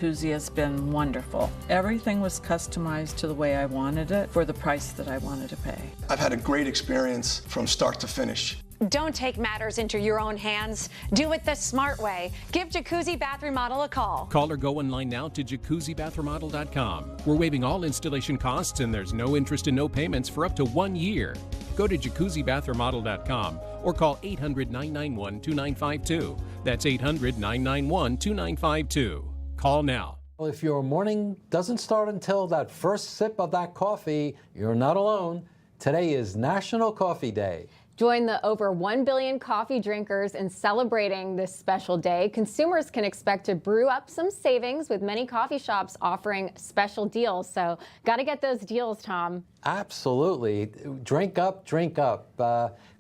Jacuzzi has been wonderful. Everything was customized to the way I wanted it for the price that I wanted to pay. I've had a great experience from start to finish. Don't take matters into your own hands. Do it the smart way. Give Jacuzzi Bath Remodel a call. Call or go online now to jacuzzibathremodel.com. We're waiving all installation costs and there's no interest and no payments for up to 1 year. Go to jacuzzibathremodel.com or call 800-991-2952. That's 800-991-2952. Call now. Well, if your morning doesn't start until that first sip of that coffee, you're not alone. Today is National Coffee Day. Join the over 1 billion coffee drinkers in celebrating this special day. Consumers can expect to brew up some savings with many coffee shops offering special deals. So got to get those deals, Tom. Absolutely. Drink up, drink up.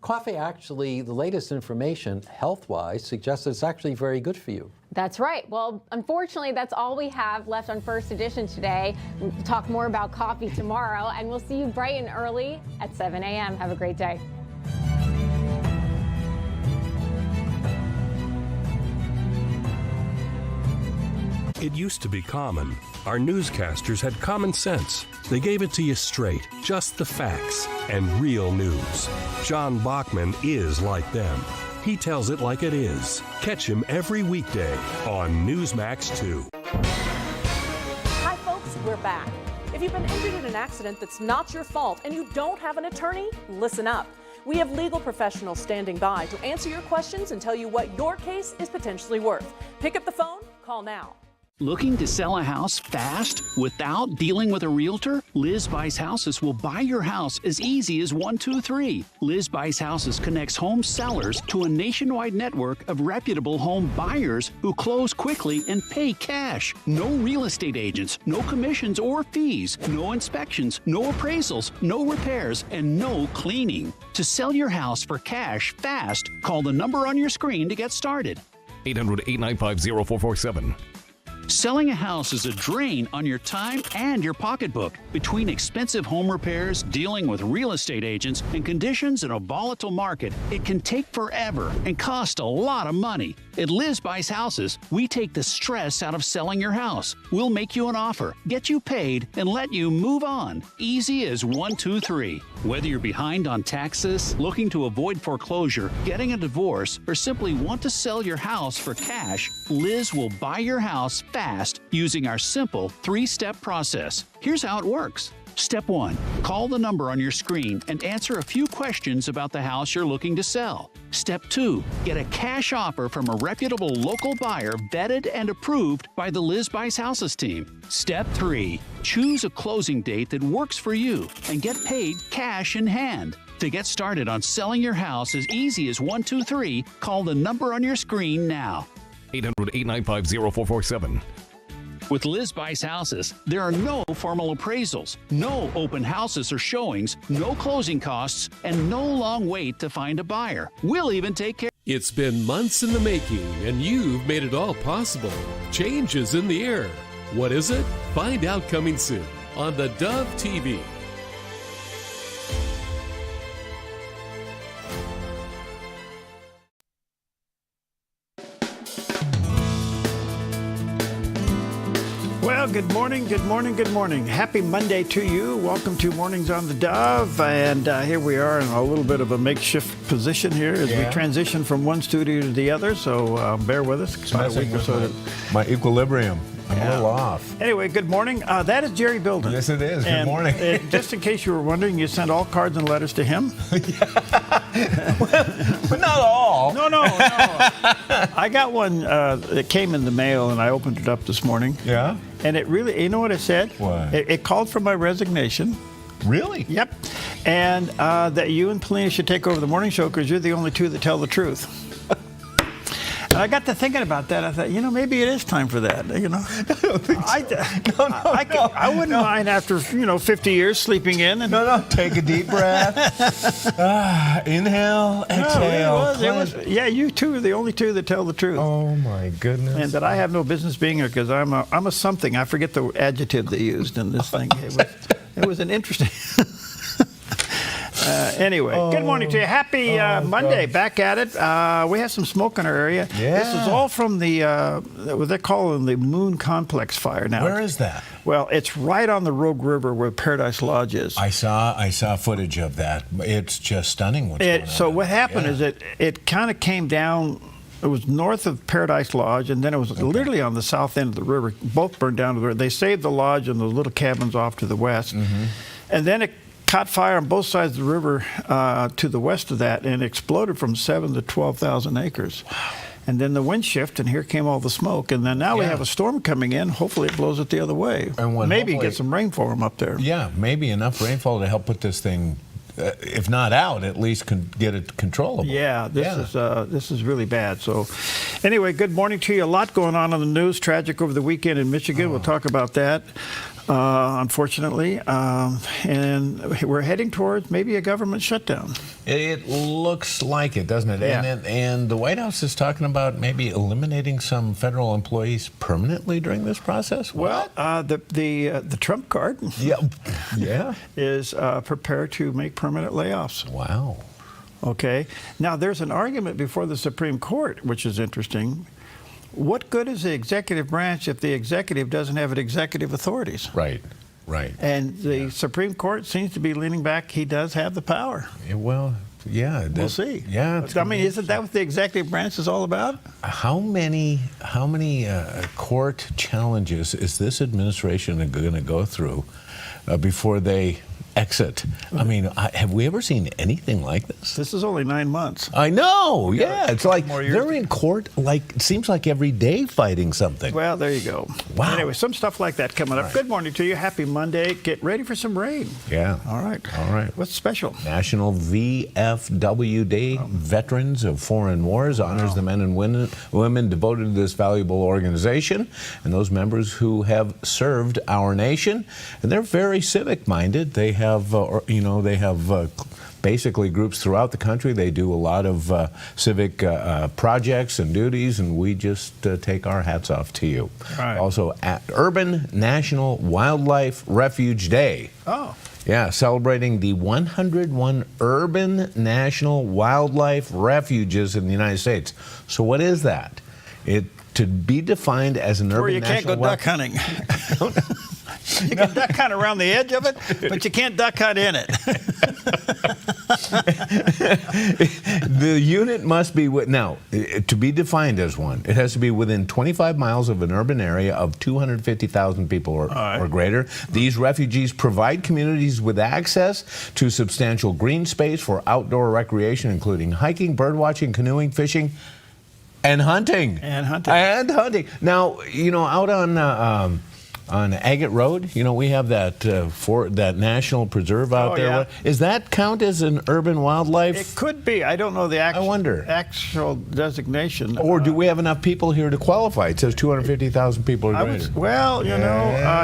Coffee, actually, the latest information health-wise suggests it's actually very good for you. That's right. Well, unfortunately, that's all we have left on First Edition today. We'll talk more about coffee tomorrow, and we'll see you bright and early at 7 a.m. Have a great day. It used to be common. Our newscasters had common sense. They gave it to you straight, just the facts, and real news. John Bachman is like them. He tells it like it is. Catch him every weekday on Newsmax 2. Hi folks, we're back. If you've been injured in an accident that's not your fault and you don't have an attorney, listen up. We have legal professionals standing by to answer your questions and tell you what your case is potentially worth. Pick up the phone, call now. Looking to sell a house fast without dealing with a realtor? Liz Buys Houses will buy your house as easy as 1, 2, 3. Liz Buys Houses connects home sellers to a nationwide network of reputable home buyers who close quickly and pay cash. No real estate agents, no commissions or fees, no inspections, no appraisals, no repairs, and no cleaning. To sell your house for cash fast, call the number on your screen to get started. 800-895-0447. Selling a house is a drain on your time and your pocketbook. Between expensive home repairs, dealing with real estate agents, and conditions in a volatile market, it can take forever and cost a lot of money. At Liz Buys Houses, we take the stress out of selling your house. We'll make you an offer, get you paid, and let you move on. Easy as 1, 2, 3. Whether you're behind on taxes, looking to avoid foreclosure, getting a divorce, or simply want to sell your house for cash, Liz will buy your house fast using our simple 3-step process. Here's how it works. Step 1. Call the number on your screen and answer a few questions about the house you're looking to sell. Step 2. Get a cash offer from a reputable local buyer vetted and approved by the Liz Buys Houses team. Step 3. Choose a closing date that works for you and get paid cash in hand. To get started on selling your house as easy as 1, 2, 3, call the number on your screen now. 800-895-0447. With Liz Buys Houses, there are no formal appraisals, no open houses or showings, no closing costs, and no long wait to find a buyer. We'll even take care. It's been months in the making, and you've made it all possible. Change is in the air. What is it? Find out coming soon on theDove TV. Well, good morning, good morning, good morning. Happy Monday to you. Welcome to Mornings on the Dove. And here we are in a little bit of a makeshift position here as we transition from one studio to the other. So bear with us. It's about a week or so. My equilibrium. I'm a little off. Anyway, good morning. That is Jerry Bilden. Yes, it is. Good morning. Just in case you were wondering, you sent all cards and letters to him? But not all. No. I got one that came in the mail, and I opened it up this morning. Yeah? And it really, you know what it said? What? It called for my resignation. Really? Yep. And that you and Polina should take over the morning show because you're the only two that tell the truth. And I got to thinking about that. I thought, maybe it is time for that. I don't think so. I wouldn't mind after 50 years sleeping in. And Take a deep breath. Inhale, exhale. It was, you two are the only two that tell the truth. Oh my goodness. And that I have no business being here because I'm a something. I forget the adjective they used in this thing. It was an interesting. Anyway, good morning to you. Happy Monday. gosh. Back at it. We have some smoke in our area. Yeah. This is all from the what they're calling the Moon Complex fire. Now, Where is that? Well, it's right on the Rogue River where Paradise Lodge is. I saw footage of that. It's just stunning what's going on. So what happened Yeah. is it kind of came down. It was north of Paradise Lodge, and then it was literally on the south end of the river. Both burned down to the river. They saved the lodge and the little cabins off to the west. And then it caught fire on both sides of the river to the west of that, and exploded from 7,000 to 12,000 acres. Wow. And then the wind shifted, and here came all the smoke. And then now we have a storm coming in. Hopefully it blows it the other way. And maybe get some rain for them up there. Yeah, maybe enough rainfall to help put this thing, if not out, at least get it controllable. Yeah, this is really bad. So, anyway, good morning to you. A lot going on in the news. Tragic over the weekend in Michigan. We'll talk about that, unfortunately. And we're heading towards maybe a government shutdown. It looks like it, doesn't it? Yeah. And the White House is talking about maybe eliminating some federal employees permanently during this process. What? Well, the Trump card is prepared to make permanent layoffs. Wow. Okay. Now, there's an argument before the Supreme Court, which is interesting. What good is the executive branch if the executive doesn't have executive authorities? Right. Right. And the Supreme Court seems to be leaning back. He does have the power. Well, yeah. We'll see. Yeah. I mean, isn't that what the executive branch is all about? How many court challenges is this administration going to go through before they exit? I mean, have we ever seen anything like this? This is only 9 months. I know. Yeah, it's like they're in court. Like it seems like every day fighting something. Well, there you go. Wow. Anyway, some stuff like that coming up. Good morning to you. Happy Monday. Get ready for some rain. Yeah. All right. All right. What's special? National VFW Day. Veterans of Foreign Wars honors the men and women devoted to this valuable organization and those members who have served our nation. And they're very civic-minded. They have, basically groups throughout the country. They do a lot of civic projects and duties, and we just take our hats off to you. Right. Also, at Urban National Wildlife Refuge Day. Oh. Yeah, celebrating the 101 urban national wildlife refuges in the United States. So what is that? It to be defined as an urban national where you can't go duck hunting. You can duck hunt around the edge of it, but you can't duck hunt in it. The unit must be to be defined as one. It has to be within 25 miles of an urban area of 250,000 people or greater. These refugees provide communities with access to substantial green space for outdoor recreation, including hiking, birdwatching, canoeing, fishing, and hunting. Now, out on Agate Road, we have that that national preserve out there. Yeah. Is that count as an urban wildlife? It could be. I don't know the actual designation. Or do we have enough people here to qualify? It says 250,000 people or greater.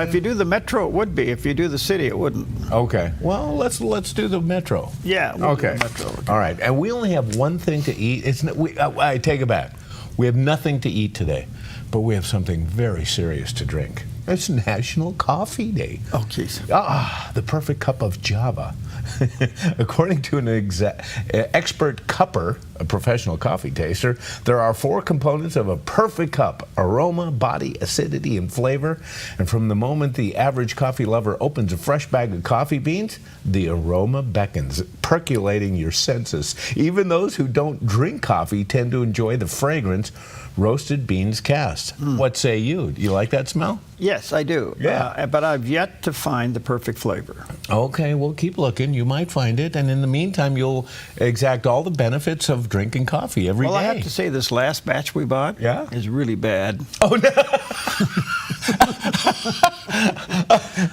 If you do the metro, it would be. If you do the city, it wouldn't. Okay. Well, let's do the metro. Yeah. We'll do the metro. All right. And we only have one thing to eat. I take it back. We have nothing to eat today, but we have something very serious to drink. It's National Coffee Day. Oh, jeez. The perfect cup of Java. According to an expert cupper, a professional coffee taster, there are 4 components of a perfect cup: aroma, body, acidity, and flavor. And from the moment the average coffee lover opens a fresh bag of coffee beans, the aroma beckons, percolating your senses. Even those who don't drink coffee tend to enjoy the fragrance roasted beans cast. What say you? Do you like that smell? Yes, I do. Yeah. But I've yet to find the perfect flavor. Okay, well, keep looking. You might find it. And in the meantime, you'll exact all the benefits of drinking coffee every day. Well, I have to say this last batch we bought is really bad. Oh, no.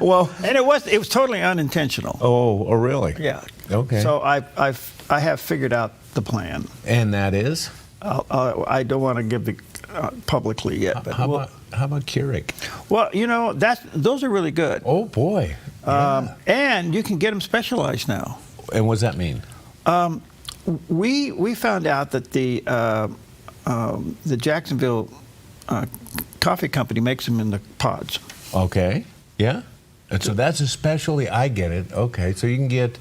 Well, and it was totally unintentional. Oh, really? Yeah. Okay. So I have figured out the plan. And that is? I don't want to give it publicly yet. But how about Keurig? Well, those are really good. Oh boy! And you can get them specialized now. And what does that mean? We found out that the Jacksonville coffee company makes them in the pods. Okay. Yeah. And so that's a specialty. I get it. Okay, so you can get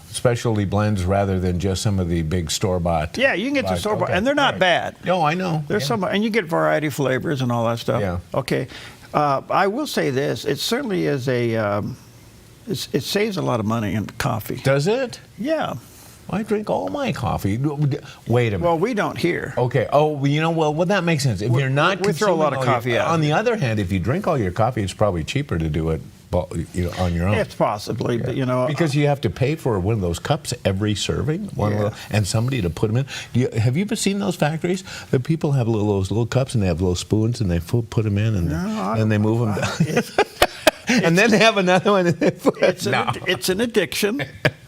specialty blends rather than just some of the big store-bought. Yeah, you can get the store-bought, okay. and they're not bad. No, I know. There's some, and you get variety flavors and all that stuff. Yeah. Okay. I will say this: it certainly is a. It saves a lot of money in coffee. Does it? Yeah. I drink all my coffee. Wait a minute. Well, we don't here. Okay. Oh, you know, well, that makes sense. If you're not, we throw a lot of coffee out. On the other hand, if you drink all your coffee, it's probably cheaper to do it on your own. It's possibly, but you know, because you have to pay for one of those cups every serving, and somebody to put them in. Have you ever seen those factories? The people have those little cups and they have little spoons and they put them in and they move them down. And then they have another one. And they put it's an addiction.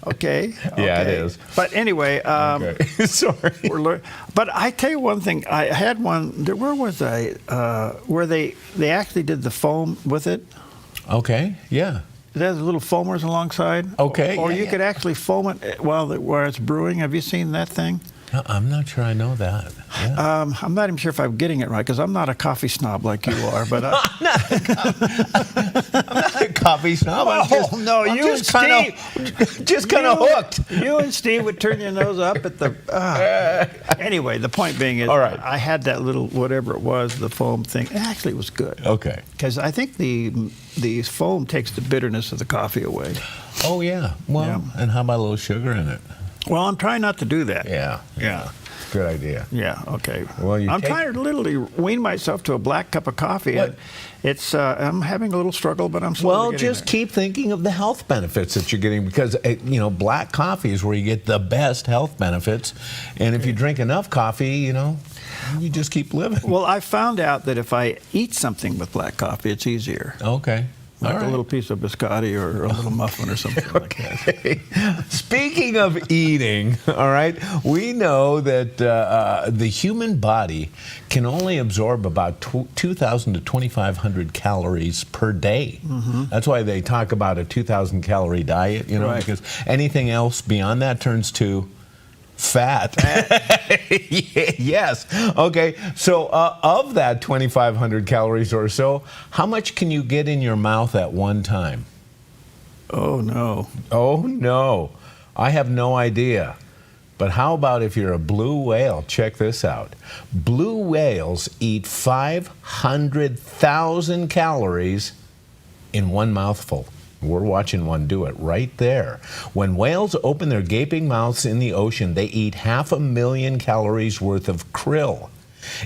Okay. Yeah, it is. But anyway, sorry. But I tell you one thing. I had one. Where was I? Where they actually did the foam with it. Okay. Yeah. It has little foamers alongside. Okay. Or you could actually foam it while it's brewing. Have you seen that thing? No, I'm not sure I know that. Yeah. I'm not even sure if I'm getting it right because I'm not a coffee snob like you are. But I'm not a coffee snob. I'm just kind of hooked. You and Steve would turn your nose up at the. Anyway, the point being is, I had that little whatever it was, the foam thing. Actually, it was good. Okay. Because I think the foam takes the bitterness of the coffee away. Oh yeah. Well, and how about a little sugar in it? Well, I'm trying not to do that. Yeah. Good idea. Yeah. Okay. Well, I'm trying to literally wean myself to a black cup of coffee. And it's I'm having a little struggle, but I'm slowly getting just keep thinking of the health benefits that you're getting because black coffee is where you get the best health benefits, and if you drink enough coffee, you just keep living. Well, I found out that if I eat something with black coffee, it's easier. Okay. Like a little piece of biscotti or a little muffin or something like that. Speaking of eating, all right, we know that the human body can only absorb about 2,000 to 2,500 calories per day. Mm-hmm. That's why they talk about a 2,000 calorie diet, because anything else beyond that turns to fat. Yes. Okay. So of that 2,500 calories or so, how much can you get in your mouth at one time? Oh, no. Oh, no. I have no idea. But how about if you're a blue whale? Check this out. Blue whales eat 500,000 calories in one mouthful. We're watching one do it right there. When whales open their gaping mouths in the ocean, they eat 500,000 calories worth of krill.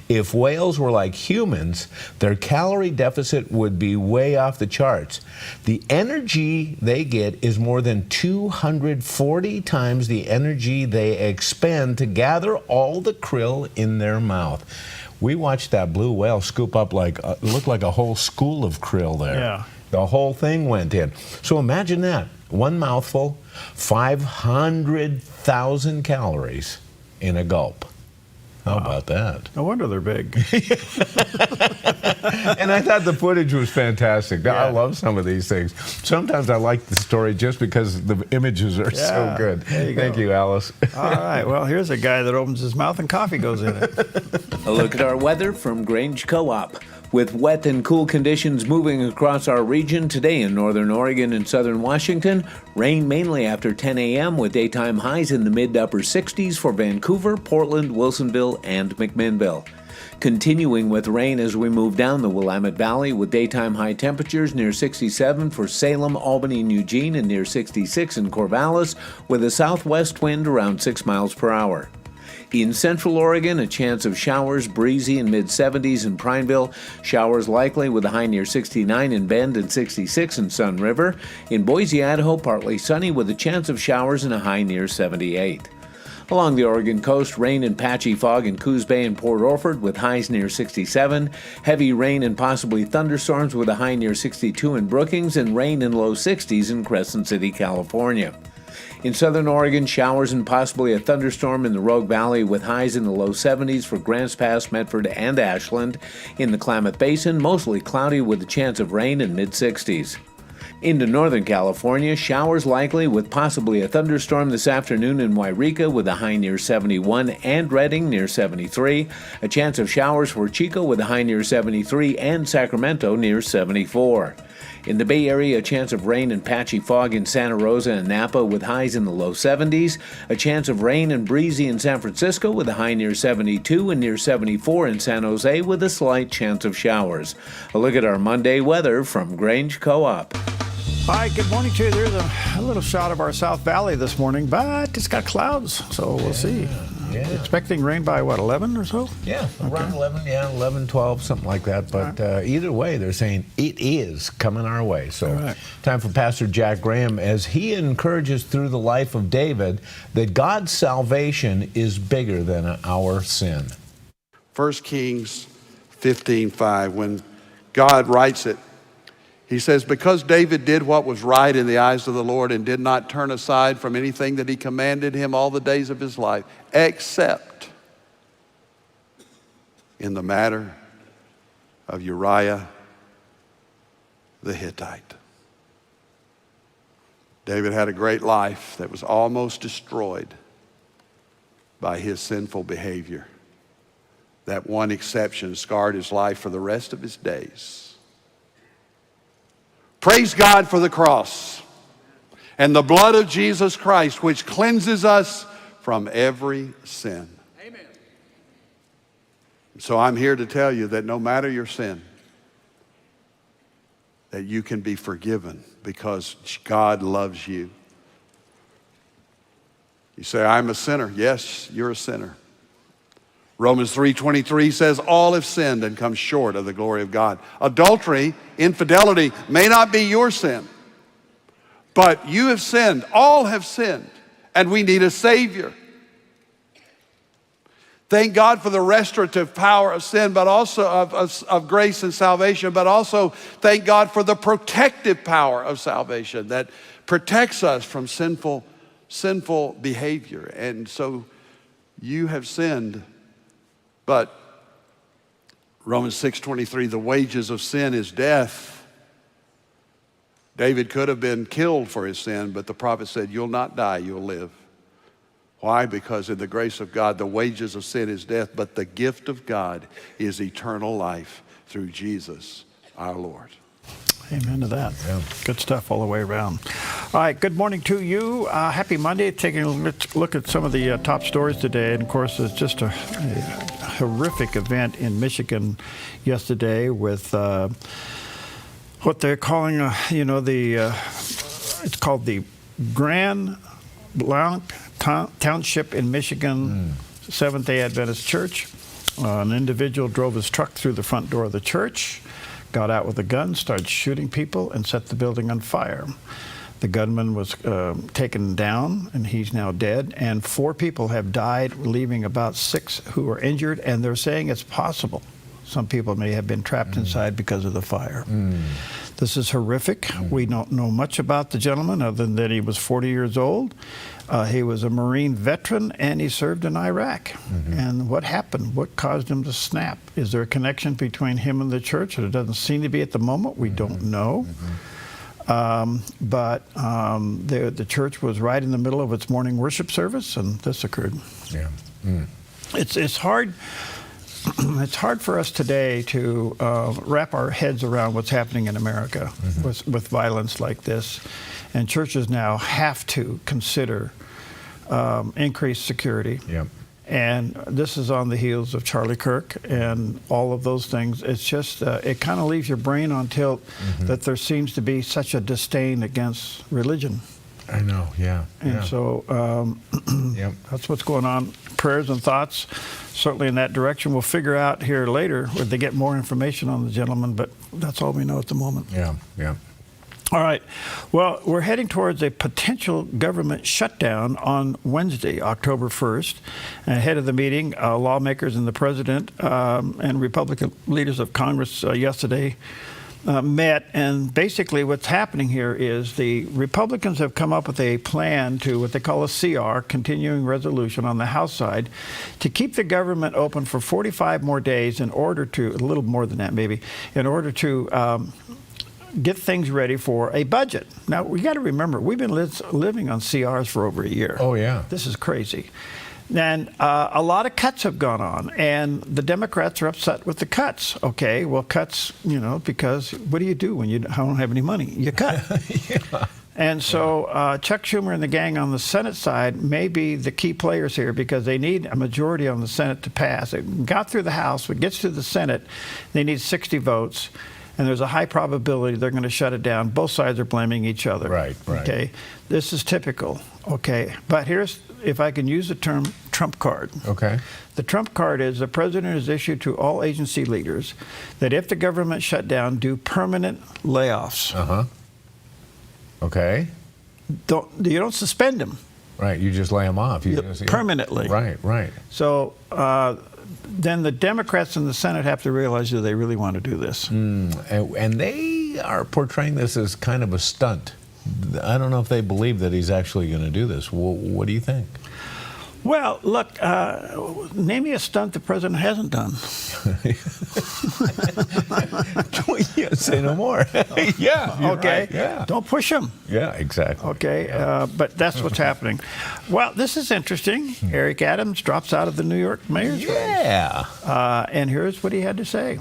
If whales were like humans, their calorie deficit would be way off the charts. The energy they get is more than 240 times the energy they expend to gather all the krill in their mouth. We watched that blue whale scoop up looked like a whole school of krill there. Yeah. The whole thing went in. So imagine that. One mouthful, 500,000 calories in a gulp. How about that? No wonder they're big. And I thought the footage was fantastic. Yeah. I love some of these things. Sometimes I like the story just because the images are so good. Thank you, Alice. All right. Well, here's a guy that opens his mouth and coffee goes in it. A look at our weather from Grange Co-op. With wet and cool conditions moving across our region today in northern Oregon and southern Washington, rain mainly after 10 a.m. with daytime highs in the mid to upper 60s for Vancouver, Portland, Wilsonville, and McMinnville. Continuing with rain as we move down the Willamette Valley with daytime high temperatures near 67 for Salem, Albany, and Eugene, and near 66 in Corvallis with a southwest wind around 6 miles per hour. In central Oregon, a chance of showers, breezy in mid-70s in Prineville. Showers likely with a high near 69 in Bend and 66 in Sun River. In Boise, Idaho, partly sunny with a chance of showers and a high near 78. Along the Oregon coast, rain and patchy fog in Coos Bay and Port Orford with highs near 67. Heavy rain and possibly thunderstorms with a high near 62 in Brookings and rain in low 60s in Crescent City, California. In southern Oregon, showers and possibly a thunderstorm in the Rogue Valley with highs in the low 70s for Grants Pass, Medford, and Ashland. In the Klamath Basin, mostly cloudy with a chance of rain in mid-60s. Into northern California, showers likely with possibly a thunderstorm this afternoon in Wairika with a high near 71 and Redding near 73. A chance of showers for Chico with a high near 73 and Sacramento near 74. In the Bay Area, a chance of rain and patchy fog in Santa Rosa and Napa with highs in the low 70s. A chance of rain and breezy in San Francisco with a high near 72 and near 74 in San Jose with a slight chance of showers. A look at our Monday weather from Grange Co-op. Hi, good morning to you. There's a little shot of our South Valley this morning, but it's got clouds, so we'll see. Yeah. Expecting rain by, what, 11 or so? Yeah, around 11, 11, 12, something like that. But either way, they're saying it is coming our way. So time for Pastor Jack Graham as he encourages through the life of David that God's salvation is bigger than our sin. 1 Kings 15:5, when God writes it, he says, because David did what was right in the eyes of the Lord and did not turn aside from anything that he commanded him all the days of his life, except in the matter of Uriah the Hittite. David had a great life that was almost destroyed by his sinful behavior. That one exception scarred his life for the rest of his days. Praise God for the cross and the blood of Jesus Christ, which cleanses us from every sin. Amen. So I'm here to tell you that no matter your sin, that you can be forgiven because God loves you. You say, I'm a sinner. Yes, you're a sinner. Romans 3:23 says, all have sinned and come short of the glory of God. Adultery, infidelity may not be your sin, but you have sinned. All have sinned, and we need a Savior. Thank God for the restorative power of sin, but also of grace and salvation, but also thank God for the protective power of salvation that protects us from sinful behavior. And so you have sinned. But Romans 6:23, the wages of sin is death. David could have been killed for his sin, but the prophet said, you'll not die, you'll live. Why? Because in the grace of God, the wages of sin is death, but the gift of God is eternal life through Jesus our Lord. Amen to that. Yeah. Good stuff all the way around. All right, good morning to you. Happy Monday. Taking a look at some of the top stories today. And of course, it's just a horrific event in Michigan yesterday with what they're calling, it's called the Grand Blanc Township in Michigan Seventh-day Adventist Church. An individual drove his truck through the front door of the church, got out with a gun, started shooting people, and set the building on fire. The gunman was taken down, and he's now dead. And 4 people have died, leaving about 6 who are injured. And they're saying it's possible some people may have been trapped inside because of the fire. This is horrific. We don't know much about the gentleman other than that he was 40 years old. He was a Marine veteran, and he served in Iraq. And what happened? What caused him to snap? Is there a connection between him and the church? It doesn't seem to be at the moment. We don't know. But the church was right in the middle of its morning worship service, and this occurred. It's hard. It's hard for us today to wrap our heads around what's happening in America with violence like this. And churches now have to consider increased security. And this is on the heels of Charlie Kirk and all of those things. It's just, it kind of leaves your brain on tilt that there seems to be such a disdain against religion. I know, And so that's what's going on. Prayers and thoughts certainly in that direction. We'll figure out here later where they get more information on the gentleman, but that's all we know at the moment. All right. Well, we're heading towards a potential government shutdown on Wednesday, October 1st. Ahead of the meeting, lawmakers and the president and Republican leaders of Congress yesterday met, and basically what's happening here is the Republicans have come up with a plan to what they call a CR, continuing resolution on the House side, to keep the government open for 45 more days in order to, a little more than that maybe, in order to get things ready for a budget. Now, we got to remember, we've been living on CRs for over a year. Oh, yeah. This is crazy. And a lot of cuts have gone on, and the Democrats are upset with the cuts. Okay, well, cuts, because what do you do when you don't have any money? You cut. Yeah. And so Chuck Schumer and the gang on the Senate side may be the key players here because they need a majority on the Senate to pass. It got through the House. When it gets to the Senate, they need 60 votes. And there's a high probability they're going to shut it down. Both sides are blaming each other. Right. Okay, this is typical. Okay, but here's, if I can use the term, trump card. Okay. The trump card is the president has issued to all agency leaders that if the government shut down, do permanent layoffs. Okay. You don't suspend them. Right. You just lay them off. Permanently. Right. So then the Democrats in the Senate have to realize that they really want to do this. And they are portraying this as kind of a stunt. I don't know if they believe that he's actually going to do this. What do you think? Well, look, name me a stunt the president hasn't done. Say no more. Yeah. Okay. Right. Yeah. Don't push him. Yeah, exactly. Okay. Yeah. But that's what's happening. Well, this is interesting. Eric Adams drops out of the New York mayor's race. And here's what he had to say.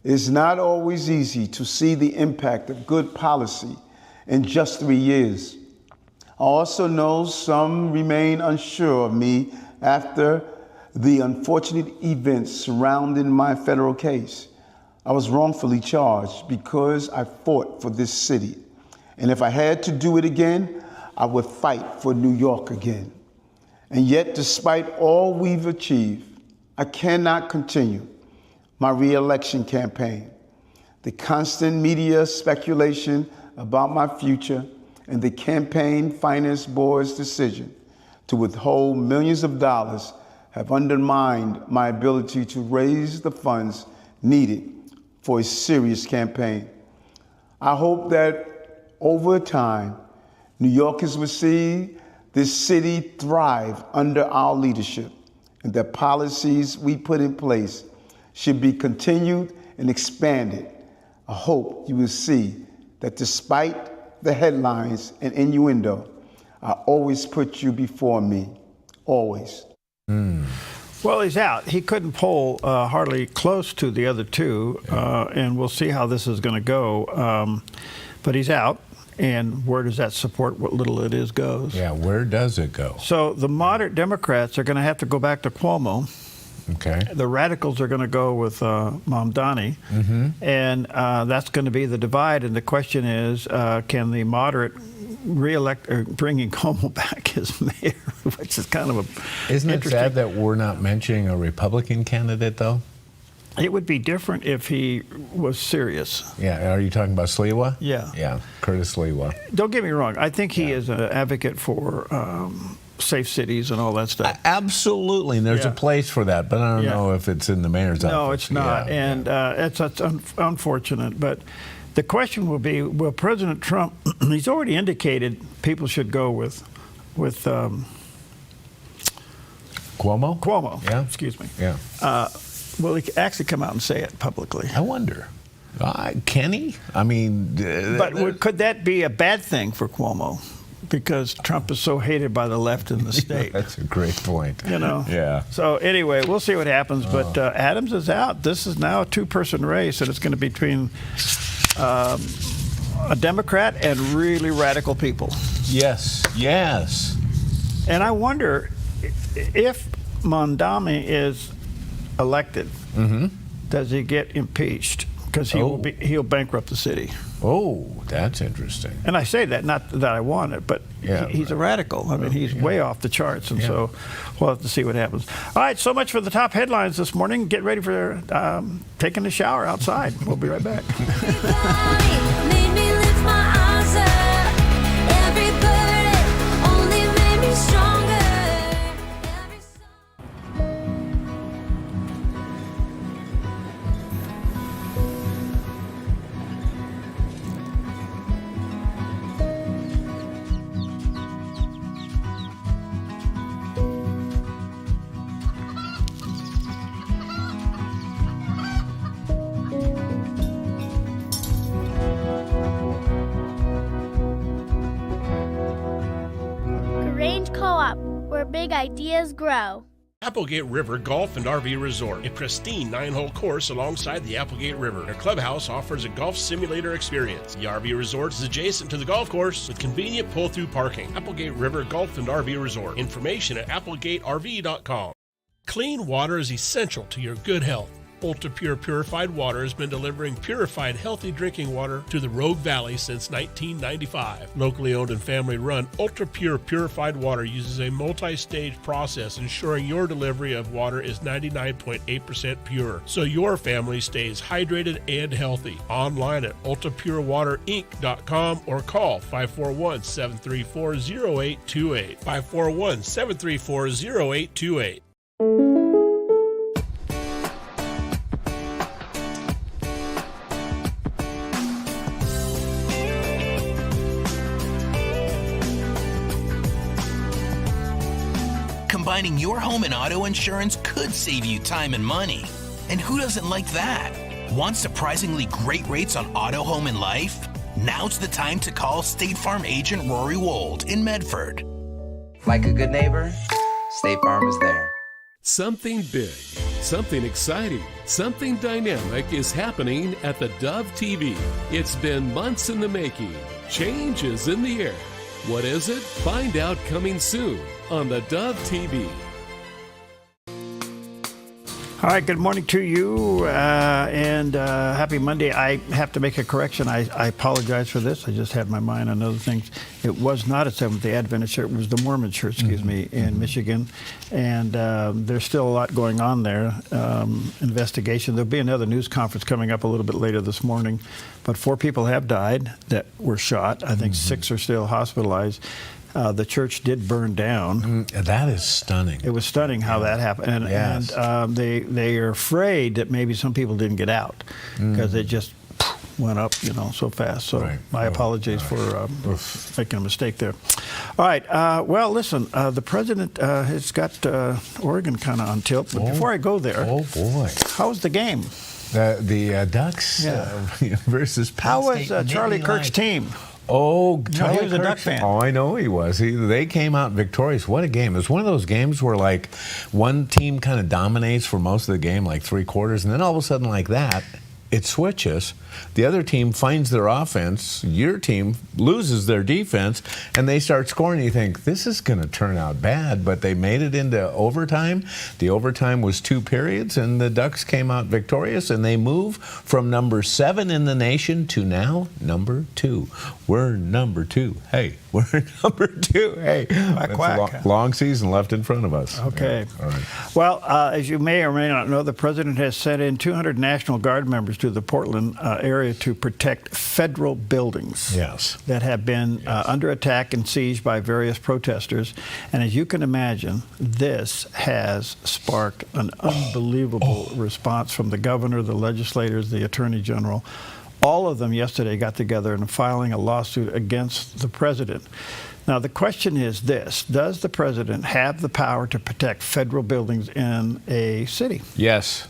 It's not always easy to see the impact of good policy in just 3 years. I also know some remain unsure of me after the unfortunate events surrounding my federal case. I was wrongfully charged because I fought for this city. And if I had to do it again, I would fight for New York again. And yet, despite all we've achieved, I cannot continue my re-election campaign. The constant media speculation about my future and the Campaign Finance Board's decision to withhold millions of dollars have undermined my ability to raise the funds needed for a serious campaign. I hope that over time, New Yorkers will see this city thrive under our leadership, and that policies we put in place should be continued and expanded. I hope you will see that despite the headlines and innuendo, I always put you before me, always. Well, he's out. He couldn't poll hardly close to the other two, and we'll see how this is going to go. But he's out, and where does that support, what little it is, goes? Yeah, where does it go? So the moderate Democrats are going to have to go back to Cuomo. Okay. The radicals are going to go with Mamdani, and that's going to be the divide. And the question is, can the moderate re-elect or bringing Cuomo back as mayor, which is kind of a Isn't it sad that we're not mentioning a Republican candidate, though? It would be different if he was serious. Yeah. Are you talking about Sliwa? Yeah. Yeah. Curtis Sliwa. Don't get me wrong. I think he is an advocate for safe cities and all that stuff. Absolutely. And there's a place for that, but I don't know if it's in the mayor's office. No, it's not. And it's unfortunate. But the question will be, will President Trump, he's already indicated people should go with Cuomo? Cuomo. Yeah. Excuse me. Yeah. Will he actually come out and say it publicly? I wonder. Can he? I mean... but could that be a bad thing for Cuomo? Because Trump is so hated by the left in the state. That's a great point. Yeah. So anyway, we'll see what happens. But Adams is out. This is now a two-person race, and it's going to be between a Democrat and really radical people. Yes. And I wonder if Mamdani is elected, does he get impeached? Because he'll bankrupt the city. Oh, that's interesting. And I say that not that I want it, but he's a radical. I mean, he's way off the charts, and so we'll have to see what happens. All right, so much for the top headlines this morning. Get ready for taking a shower outside. We'll be right back. big ideas grow. Applegate River Golf and RV Resort, a pristine 9-hole course alongside the Applegate River. Their clubhouse offers a golf simulator experience. The RV Resort is adjacent to the golf course with convenient pull-through parking. Applegate River Golf and RV Resort. Information at applegaterv.com. Clean water is essential to your good health. Ultra Pure Purified Water has been delivering purified, healthy drinking water to the Rogue Valley since 1995. Locally owned and family run, Ultra Pure Purified Water uses a multi-stage process ensuring your delivery of water is 99.8% pure, so your family stays hydrated and healthy. Online at ultrapurewaterinc.com or call 541-734-0828. 541-734-0828. Combining your home and auto insurance could save you time and money. And who doesn't like that? Want surprisingly great rates on auto, home, and life? Now's the time to call State Farm agent Rory Wold in Medford. Like a good neighbor, State Farm is there. Something big, something exciting, something dynamic is happening at the Dove TV. It's been months in the making. Change is in the air. What is it? Find out coming soon on the Dove TV. All right, good morning to you, and happy Monday. I have to make a correction. I apologize for this. I just had my mind on other things. It was not a Seventh-day Adventist church. It was the Mormon church, in Michigan. And there's still a lot going on there. Investigation. There'll be another news conference coming up a little bit later this morning. But 4 people have died that were shot. I think 6 are still hospitalized. The church did burn down. That is stunning. It was stunning how that happened. And they are afraid that maybe some people didn't get out because it just went up, so fast. So my apologies for making a mistake there. All right. Well, listen, the president has got Oregon kind of on tilt. But before I go there, oh boy, how was the game? The Ducks versus Penn How was State Charlie Kirk's team? Oh, Charlie he was Kirk. a Duck fan. Oh, I know he was. They came out victorious. What a game. It was one of those games where, like, one team kind of dominates for most of the game, like 3 quarters, and then all of a sudden, like that, it switches. The other team finds their offense. Your team loses their defense, and they start scoring. You think, this is going to turn out bad, but they made it into overtime. The overtime was 2 periods, and the Ducks came out victorious, and they move from number 7 in the nation to now number 2. We're number 2. Hey, we're number 2. Hey, quack, quack. That's a long season left in front of us. Okay. Yeah. All right. Well, as you may or may not know, the president has sent in 200 National Guard members to the Portland area to protect federal buildings that have been under attack and sieged by various protesters. And as you can imagine, this has sparked an unbelievable response from the governor, the legislators, the attorney general. All of them yesterday got together and filing a lawsuit against the president. Now, the question is this: does the president have the power to protect federal buildings in a city? Yes.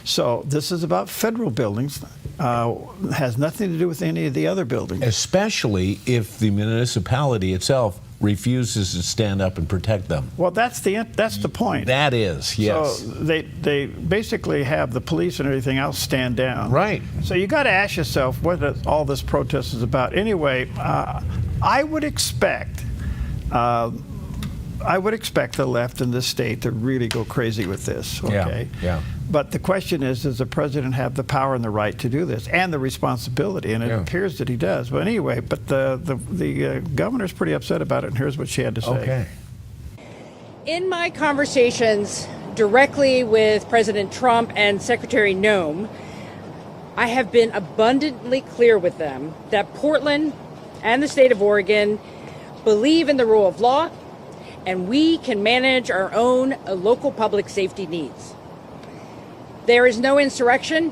So this is about federal buildings. Has nothing to do with any of the other buildings. Especially if the municipality itself refuses to stand up and protect them. Well, that's the point. That is, yes. So they basically have the police and everything else stand down. Right. So you got to ask yourself what all this protest is about. Anyway, I would expect the left in this state to really go crazy with this. Okay. Yeah. But the question is, does the president have the power and the right to do this, and the responsibility? And it appears that he does. But anyway, the governor's pretty upset about it, and here's what she had to say. Okay. In my conversations directly with President Trump and Secretary Noem, I have been abundantly clear with them that Portland and the state of Oregon believe in the rule of law, and we can manage our own local public safety needs. There is no insurrection,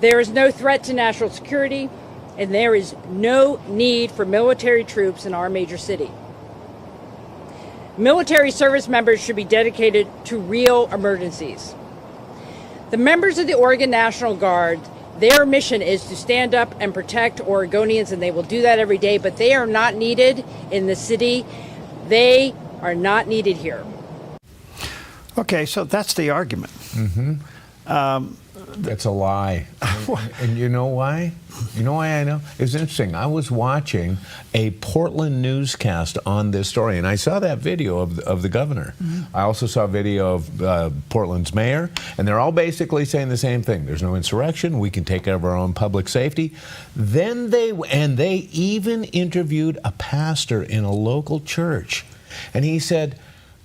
there is no threat to national security, and there is no need for military troops in our major city. Military service members should be dedicated to real emergencies. The members of the Oregon National Guard, their mission is to stand up and protect Oregonians, and they will do that every day, but they are not needed in the city They are not needed here. Okay, so that's the argument. That's a lie. And you know why? You know why I know? It's interesting. I was watching a Portland newscast on this story, and I saw that video of the governor. I also saw a video of Portland's mayor, and they're all basically saying the same thing. There's no insurrection. We can take care of our own public safety. Then they even interviewed a pastor in a local church, and he said,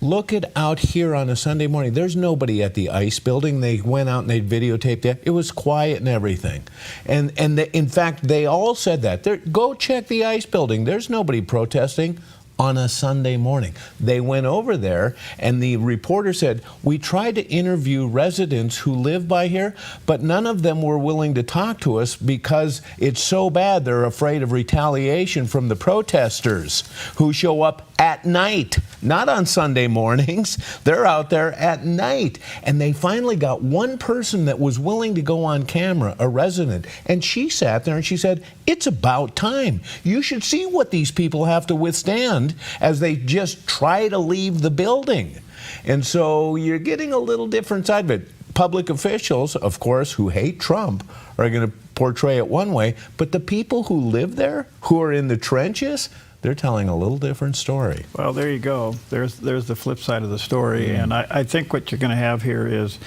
look at out here on a Sunday morning. There's nobody at the ICE building. They went out and they videotaped it. It was quiet and everything. And in fact, they all said that. Go check the ICE building. There's nobody protesting on a Sunday morning. They went over there, and the reporter said, we tried to interview residents who live by here, but none of them were willing to talk to us because it's so bad they're afraid of retaliation from the protesters who show up at night, not on Sunday mornings. They're out there at night. And they finally got one person that was willing to go on camera, a resident, and she sat there and she said, it's about time. You should see what these people have to withstand as they just try to leave the building. And so you're getting a little different side of it. Public officials, of course, who hate Trump are going to portray it one way, but the people who live there, who are in the trenches, they're telling a little different story. Well, there you go. There's the flip side of the story, and I think what you're going to have here is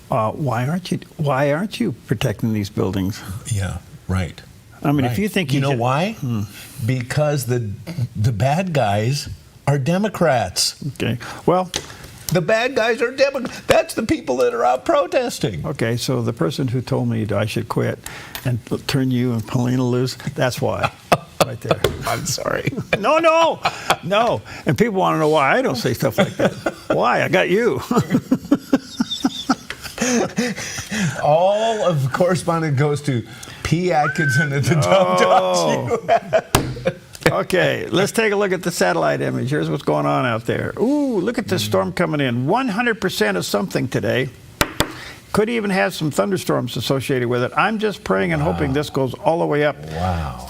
why aren't you protecting these buildings? Yeah, right. I mean, if you think you know why? Because the bad guys are Democrats. Okay. Well, the bad guys are Democrats. That's the people that are out protesting. Okay, so the person who told me I should quit and turn you and Paulina loose, that's why. Right there. I'm sorry. No. And people want to know why I don't say stuff like that. Why? I got you. All of the correspondence goes to P. Atkinson at theDove.us. Okay, let's take a look at the satellite image. Here's what's going on out there. Ooh, look at this storm coming in. 100% of something today. Could even have some thunderstorms associated with it. I'm just praying and hoping this goes all the way up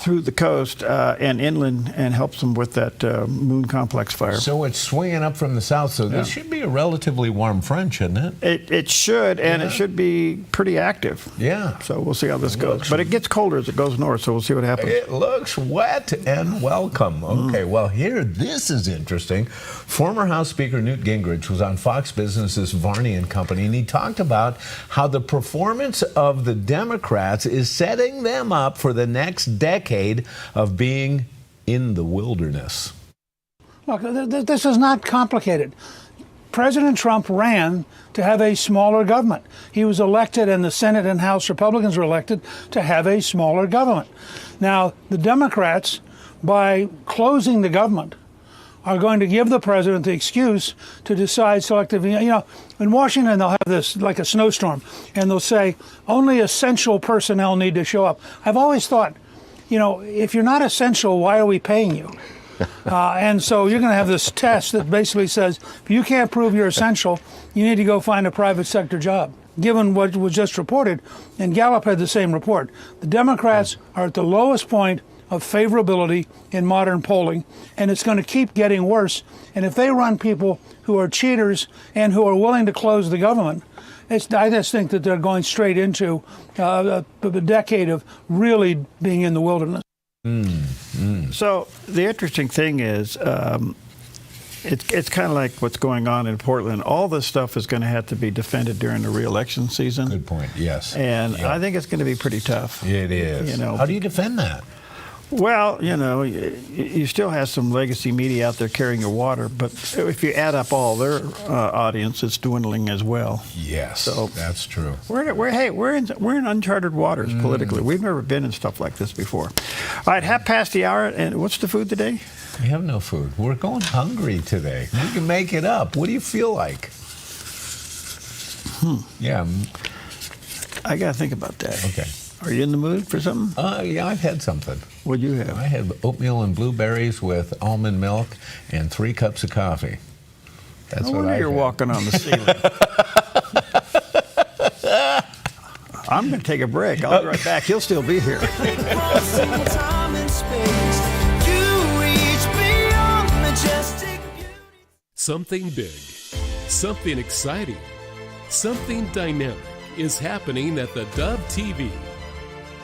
through the coast and inland and helps them with that moon complex fire. So it's swinging up from the south, so this should be a relatively warm front, shouldn't it? It should, and it should be pretty active. Yeah. So we'll see how this goes. But it gets colder as it goes north, so we'll see what happens. It looks wet and welcome. Okay, well, this is interesting. Former House Speaker Newt Gingrich was on Fox Business's Varney and Company, and he talked about how the performance of the Democrats is setting them up for the next decade of being in the wilderness. Look, this is not complicated. President Trump ran to have a smaller government. He was elected, and the Senate and House Republicans were elected to have a smaller government. Now, the Democrats, by closing the government, are going to give the president the excuse to decide selectively. You know, in Washington, they'll have this like a snowstorm, and they'll say only essential personnel need to show up. I've always thought, you know, if you're not essential, why are we paying you? And so you're going to have this test that basically says, if you can't prove you're essential, you need to go find a private sector job. Given what was just reported, and Gallup had the same report, the Democrats are at the lowest point of favorability in modern polling, and it's going to keep getting worse. And if they run people who are cheaters and who are willing to close the government, I just think that they're going straight into a decade of really being in the wilderness. So the interesting thing is, it's kind of like what's going on in Portland. All this stuff is going to have to be defended during the re-election season. Good point, yes. And I think it's going to be pretty tough. It is. You know, how do you defend that? Well, you know, you still have some legacy media out there carrying your water, but if you add up all their audience, it's dwindling as well. Yes, so that's true. We're in uncharted waters politically. We've never been in stuff like this before. All right, 1:30, and what's the food today? We have no food. We're going hungry today. We can make it up. What do you feel like? Yeah. I got to think about that. Okay. Are you in the mood for something? Yeah, I've had something. What'd you have? I had oatmeal and blueberries with almond milk and 3 cups of coffee. That's what I you're had. walking on the ceiling. I'm going to take a break. I'll be right back. He'll still be here. Time and space, you reach beyond majestic. Something big, something exciting, something dynamic is happening at the Dove TV.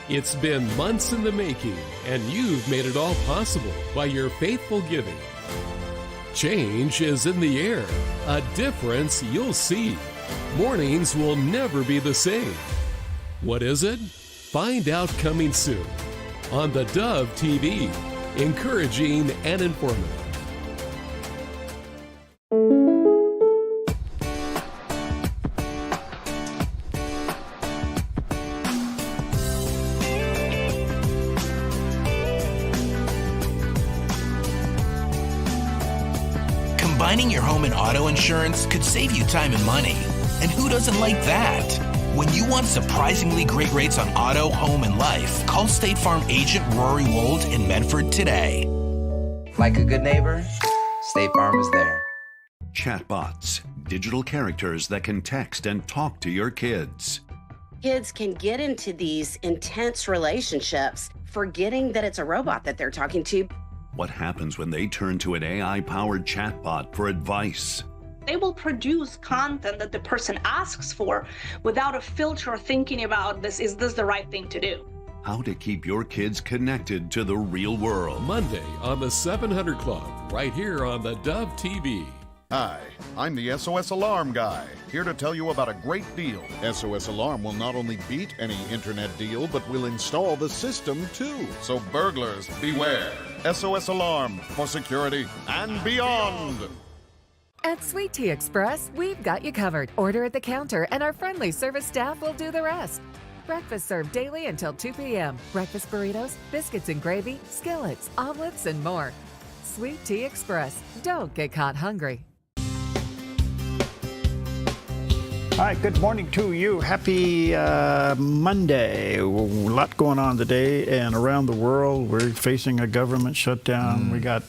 It's been months in the making, and you've made it all possible by your faithful giving. Change is in the air, a difference you'll see. Mornings will never be the same. What is it? Find out coming soon on the Dove TV, encouraging and informative. Combining your home and auto insurance could save you time and money. And who doesn't like that? When you want surprisingly great rates on auto, home, and life, call State Farm agent Rory Wold in Medford today. Like a good neighbor, State Farm is there. Chatbots, digital characters that can text and talk to your kids. Kids can get into these intense relationships, forgetting that it's a robot that they're talking to. What happens when they turn to an AI-powered chatbot for advice? They will produce content that the person asks for without a filter or thinking about is this the right thing to do? How to keep your kids connected to the real world. Monday on the 700 Club, right here on the Dove TV. Hi, I'm the SOS Alarm guy, here to tell you about a great deal. SOS Alarm will not only beat any internet deal, but will install the system too. So burglars, beware. SOS Alarm for security and beyond. At Sweet Tea Express, we've got you covered. Order at the counter and our friendly service staff will do the rest. Breakfast served daily until 2 p.m. Breakfast burritos, biscuits and gravy, skillets, omelets, and more. Sweet Tea Express. Don't get caught hungry. All right, good morning to you. Happy Monday. A lot going on today and around the world. We're facing a government shutdown. We got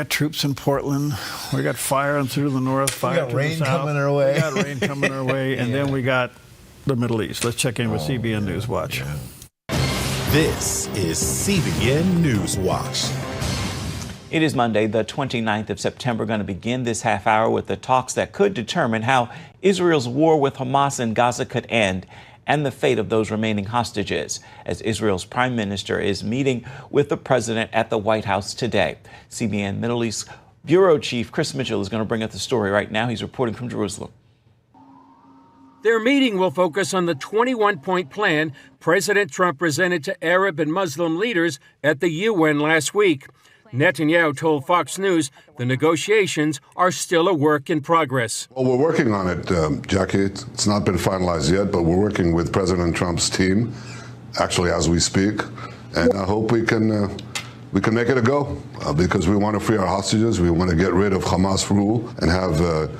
troops in Portland. We got fire through the north, fire we got rain coming our way. We got rain coming our way, and then we got the Middle East. Let's check in with CBN News Watch. This is CBN News Watch. It is Monday, the 29th of September, going to begin this half hour with the talks that could determine how Israel's war with Hamas in Gaza could end and the fate of those remaining hostages, as Israel's prime minister is meeting with the president at the White House today. CBN Middle East Bureau Chief Chris Mitchell is going to bring us the story right now. He's reporting from Jerusalem. Their meeting will focus on the 21-point plan President Trump presented to Arab and Muslim leaders at the UN last week. Netanyahu told Fox News the negotiations are still a work in progress. Well, we're working on it, Jackie. It's not been finalized yet, but we're working with President Trump's team, actually as we speak, and I hope we can make it a go because we want to free our hostages. We want to get rid of Hamas rule and have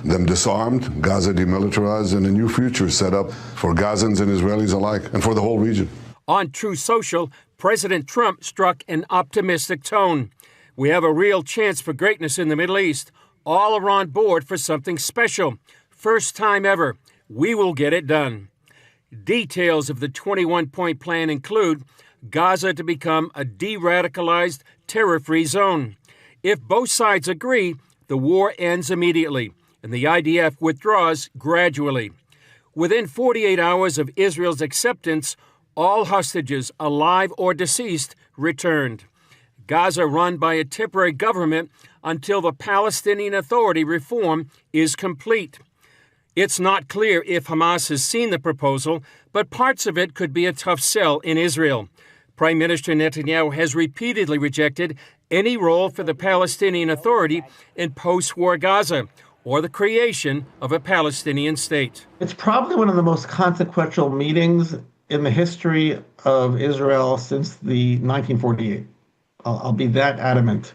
them disarmed, Gaza demilitarized, and a new future set up for Gazans and Israelis alike and for the whole region. On Truth Social, President Trump struck an optimistic tone. We have a real chance for greatness in the Middle East. All are on board for something special. First time ever. We will get it done. Details of the 21-point plan include Gaza to become a de-radicalized, terror-free zone. If both sides agree, the war ends immediately, and the IDF withdraws gradually. Within 48 hours of Israel's acceptance, all hostages, alive or deceased, returned. Gaza run by a temporary government until the Palestinian Authority reform is complete. It's not clear if Hamas has seen the proposal, but parts of it could be a tough sell in Israel. Prime Minister Netanyahu has repeatedly rejected any role for the Palestinian Authority in post-war Gaza or the creation of a Palestinian state. It's probably one of the most consequential meetings in the history of Israel since the 1948. I'll be that adamant.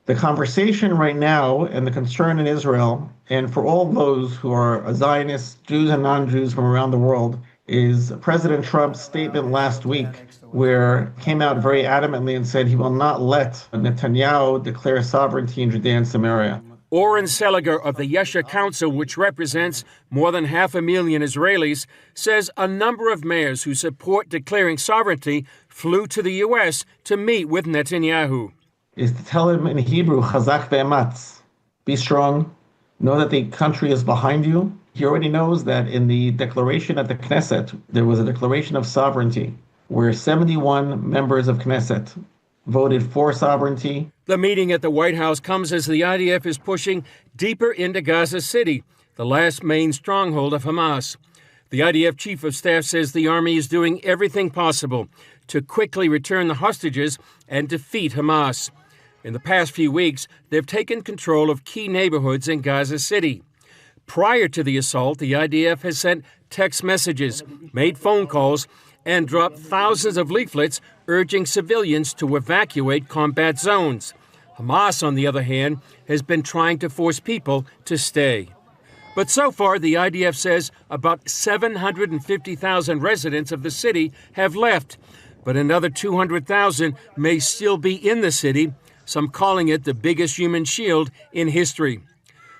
The conversation right now and the concern in Israel, and for all those who are Zionists, Jews and non-Jews from around the world, is President Trump's statement last week, where he came out very adamantly and said he will not let Netanyahu declare sovereignty in Judea and Samaria. Oren Seliger of the Yesha Council, which represents more than 500,000 Israelis, says a number of mayors who support declaring sovereignty flew to the U.S. to meet with Netanyahu. Is to tell him in Hebrew, Chazak ve'ematz, be strong. Know that the country is behind you. He already knows that in the declaration at the Knesset, there was a declaration of sovereignty where 71 members of Knesset voted for sovereignty. The meeting at the White House comes as the IDF is pushing deeper into Gaza City, the last main stronghold of Hamas. The IDF chief of staff says the army is doing everything possible to quickly return the hostages and defeat Hamas. In the past few weeks, they've taken control of key neighborhoods in Gaza City. Prior to the assault, the IDF has sent text messages, made phone calls, and dropped thousands of leaflets urging civilians to evacuate combat zones. Hamas, on the other hand, has been trying to force people to stay. But so far, the IDF says about 750,000 residents of the city have left, but another 200,000 may still be in the city, some calling it the biggest human shield in history.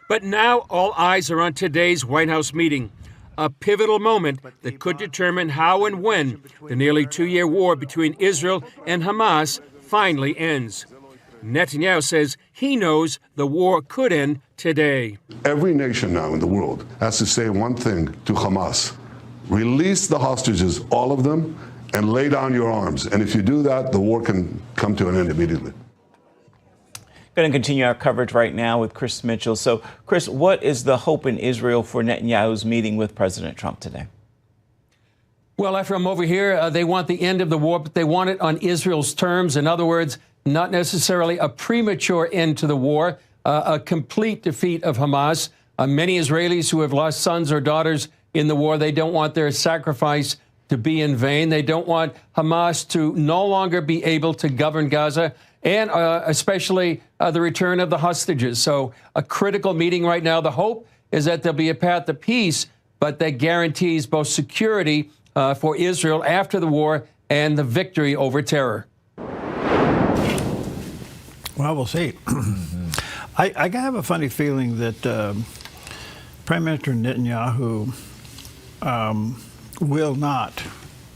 But now all eyes are on today's White House meeting, a pivotal moment that could determine how and when the nearly 2-year war between Israel and Hamas finally ends. Netanyahu says he knows the war could end today. Every nation now in the world has to say one thing to Hamas: release the hostages, all of them, and lay down your arms. And if you do that, the war can come to an end immediately. Going to continue our coverage right now with Chris Mitchell. So, Chris, what is the hope in Israel for Netanyahu's meeting with President Trump today? Well, Ephraim, over here, they want the end of the war, but they want it on Israel's terms. In other words, not necessarily a premature end to the war, a complete defeat of Hamas. Many Israelis who have lost sons or daughters in the war, they don't want their sacrifice to be in vain. They don't want Hamas to no longer be able to govern Gaza, and especially the return of the hostages. So a critical meeting right now. The hope is that there'll be a path to peace, but that guarantees both security for Israel after the war and the victory over terror. Well, we'll see. I have a funny feeling that Prime Minister Netanyahu will not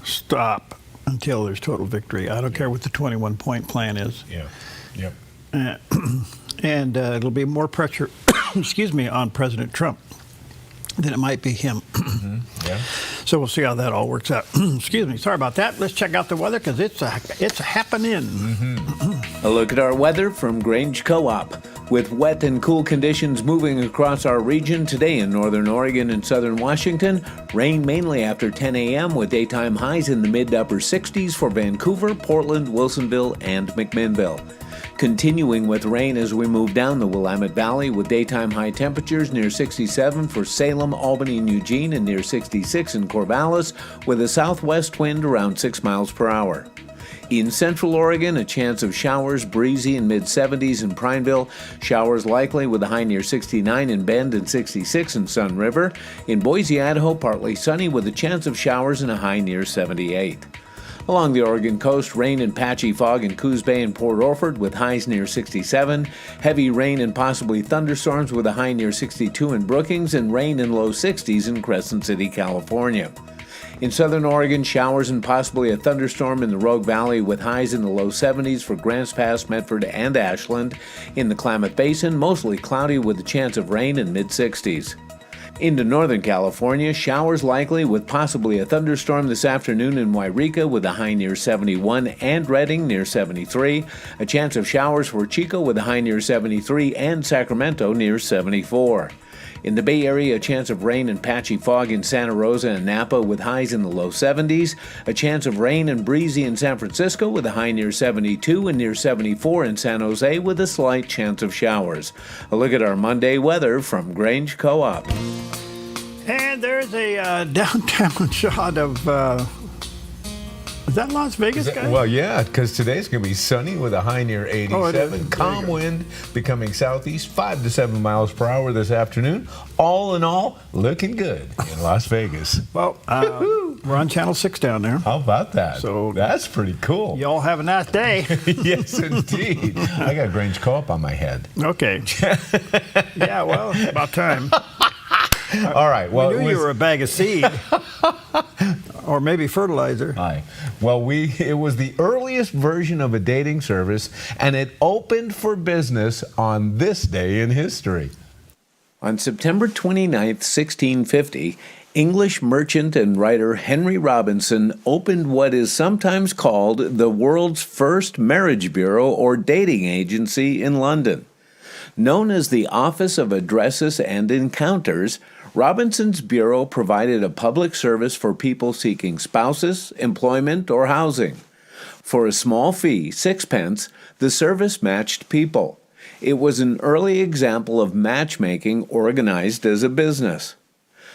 stop until there's total victory. I don't care what the 21-point plan is. Yeah. Yep. And it'll be more pressure, excuse me, on President Trump than it might be him. Yeah. So we'll see how that all works out. Excuse me. Sorry about that. Let's check out the weather because it's happening. A look at our weather from Grange Co-op. With wet and cool conditions moving across our region today in northern Oregon and southern Washington, rain mainly after 10 a.m. with daytime highs in the mid to upper 60s for Vancouver, Portland, Wilsonville, and McMinnville. Continuing with rain as we move down the Willamette Valley with daytime high temperatures near 67 for Salem, Albany, and Eugene, and near 66 in Corvallis with a southwest wind around 6 miles per hour. In central Oregon, a chance of showers, breezy in mid-70s in Prineville. Showers likely with a high near 69 in Bend and 66 in Sun River. In Boise, Idaho, partly sunny with a chance of showers and a high near 78. Along the Oregon coast, rain and patchy fog in Coos Bay and Port Orford with highs near 67. Heavy rain and possibly thunderstorms with a high near 62 in Brookings and rain in low 60s in Crescent City, California. In southern Oregon, showers and possibly a thunderstorm in the Rogue Valley with highs in the low 70s for Grants Pass, Medford, and Ashland. In the Klamath Basin, mostly cloudy with a chance of rain in mid-60s. Into northern California, showers likely with possibly a thunderstorm this afternoon in Wairika with a high near 71 and Redding near 73. A chance of showers for Chico with a high near 73 and Sacramento near 74. In the Bay Area, a chance of rain and patchy fog in Santa Rosa and Napa with highs in the low 70s. A chance of rain and breezy in San Francisco with a high near 72 and near 74 in San Jose with a slight chance of showers. A look at our Monday weather from Grange Co-op. And there's a downtown shot of... is that Las Vegas, guys? Well, yeah, because today's going to be sunny with a high near 87. Calm wind becoming southeast, 5 to 7 miles per hour this afternoon. All in all, looking good in Las Vegas. Well, we're on Channel 6 down there. How about that? So that's pretty cool. Y'all have a nice day. Yes, indeed. I got Grange Co-op on my head. Okay. Yeah, well, about time. All right. Well, we knew you were a bag of seed. Or maybe fertilizer. Aye. Well, it was the earliest version of a dating service, and it opened for business on this day in history. On September 29th, 1650, English merchant and writer Henry Robinson opened what is sometimes called the world's first marriage bureau or dating agency in London. Known as the Office of Addresses and Encounters, Robinson's bureau provided a public service for people seeking spouses, employment, or housing. For a small fee, 6 pence, the service matched people. It was an early example of matchmaking organized as a business.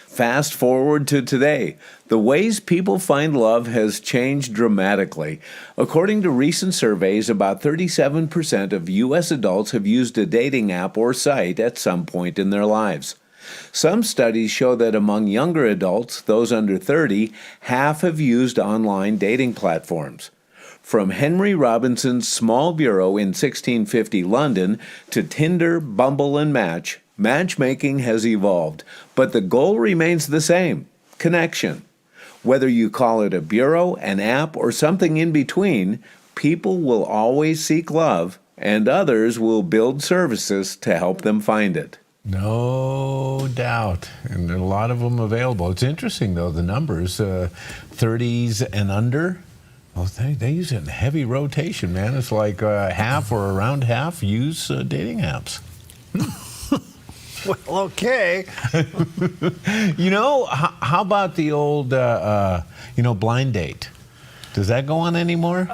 Fast forward to today, the ways people find love has changed dramatically. According to recent surveys, about 37% of U.S. adults have used a dating app or site at some point in their lives. Some studies show that among younger adults, those under 30, half have used online dating platforms. From Henry Robinson's small bureau in 1650 London to Tinder, Bumble, and Match, matchmaking has evolved, but the goal remains the same: connection. Whether you call it a bureau, an app, or something in between, people will always seek love, and others will build services to help them find it. No doubt. And there are a lot of them available. It's interesting, though, the numbers, 30s and under. Well, they use it in heavy rotation, man. It's like half or around half use dating apps. Well, okay. How about the old, blind date? Does that go on anymore?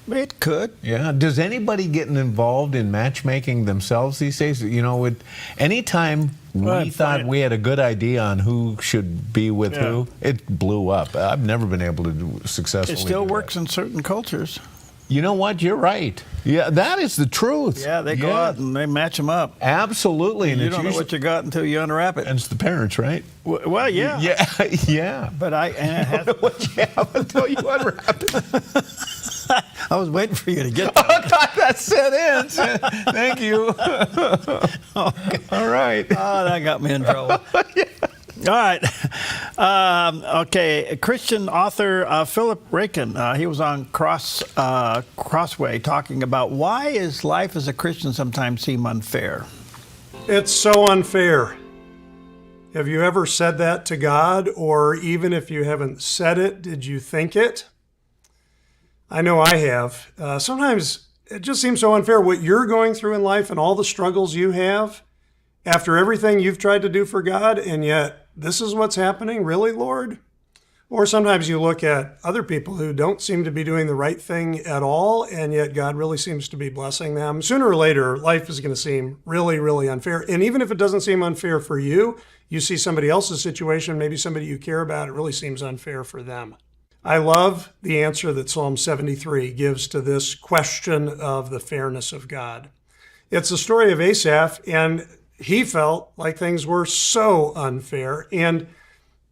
It could. Yeah. Does anybody get involved in matchmaking themselves these days? Anytime we thought we had a good idea on who should be with who, it blew up. I've never been able to successfully. It still works in certain cultures. You know what? You're right. Yeah, that is the truth. Yeah, they go out and they match them up. Absolutely. And you don't know what you got until you unwrap it. And it's the parents, right? Well, yeah. Yeah. But I don't know what you have until you unwrap it. I was waiting for you to get that. I thought that set in. Thank you. Okay. All right. Oh, that got me in trouble. All right. Okay. Christian author Philip Rakin, he was on Crossway talking about why is life as a Christian sometimes seem unfair? It's so unfair. Have you ever said that to God? Or even if you haven't said it, did you think it? I know I have. Sometimes it just seems so unfair what you're going through in life and all the struggles you have after everything you've tried to do for God, and yet this is what's happening? Really, Lord? Or sometimes you look at other people who don't seem to be doing the right thing at all, and yet God really seems to be blessing them. Sooner or later, life is going to seem really, really unfair. And even if it doesn't seem unfair for you, you see somebody else's situation, maybe somebody you care about, it really seems unfair for them. I love the answer that Psalm 73 gives to this question of the fairness of God. It's the story of Asaph, and he felt like things were so unfair, and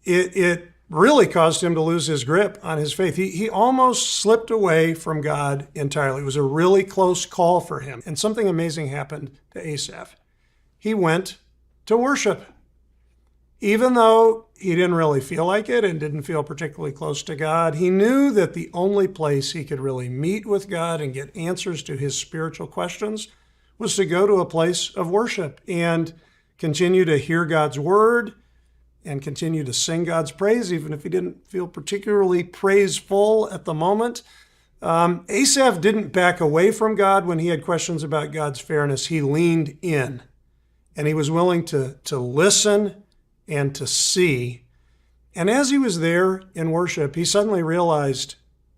it really caused him to lose his grip on his faith. He almost slipped away from God entirely. It was a really close call for him, and something amazing happened to Asaph. He went to worship. Even though he didn't really feel like it and didn't feel particularly close to God, he knew that the only place he could really meet with God and get answers to his spiritual questions was to go to a place of worship and continue to hear God's word and continue to sing God's praise, even if he didn't feel particularly praiseful at the moment. Asaph didn't back away from God when he had questions about God's fairness. He leaned in, and he was willing to listen and to see. And as he was there in worship, he suddenly realized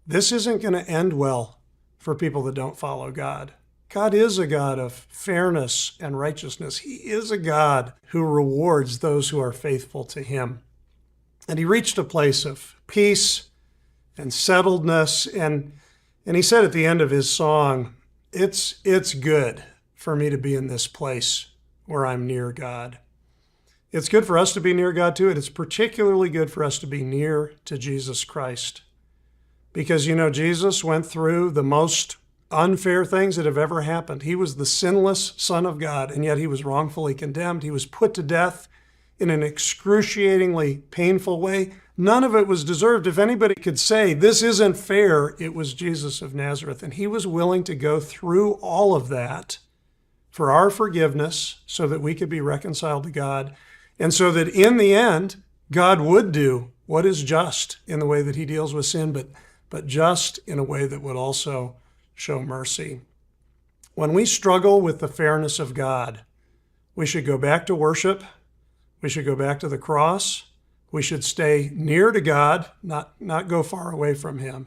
this isn't going to end well for people that don't follow God. God is a God of fairness and righteousness. He is a God who rewards those who are faithful to him. And he reached a place of peace and settledness. And he said at the end of his song, it's good for me to be in this place where I'm near God. It's good for us to be near God too, and it's particularly good for us to be near to Jesus Christ. Because, Jesus went through the most unfair things that have ever happened. He was the sinless Son of God, and yet he was wrongfully condemned. He was put to death in an excruciatingly painful way. None of it was deserved. If anybody could say, this isn't fair, it was Jesus of Nazareth. And he was willing to go through all of that for our forgiveness so that we could be reconciled to God. And so that in the end, God would do what is just in the way that he deals with sin, but just in a way that would also show mercy. When we struggle with the fairness of God, we should go back to worship. We should go back to the cross. We should stay near to God, not go far away from him,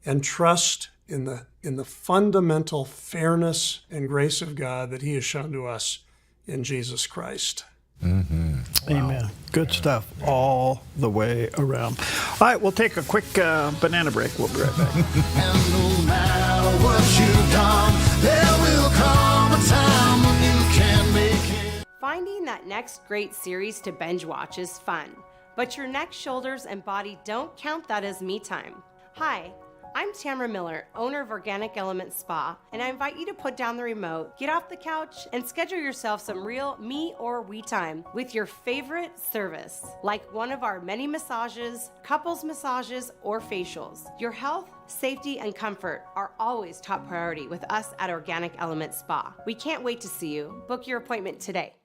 and trust in the fundamental fairness and grace of God that he has shown to us in Jesus Christ. Mm-hmm. Wow. Amen. Good stuff all the way around. All right, we'll take a quick banana break. We'll be right back. And no matter what you've done, there will come a time when you can make it. Finding that next great series to binge watch is fun, but your neck, shoulders, and body don't count that as me time. Hi, I'm Tamara Miller, owner of Organic Element Spa, and I invite you to put down the remote, get off the couch, and schedule yourself some real me or we time with your favorite service, like one of our many massages, couples massages, or facials. Your health, safety, and comfort are always top priority with us at Organic Element Spa. We can't wait to see you. Book your appointment today.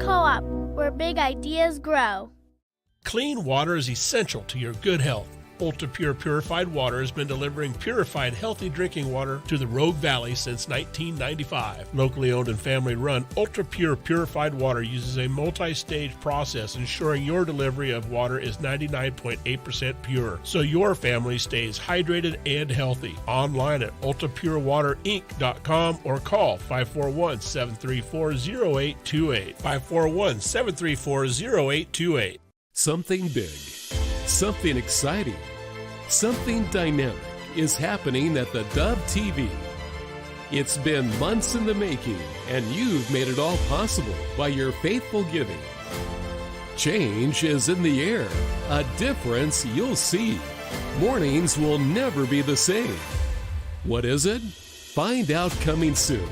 Co-op, where big ideas grow. Clean water is essential to your good health. Ultra Pure Purified Water has been delivering purified, healthy drinking water to the Rogue Valley since 1995. Locally owned and family run, Ultra Pure Purified Water uses a multi-stage process ensuring your delivery of water is 99.8% pure, so your family stays hydrated and healthy. Online at ultrapurewaterinc.com or call 541-734-0828. 541-734-0828. Something big, something exciting, something dynamic is happening at theDove TV. It's been months in the making, and you've made it all possible by your faithful giving. Change is in the air, a difference you'll see. Mornings will never be the same. What is it? Find out coming soon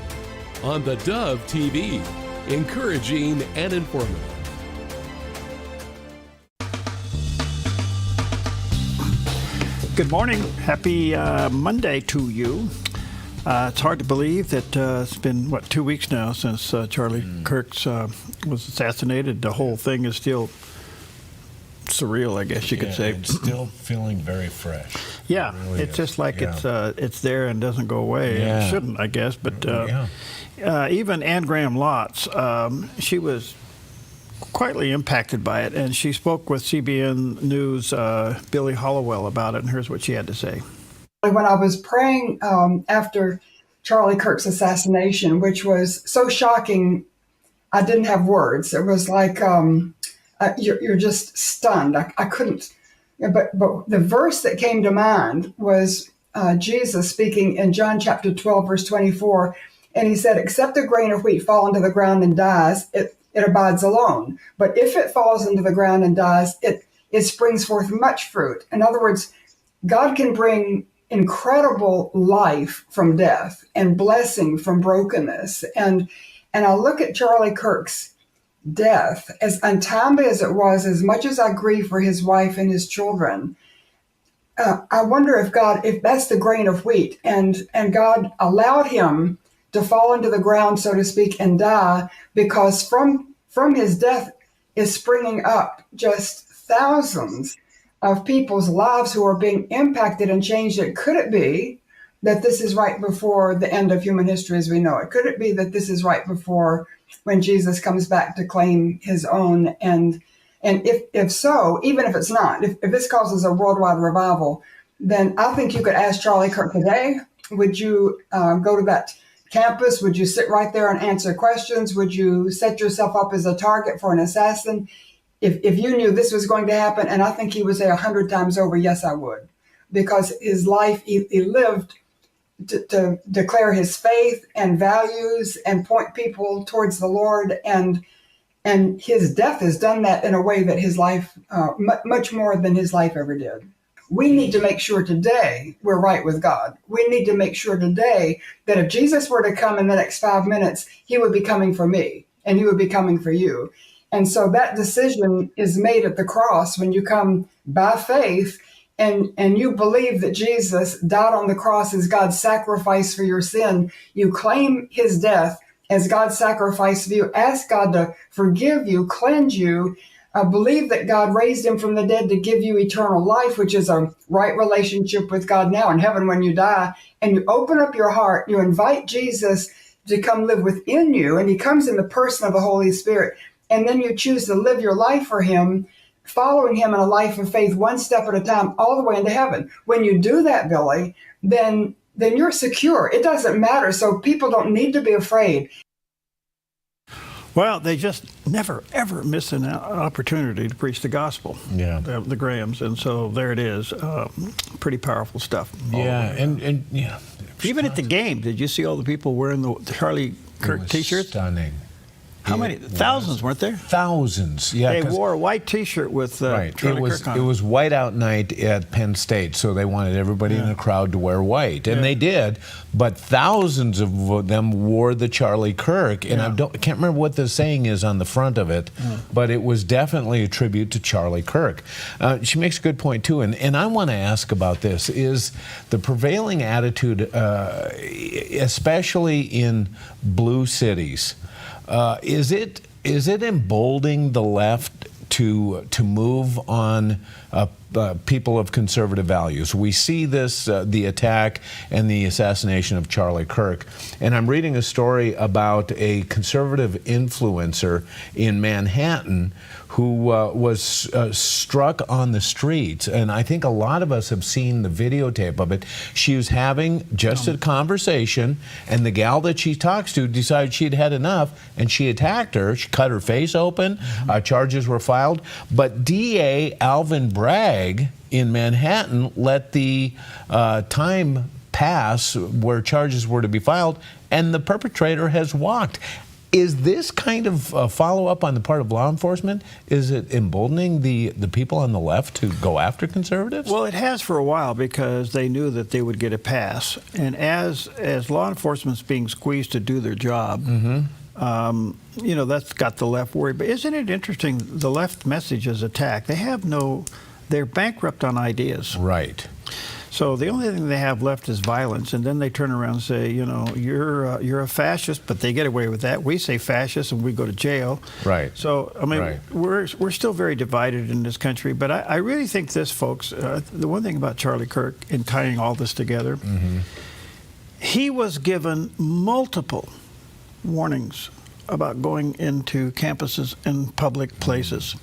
on theDove TV, encouraging and informative. Good morning. Happy Monday to you. It's hard to believe that it's been, 2 weeks now since Charlie Kirk's was assassinated. The whole thing is still surreal, I guess you could say. It's still feeling very fresh. Yeah, it really it's just like it's there and doesn't go away. Yeah. It shouldn't, I guess. But even Anne Graham Lotz, she was quietly impacted by it, and she spoke with CBN News' Billy Hollowell about it, and here's what she had to say. When I was praying after Charlie Kirk's assassination, which was so shocking, I didn't have words. It was like you're just stunned. I couldn't. But the verse that came to mind was Jesus speaking in John chapter 12, verse 24, and he said, "Except a grain of wheat fall into the ground and dies, it abides alone. But if it falls into the ground and dies, it springs forth much fruit." In other words, God can bring incredible life from death and blessing from brokenness. And I look at Charlie Kirk's death, as untimely as it was, as much as I grieve for his wife and his children, I wonder if that's the grain of wheat, and God allowed him to fall into the ground, so to speak, and die, because from his death is springing up just thousands of people's lives who are being impacted and changed. Could it be that this is right before the end of human history as we know it? Could it be that this is right before when Jesus comes back to claim his own? And if so, even if it's not, if this causes a worldwide revival, then I think you could ask Charlie Kirk today, would you go to that campus? Would you sit right there and answer questions? Would you set yourself up as a target for an assassin? if you knew this was going to happen, and I think he would say 100 times over, yes, I would. Because his life, he lived to declare his faith and values and point people towards the Lord. And his death has done that in a way that his life, much more than his life ever did. We need to make sure today we're right with God. We need to make sure today that if Jesus were to come in the next 5 minutes, he would be coming for me and he would be coming for you. And so that decision is made at the cross when you come by faith and you believe that Jesus died on the cross as God's sacrifice for your sin. You claim his death as God's sacrifice for you. Ask God to forgive you, cleanse you. Believe that God raised him from the dead to give you eternal life, which is a right relationship with God now in heaven when you die. And you open up your heart, you invite Jesus to come live within you, and he comes in the person of the Holy Spirit. And then you choose to live your life for him, following him in a life of faith, one step at a time, all the way into heaven. When you do that, Billy, then you're secure. It doesn't matter. So people don't need to be afraid. Well, they just never, ever miss an opportunity to preach the gospel. Yeah. The Grahams. And so there it is. Pretty powerful stuff. Yeah. And yeah. Even at the game, did you see all the people wearing the Charlie Kirk T-shirts? Stunning. How many? Thousands, weren't there? Thousands, yeah. They wore a white T-shirt with Charlie Kirk on it. It was whiteout night at Penn State, so they wanted everybody in the crowd to wear white, and they did. But thousands of them wore the Charlie Kirk, and I can't remember what the saying is on the front of it, but it was definitely a tribute to Charlie Kirk. She makes a good point too, and I want to ask about this: is the prevailing attitude, especially in blue cities? Is it emboldening the left to move on people of conservative values? We see this, the attack and the assassination of Charlie Kirk. And I'm reading a story about a conservative influencer in Manhattan who was struck on the streets. And I think a lot of us have seen the videotape of it. She was having just a conversation, and the gal that she talks to decided she'd had enough, and she attacked her. She cut her face open. Charges were filed. But DA Alvin Bragg in Manhattan let the time pass where charges were to be filed, and the perpetrator has walked. Is this kind of follow-up on the part of law enforcement, is it emboldening the people on the left to go after conservatives? Well, it has for a while because they knew that they would get a pass. And as law enforcement's being squeezed to do their job, that's got the left worried. But isn't it interesting, the left message is attack. They're bankrupt on ideas. Right. So the only thing they have left is violence, and then they turn around and say, you're a fascist, but they get away with that. We say fascist, and we go to jail. Right. So I mean, we're still very divided in this country. But I really think this, folks. The one thing about Charlie Kirk, in tying all this together, he was given multiple warnings about going into campuses and public places.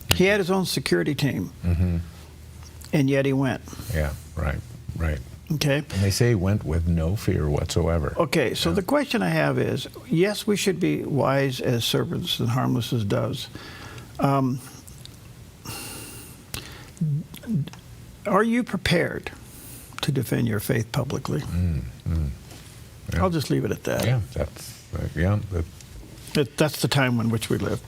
He had his own security team. And yet he went. Yeah, right. Okay. And they say he went with no fear whatsoever. Okay, so the question I have is, yes, we should be wise as serpents and harmless as doves. Are you prepared to defend your faith publicly? Yeah. I'll just leave it at that. Yeah, that's the time in which we live.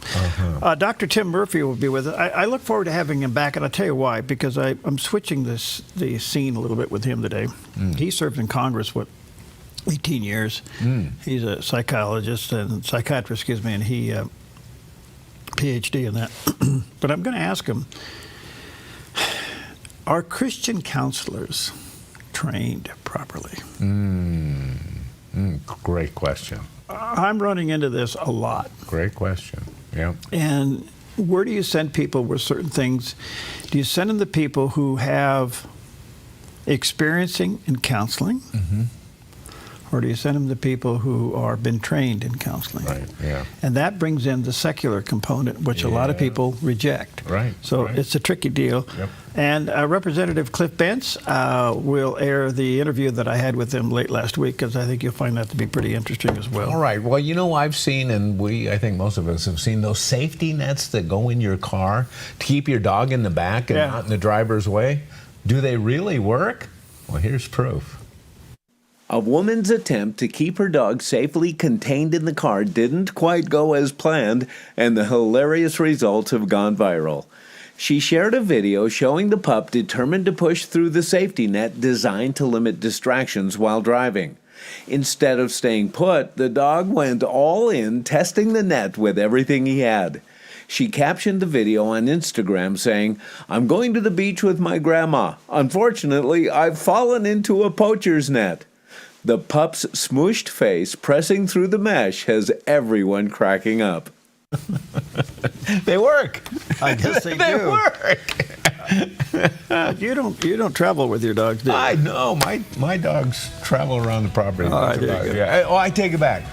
Dr. Tim Murphy will be with us. I look forward to having him back, and I'll tell you why, because I'm switching the scene a little bit with him today. He served in Congress, 18 years. He's a psychiatrist, and he PhD in that. But I'm going to ask him, are Christian counselors trained properly? Great question. I'm running into this a lot. Great question. Yeah. And where do you send people with certain things? Do you send them to people who have experiencing in counseling? or do you send them to people who are been trained in counseling? Right. Yeah. And that brings in the secular component, which a lot of people reject. Right. So it's a tricky deal. Yep. And Representative Cliff Bentz will air the interview that I had with him late last week, because I think you'll find that to be pretty interesting as well. All right. Well, you know, I've seen, and I think most of us have seen, those safety nets that go in your car to keep your dog in the back and not in the driver's way. Do they really work? Well, here's proof. A woman's attempt to keep her dog safely contained in the car didn't quite go as planned, and the hilarious results have gone viral. She shared a video showing the pup determined to push through the safety net designed to limit distractions while driving. Instead of staying put, the dog went all in, testing the net with everything he had. She captioned the video on Instagram saying, "I'm going to the beach with my grandma. Unfortunately, I've fallen into a poacher's net." The pup's smooshed face pressing through the mesh has everyone cracking up. They work. I guess they They do. work. You don't travel with your dogs, do you? I know. My dogs travel around the property. All right, there you go. Yeah. Oh, I take it back.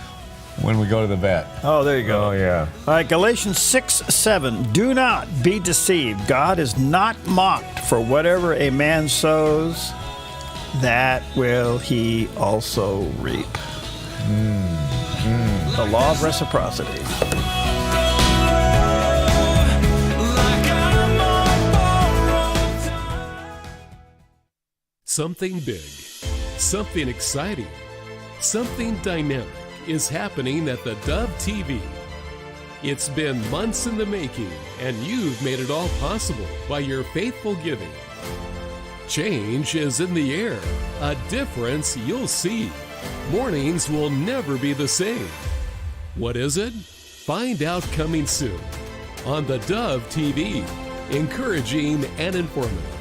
When we go to the vet. Oh, there you go. Oh, yeah. All right, Galatians 6:7. Do not be deceived. God is not mocked. For whatever a man sows, that will he also reap. The law of reciprocity. Something big, something exciting, something dynamic is happening at the Dove TV. It's been months in the making, and you've made it all possible by your faithful giving. Change is in the air, a difference you'll see. Mornings will never be the same. What is it? Find out coming soon on the Dove TV, encouraging and informative.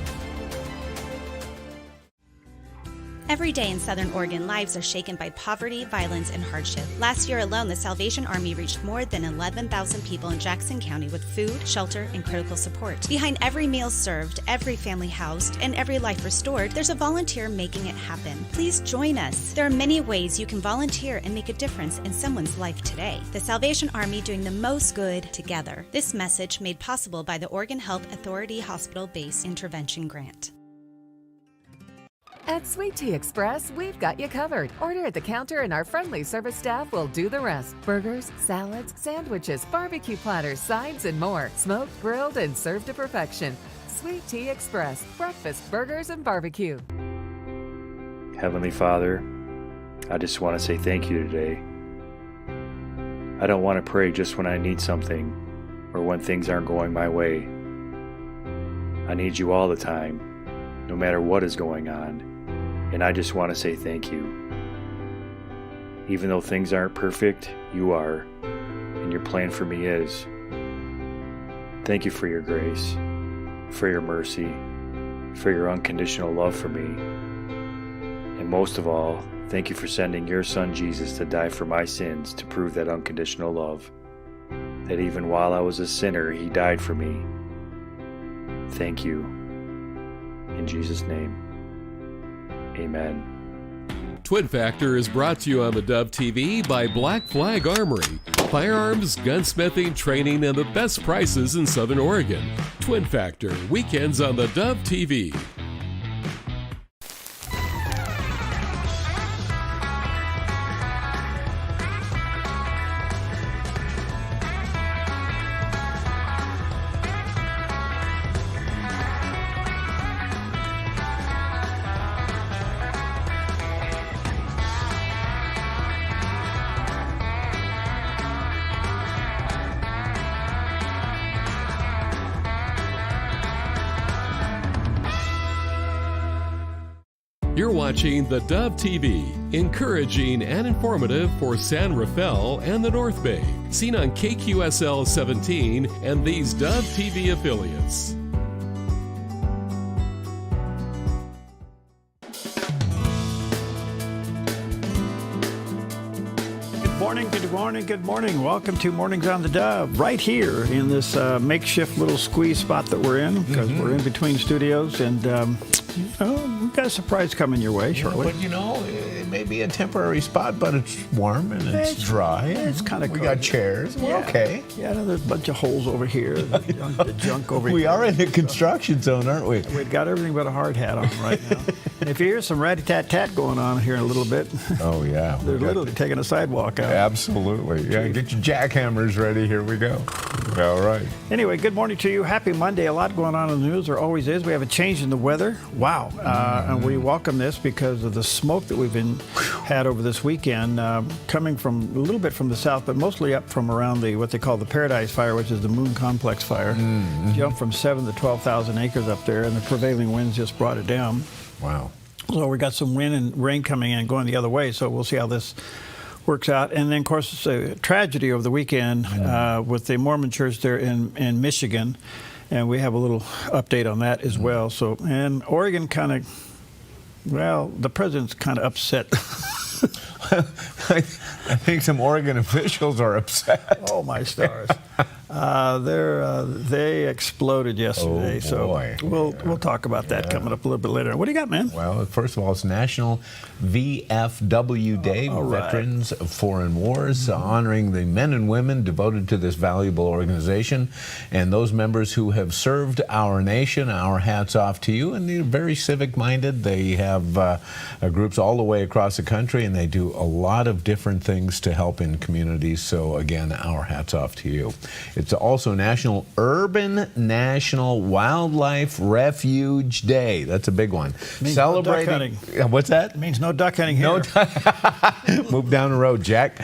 Every day in Southern Oregon, lives are shaken by poverty, violence, and hardship. Last year alone, the Salvation Army reached more than 11,000 people in Jackson County with food, shelter, and critical support. Behind every meal served, every family housed, and every life restored, there's a volunteer making it happen. Please join us. There are many ways you can volunteer and make a difference in someone's life today. The Salvation Army doing the most good together. This message made possible by the Oregon Health Authority Hospital-Based Intervention Grant. At Sweet Tea Express, we've got you covered. Order at the counter and our friendly service staff will do the rest. Burgers, salads, sandwiches, barbecue platters, sides, and more. Smoked, grilled, and served to perfection. Sweet Tea Express. Breakfast, burgers, and barbecue. Heavenly Father, I just want to say thank you today. I don't want to pray just when I need something or when things aren't going my way. I need you all the time, no matter what is going on. And I just want to say thank you. Even though things aren't perfect, you are, and your plan for me is. Thank you for your grace, for your mercy, for your unconditional love for me. And most of all, thank you for sending your son Jesus to die for my sins to prove that unconditional love. That even while I was a sinner, he died for me. Thank you. In Jesus' name. Amen. Twin Factor is brought to you on the Dove TV by Black Flag Armory. Firearms, gunsmithing, training, and the best prices in Southern Oregon. Twin Factor, weekends on the Dove TV. You're watching the Dove TV, encouraging and informative for San Rafael and the North Bay. Seen on KQSL 17 and these Dove TV affiliates. Good morning. Welcome to Mornings on the Dove, right here in this makeshift little squeeze spot that we're in, because we're in between studios, and we've got a surprise coming your way shortly. But may be a temporary spot, but it's warm and it's dry. It's kind of we got chairs. We're okay. Yeah, there's a bunch of holes over here. The junk over here. We are in the construction zone, aren't we? We've got everything but a hard hat on right now. And if you hear some rat-tat-tat going on here in a little bit, oh yeah, they're literally taking a sidewalk out. Absolutely. Yeah, get your jackhammers ready. Here we go. All right. Anyway, good morning to you. Happy Monday. A lot going on in the news. There always is. We have a change in the weather. Wow. And we welcome this because of the smoke that we've had over this weekend, coming from a little bit from the south, but mostly up from around what they call the Paradise Fire, which is the Moon Complex Fire. Jumped from 7,000 to 12,000 acres up there, and the prevailing winds just brought it down. Wow. So we got some wind and rain coming in, going the other way. So we'll see how this works out. And then, of course, it's a tragedy over the weekend with the Mormon church there in Michigan. And we have a little update on that as well. So, and Oregon kind of, well, the president's kind of upset. I think some Oregon officials are upset. Oh, my stars. They exploded yesterday. Oh, boy. So we'll talk about that coming up a little bit later. What do you got, man? Well, first of all, it's National VFW Day, Veterans of Foreign Wars, honoring the men and women devoted to this valuable organization. And those members who have served our nation, our hats off to you. And they're very civic-minded. They have groups all the way across the country, and they do a lot of different things to help in communities. So, again, our hats off to you. It's also National Urban National Wildlife Refuge Day. That's a big one. Celebrating. No duck hunting. What's that? It means no duck hunting here. Move down the road, Jack.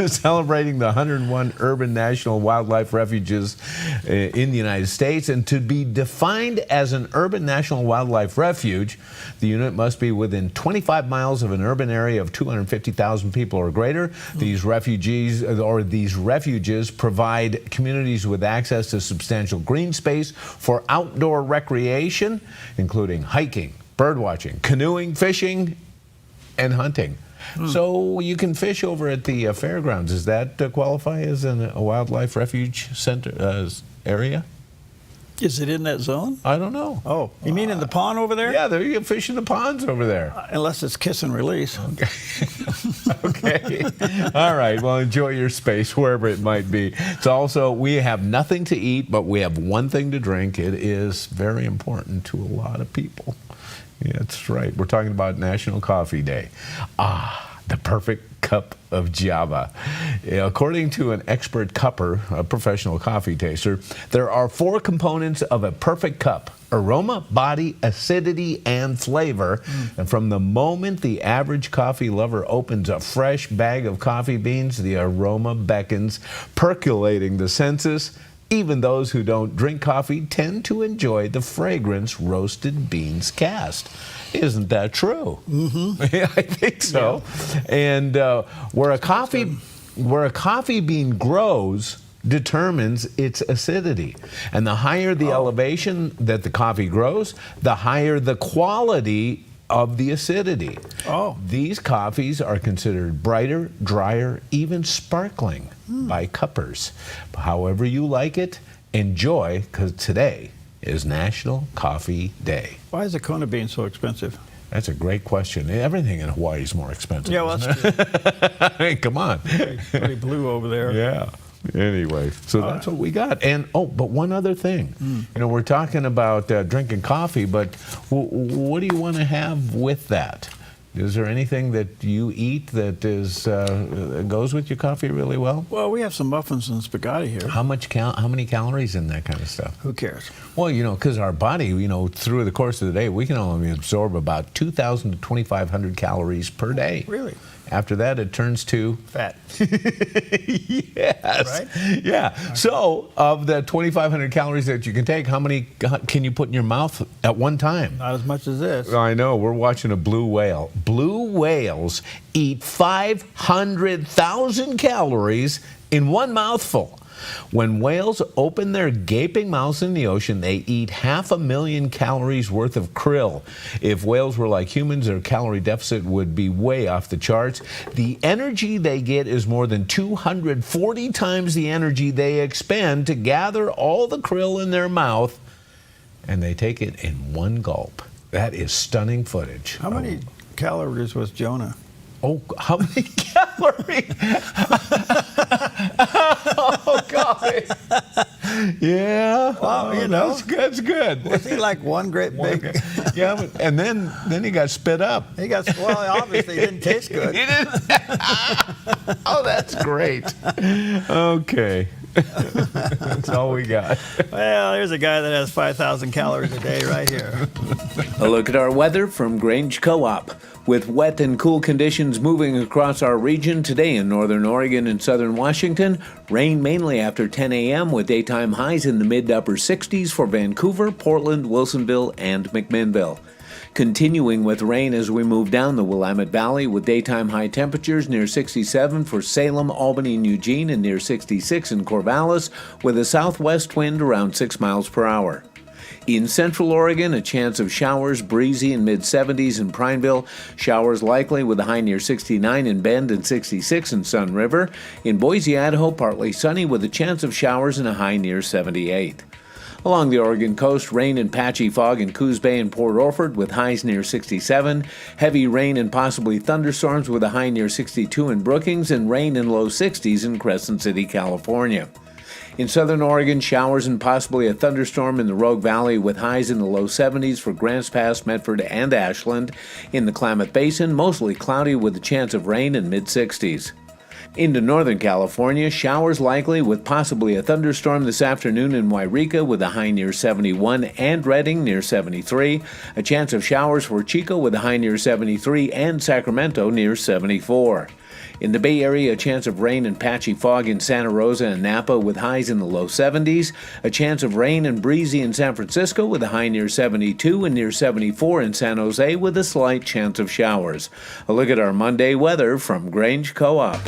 Celebrating the 101 urban national wildlife refuges in the United States. And to be defined as an urban national wildlife refuge, the unit must be within 25 miles of an urban area of 250,000 people or greater. These refugees or these refuges provide communities with access to substantial green space for outdoor recreation, including hiking, birdwatching, canoeing, fishing, and hunting. So you can fish over at the fairgrounds. Does that qualify as a wildlife refuge center area? Is it in that zone? I don't know. Oh, you mean in the pond over there? Yeah, there you can fish in the ponds over there. Unless it's kiss and release. Okay. All right. Well, enjoy your space wherever it might be. It's also, we have nothing to eat, but we have one thing to drink. It is very important to a lot of people. Yeah, that's right. We're talking about National Coffee Day. The perfect cup of Java. According to an expert cupper, a professional coffee taster, there are 4 components of a perfect cup: aroma, body, acidity, and flavor. And from the moment the average coffee lover opens a fresh bag of coffee beans, the aroma beckons, percolating the senses. Even those who don't drink coffee tend to enjoy the fragrance roasted beans cast. Isn't that true? Yeah, I think so. Yeah. And where a coffee bean grows determines its acidity. And the higher the elevation that the coffee grows, the higher the quality of the acidity. These coffees are considered brighter, drier, even sparkling by cuppers. However you like it, enjoy, because today is National Coffee Day. Why is a Kona bean so expensive? That's a great question. Everything in Hawaii is more expensive. Yeah, well, that's true. I mean, come on. Pretty blue over there. Yeah. Anyway, so that's what we got. And, but one other thing. You know, we're talking about drinking coffee, but what do you want to have with that? Is there anything that you eat that is goes with your coffee really well? Well, we have some muffins and spaghetti here. How many calories in that kind of stuff? Who cares? Well, you know, because our body, you know, through the course of the day, we can only absorb about 2,000 to 2,500 calories per day. Really? After that, it turns to fat. Yes. Right? Yeah. Okay. So, of the 2,500 calories that you can take, how many can you put in your mouth at one time? Not as much as this. I know. We're watching a blue whale. Blue whales eat 500,000 calories in one mouthful. When whales open their gaping mouths in the ocean, they eat 500,000 calories worth of krill. If whales were like humans, their calorie deficit would be way off the charts. The energy they get is more than 240 times the energy they expend to gather all the krill in their mouth, and they take it in one gulp. That is stunning footage. How many calories was Jonah? Oh, how many calories? Oh, golly. Yeah. Well, you know. That's good. Was he like one great big? Yeah, but, and then he got spit up. He got, well, obviously it didn't taste good. He didn't. Oh, that's great. Okay. That's all we got. Well, there's a guy that has 5,000 calories a day right here. A look at our weather from Grange Co-op. With wet and cool conditions moving across our region today in northern Oregon and southern Washington, rain mainly after 10 a.m. with daytime highs in the mid to upper 60s for Vancouver, Portland, Wilsonville, and McMinnville. Continuing with rain as we move down the Willamette Valley with daytime high temperatures near 67 for Salem, Albany, and Eugene, and near 66 in Corvallis with a southwest wind around 6 miles per hour. In central Oregon, a chance of showers, breezy in mid-70s in Prineville. Showers likely with a high near 69 in Bend and 66 in Sun River. In Boise, Idaho, partly sunny with a chance of showers and a high near 78. Along the Oregon coast, rain and patchy fog in Coos Bay and Port Orford with highs near 67. Heavy rain and possibly thunderstorms with a high near 62 in Brookings and rain in low 60s in Crescent City, California. In southern Oregon, showers and possibly a thunderstorm in the Rogue Valley with highs in the low 70s for Grants Pass, Medford, and Ashland. In the Klamath Basin, mostly cloudy with a chance of rain in mid-60s. Into northern California, showers likely with possibly a thunderstorm this afternoon in Wairika with a high near 71 and Redding near 73. A chance of showers for Chico with a high near 73 and Sacramento near 74. In the Bay Area, a chance of rain and patchy fog in Santa Rosa and Napa with highs in the low 70s. A chance of rain and breezy in San Francisco with a high near 72 and near 74 in San Jose with a slight chance of showers. A look at our Monday weather from Grange Co-op.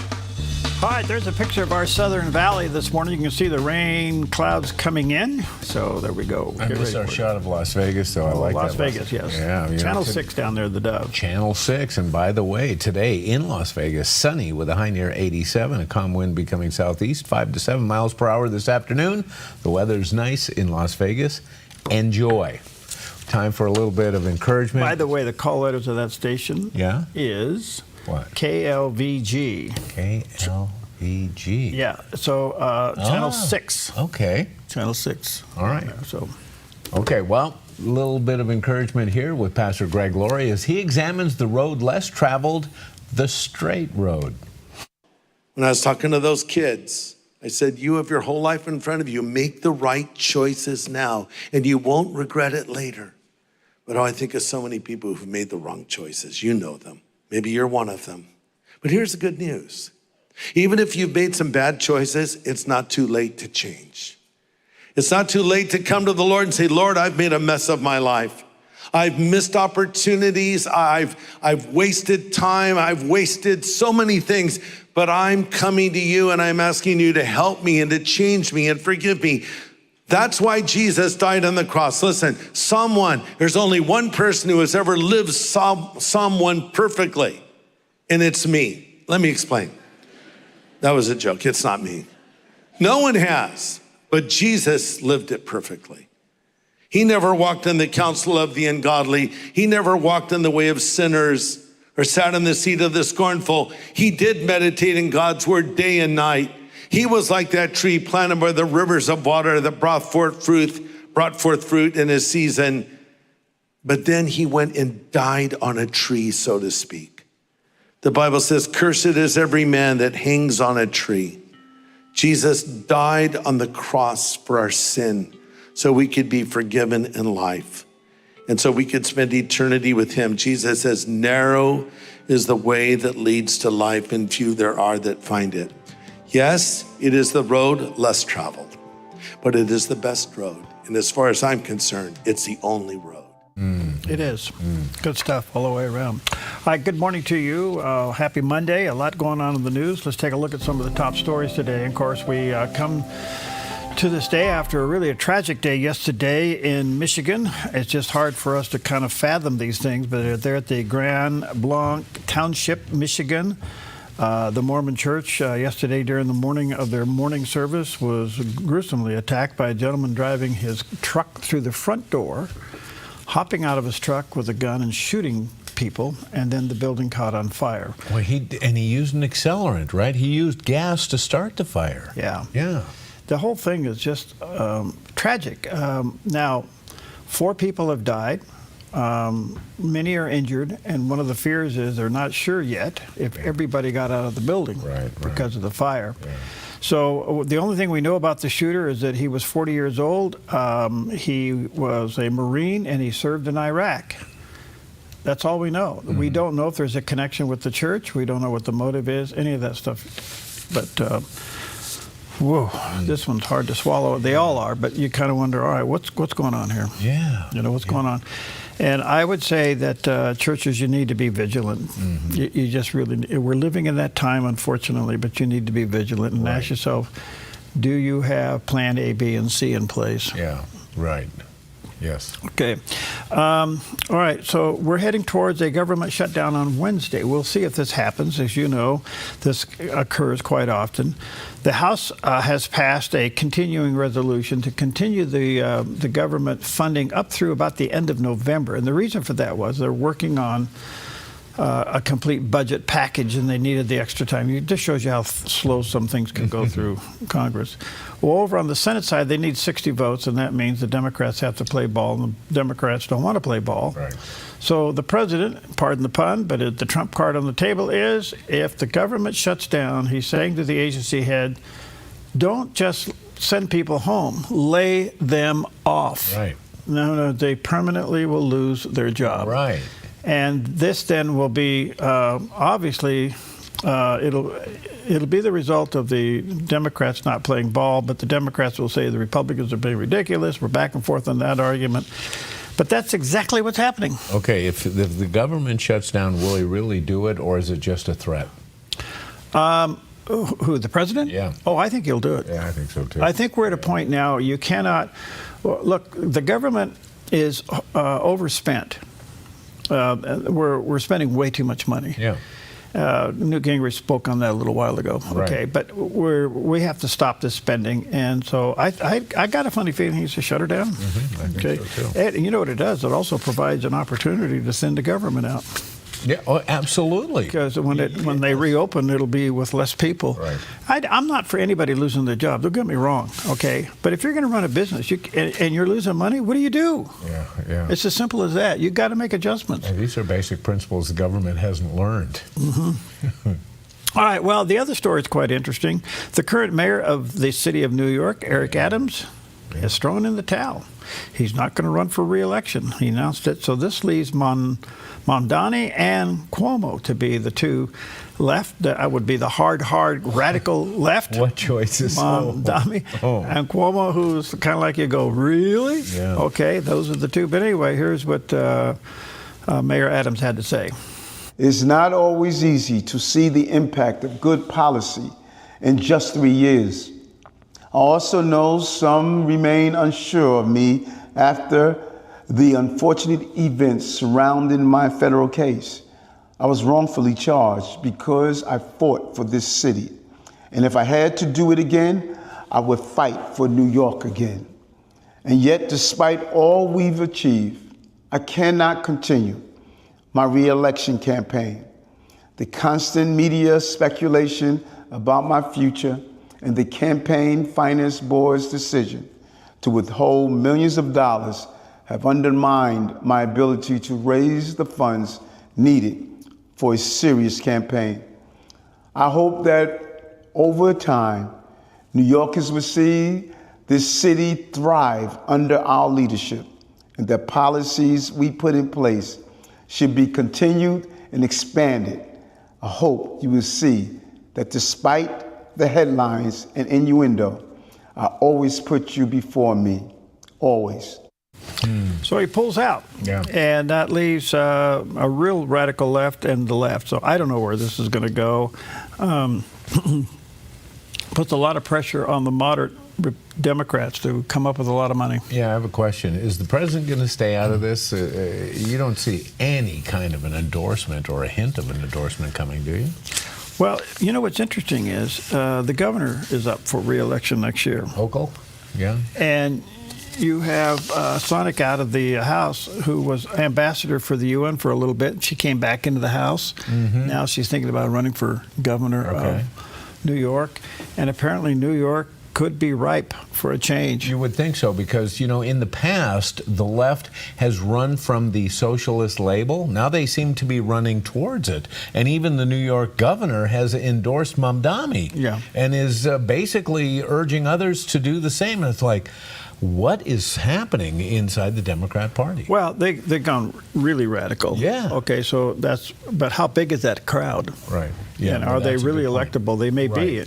All right, there's a picture of our southern valley this morning. You can see the rain clouds coming in. So there we go. I missed our shot of Las Vegas, so I like that. Las Vegas, yes. Yeah, Channel 6 down there, the Dove. Channel 6, and by the way, today in Las Vegas, sunny with a high near 87, a calm wind becoming southeast, 5 to 7 miles per hour this afternoon. The weather's nice in Las Vegas. Enjoy. Time for a little bit of encouragement. By the way, the call letters of that station is... What? KLVG. KLVG. Yeah. So Channel 6. Okay. Channel 6. All right. Yeah, so. Okay. Well, a little bit of encouragement here with Pastor Greg Laurie as he examines the road less traveled, the straight road. When I was talking to those kids, I said, you have your whole life in front of you. Make the right choices now, and you won't regret it later. But I think of so many people who've made the wrong choices. You know them. Maybe you're one of them. But here's the good news. Even if you've made some bad choices, it's not too late to change. It's not too late to come to the Lord and say, Lord, I've made a mess of my life. I've missed opportunities. I've wasted time. I've wasted so many things. But I'm coming to you and I'm asking you to help me and to change me and forgive me. That's why Jesus died on the cross. Listen, Psalm 1, there's only one person who has ever lived Psalm 1 perfectly, and it's me. Let me explain. That was a joke. It's not me. No one has, but Jesus lived it perfectly. He never walked in the counsel of the ungodly. He never walked in the way of sinners or sat in the seat of the scornful. He did meditate in God's word day and night. He was like that tree planted by the rivers of water that brought forth fruit in his season. But then he went and died on a tree, so to speak. The Bible says, cursed is every man that hangs on a tree. Jesus died on the cross for our sin so we could be forgiven in life. And so we could spend eternity with him. Jesus says, narrow is the way that leads to life, and few there are that find it. Yes, it is the road less traveled, but it is the best road. And as far as I'm concerned, it's the only road. It is. Good stuff all the way around. All right, good morning to you. Happy Monday. A lot going on in the news. Let's take a look at some of the top stories today. And of course, we come to this day after a tragic day yesterday in Michigan. It's just hard for us to kind of fathom these things, but they're at the Grand Blanc Township, Michigan. The Mormon church yesterday during the morning of their morning service was gruesomely attacked by a gentleman driving his truck through the front door, hopping out of his truck with a gun and shooting people, and then the building caught on fire. Well, he used an accelerant, right? He used gas to start the fire. Yeah. Yeah. The whole thing is just tragic. Now, 4 people have died. Many are injured, and one of the fears is they're not sure yet if everybody got out of the building because of the fire. Yeah. So the only thing we know about the shooter is that he was 40 years old. He was a Marine, and he served in Iraq. That's all we know. Mm-hmm. We don't know if there's a connection with the church. We don't know what the motive is, any of that stuff. But whoa, this one's hard to swallow. They all are, but you kind of wonder, all right, what's going on here? Yeah. You know, what's going on? And I would say that churches, you need to be vigilant. Mm-hmm. You just really, we're living in that time, unfortunately, but you need to be vigilant and ask yourself, do you have plan A, B, and C in place? Yeah, right. Yes. Okay. All right. So we're heading towards a government shutdown on Wednesday. We'll see if this happens. As you know, this occurs quite often. The House has passed a continuing resolution to continue the government funding up through about the end of November. And the reason for that was they're working on a complete budget package, and they needed the extra time. It just shows you how slow some things can go through Congress. Well, over on the Senate side, they need 60 votes, and that means the Democrats have to play ball, and the Democrats don't want to play ball. Right. So the president, pardon the pun, but the trump card on the table is, if the government shuts down, he's saying to the agency head, don't just send people home, lay them off. Right. No, they permanently will lose their job. Right. And this then will be, obviously, it'll be the result of the Democrats not playing ball, but the Democrats will say the Republicans are being ridiculous. We're back and forth on that argument. But that's exactly what's happening. Okay, if the government shuts down, will he really do it, or is it just a threat? Who, the president? Yeah. Oh, I think he'll do it. Yeah, I think so too. I think we're at a point now you cannot, well, look, the government is overspent. We're spending way too much money. Yeah. Newt Gingrich spoke on that a little while ago. Right. Okay, but we have to stop this spending, and so I got a funny feeling he's to shut her down. Mm-hmm. I think so too. And you know what it does? It also provides an opportunity to send the government out. Yeah, oh, absolutely. Because when they reopen, it'll be with less people. Right. I'm not for anybody losing their job. Don't get me wrong, okay? But if you're going to run a business and you're losing money, what do you do? Yeah. It's as simple as that. You've got to make adjustments. And these are basic principles the government hasn't learned. Mm-hmm. All right, well, the other story is quite interesting. The current mayor of the city of New York, Eric Adams, has thrown in the towel. He's not going to run for re-election. He announced it. So this leaves Mamdani and Cuomo to be the two left. That would be the hard, radical left. What choices? Mamdani and Cuomo, who's kind of like you go, really? Yeah. Okay, those are the two. But anyway, here's what Mayor Adams had to say. It's not always easy to see the impact of good policy in just 3 years. I also know some remain unsure of me after the unfortunate events surrounding my federal case. I was wrongfully charged because I fought for this city. And if I had to do it again, I would fight for New York again. And yet, despite all we've achieved, I cannot continue my re-election campaign. The constant media speculation about my future and the campaign finance board's decision to withhold millions of dollars have undermined my ability to raise the funds needed for a serious campaign. I hope that over time, New Yorkers will see this city thrive under our leadership, and that policies we put in place should be continued and expanded. I hope you will see that despite the headlines and innuendo, I always put you before me, always. So he pulls out, and that leaves a real radical left and the left. So I don't know where this is going to go. Puts a lot of pressure on the moderate Democrats to come up with a lot of money. Yeah, I have a question. Is the president going to stay out of this? You don't see any kind of an endorsement or a hint of an endorsement coming, do you? Well, you know what's interesting is the governor is up for re-election next year. Hochul? Yeah. And you have Sonic out of the House, who was ambassador for the UN for a little bit. She came back into the House. Now she's thinking about running for governor of New York. And apparently New York could be ripe for a change. You would think so, because, you know, in the past, the left has run from the socialist label. Now they seem to be running towards it. And even the New York governor has endorsed Mamdani and is basically urging others to do the same. And it's like, what is happening inside the Democrat Party? Well, they've gone really radical. Yeah. Okay, so but how big is that crowd? Right. Yeah. And are they really electable? They may be.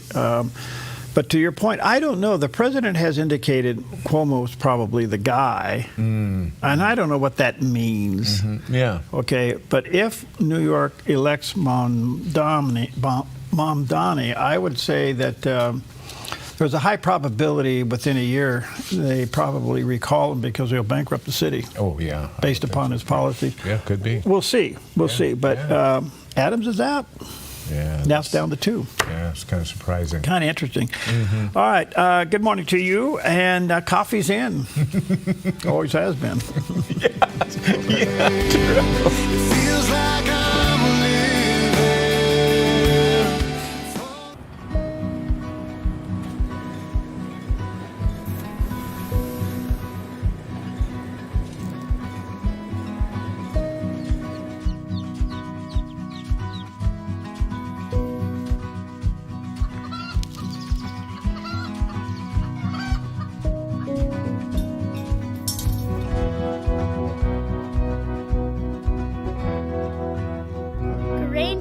But to your point, I don't know. The president has indicated Cuomo's probably the guy, and I don't know what that means. Yeah. Okay, but if New York elects Mamdani, I would say that there's a high probability within a year they probably recall him because he'll bankrupt the city. Oh, yeah. Based upon his policy. Yeah, could be. We'll see. We'll see. But Adams is out. Yeah. Now it's down to 2. Yeah, it's kind of surprising. Kind of interesting. All right. Good morning to you. And coffee's in. Always has been. It feels like I'm living.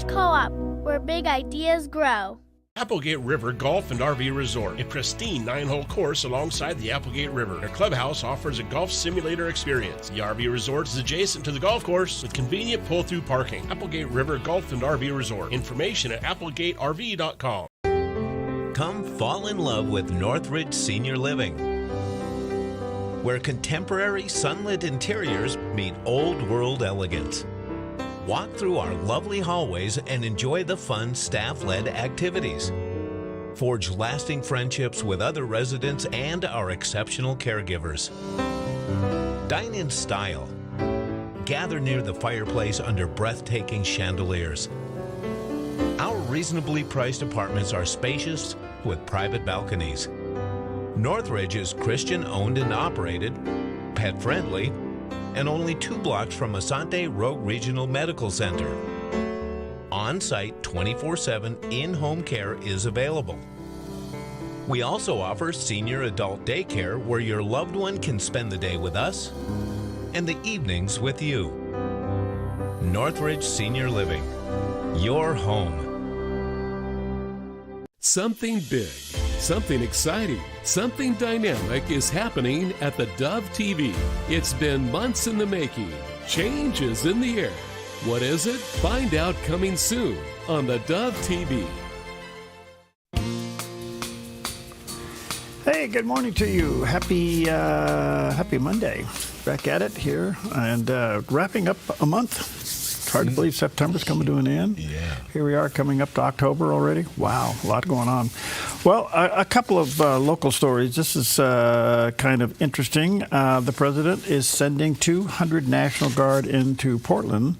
Co-op, where big ideas grow. Applegate River Golf and RV Resort, a pristine 9-hole course alongside the Applegate River. Their clubhouse offers a golf simulator experience. The RV Resort is adjacent to the golf course with convenient pull-through parking. Applegate River Golf and RV Resort. Information at applegaterv.com. Come fall in love with Northridge Senior Living, where contemporary sunlit interiors meet old world elegance. Walk through our lovely hallways and enjoy the fun staff-led activities. Forge lasting friendships with other residents and our exceptional caregivers. Dine in style. Gather near the fireplace under breathtaking chandeliers. Our reasonably priced apartments are spacious with private balconies. Northridge is Christian-owned and operated, pet-friendly, and only 2 blocks from Asante Rogue Regional Medical Center. On-site 24/7 in-home care is available. We also offer senior adult daycare where your loved one can spend the day with us and the evenings with you. Northridge Senior Living, your home. Something big, something exciting, something dynamic is happening at the Dove TV. It's been months in the making. Change is in the air. What is it? Find out coming soon on the Dove TV. Hey, good morning to you. Happy Monday. Back at it here and wrapping up a month. It's hard to believe September's coming to an end. Yeah. Here we are coming up to October already. Wow, a lot going on. Well, a couple of local stories. This is kind of interesting. The president is sending 200 National Guard into Portland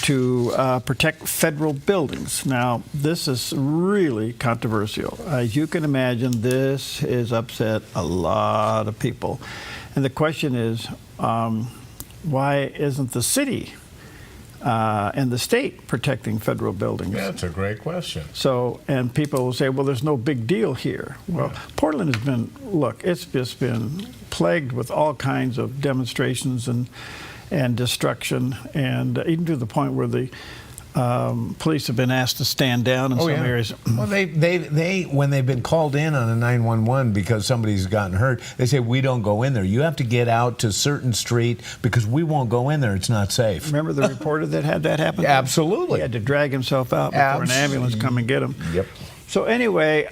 to protect federal buildings. Now, this is really controversial. As you can imagine, this has upset a lot of people. And the question is, why isn't the city and the state protecting federal buildings? Yeah, that's a great question. So, and people will say, well, there's no big deal here. Well, Portland has been, look, it's just been plagued with all kinds of demonstrations and destruction, and even to the point where the police have been asked to stand down in some areas. Well, they when they've been called in on a 911 because somebody's gotten hurt, they say, we don't go in there. You have to get out to certain street because we won't go in there. It's not safe. Remember the reporter that had that happen? Absolutely. He had to drag himself out before an ambulance come and get him. Yep. So anyway,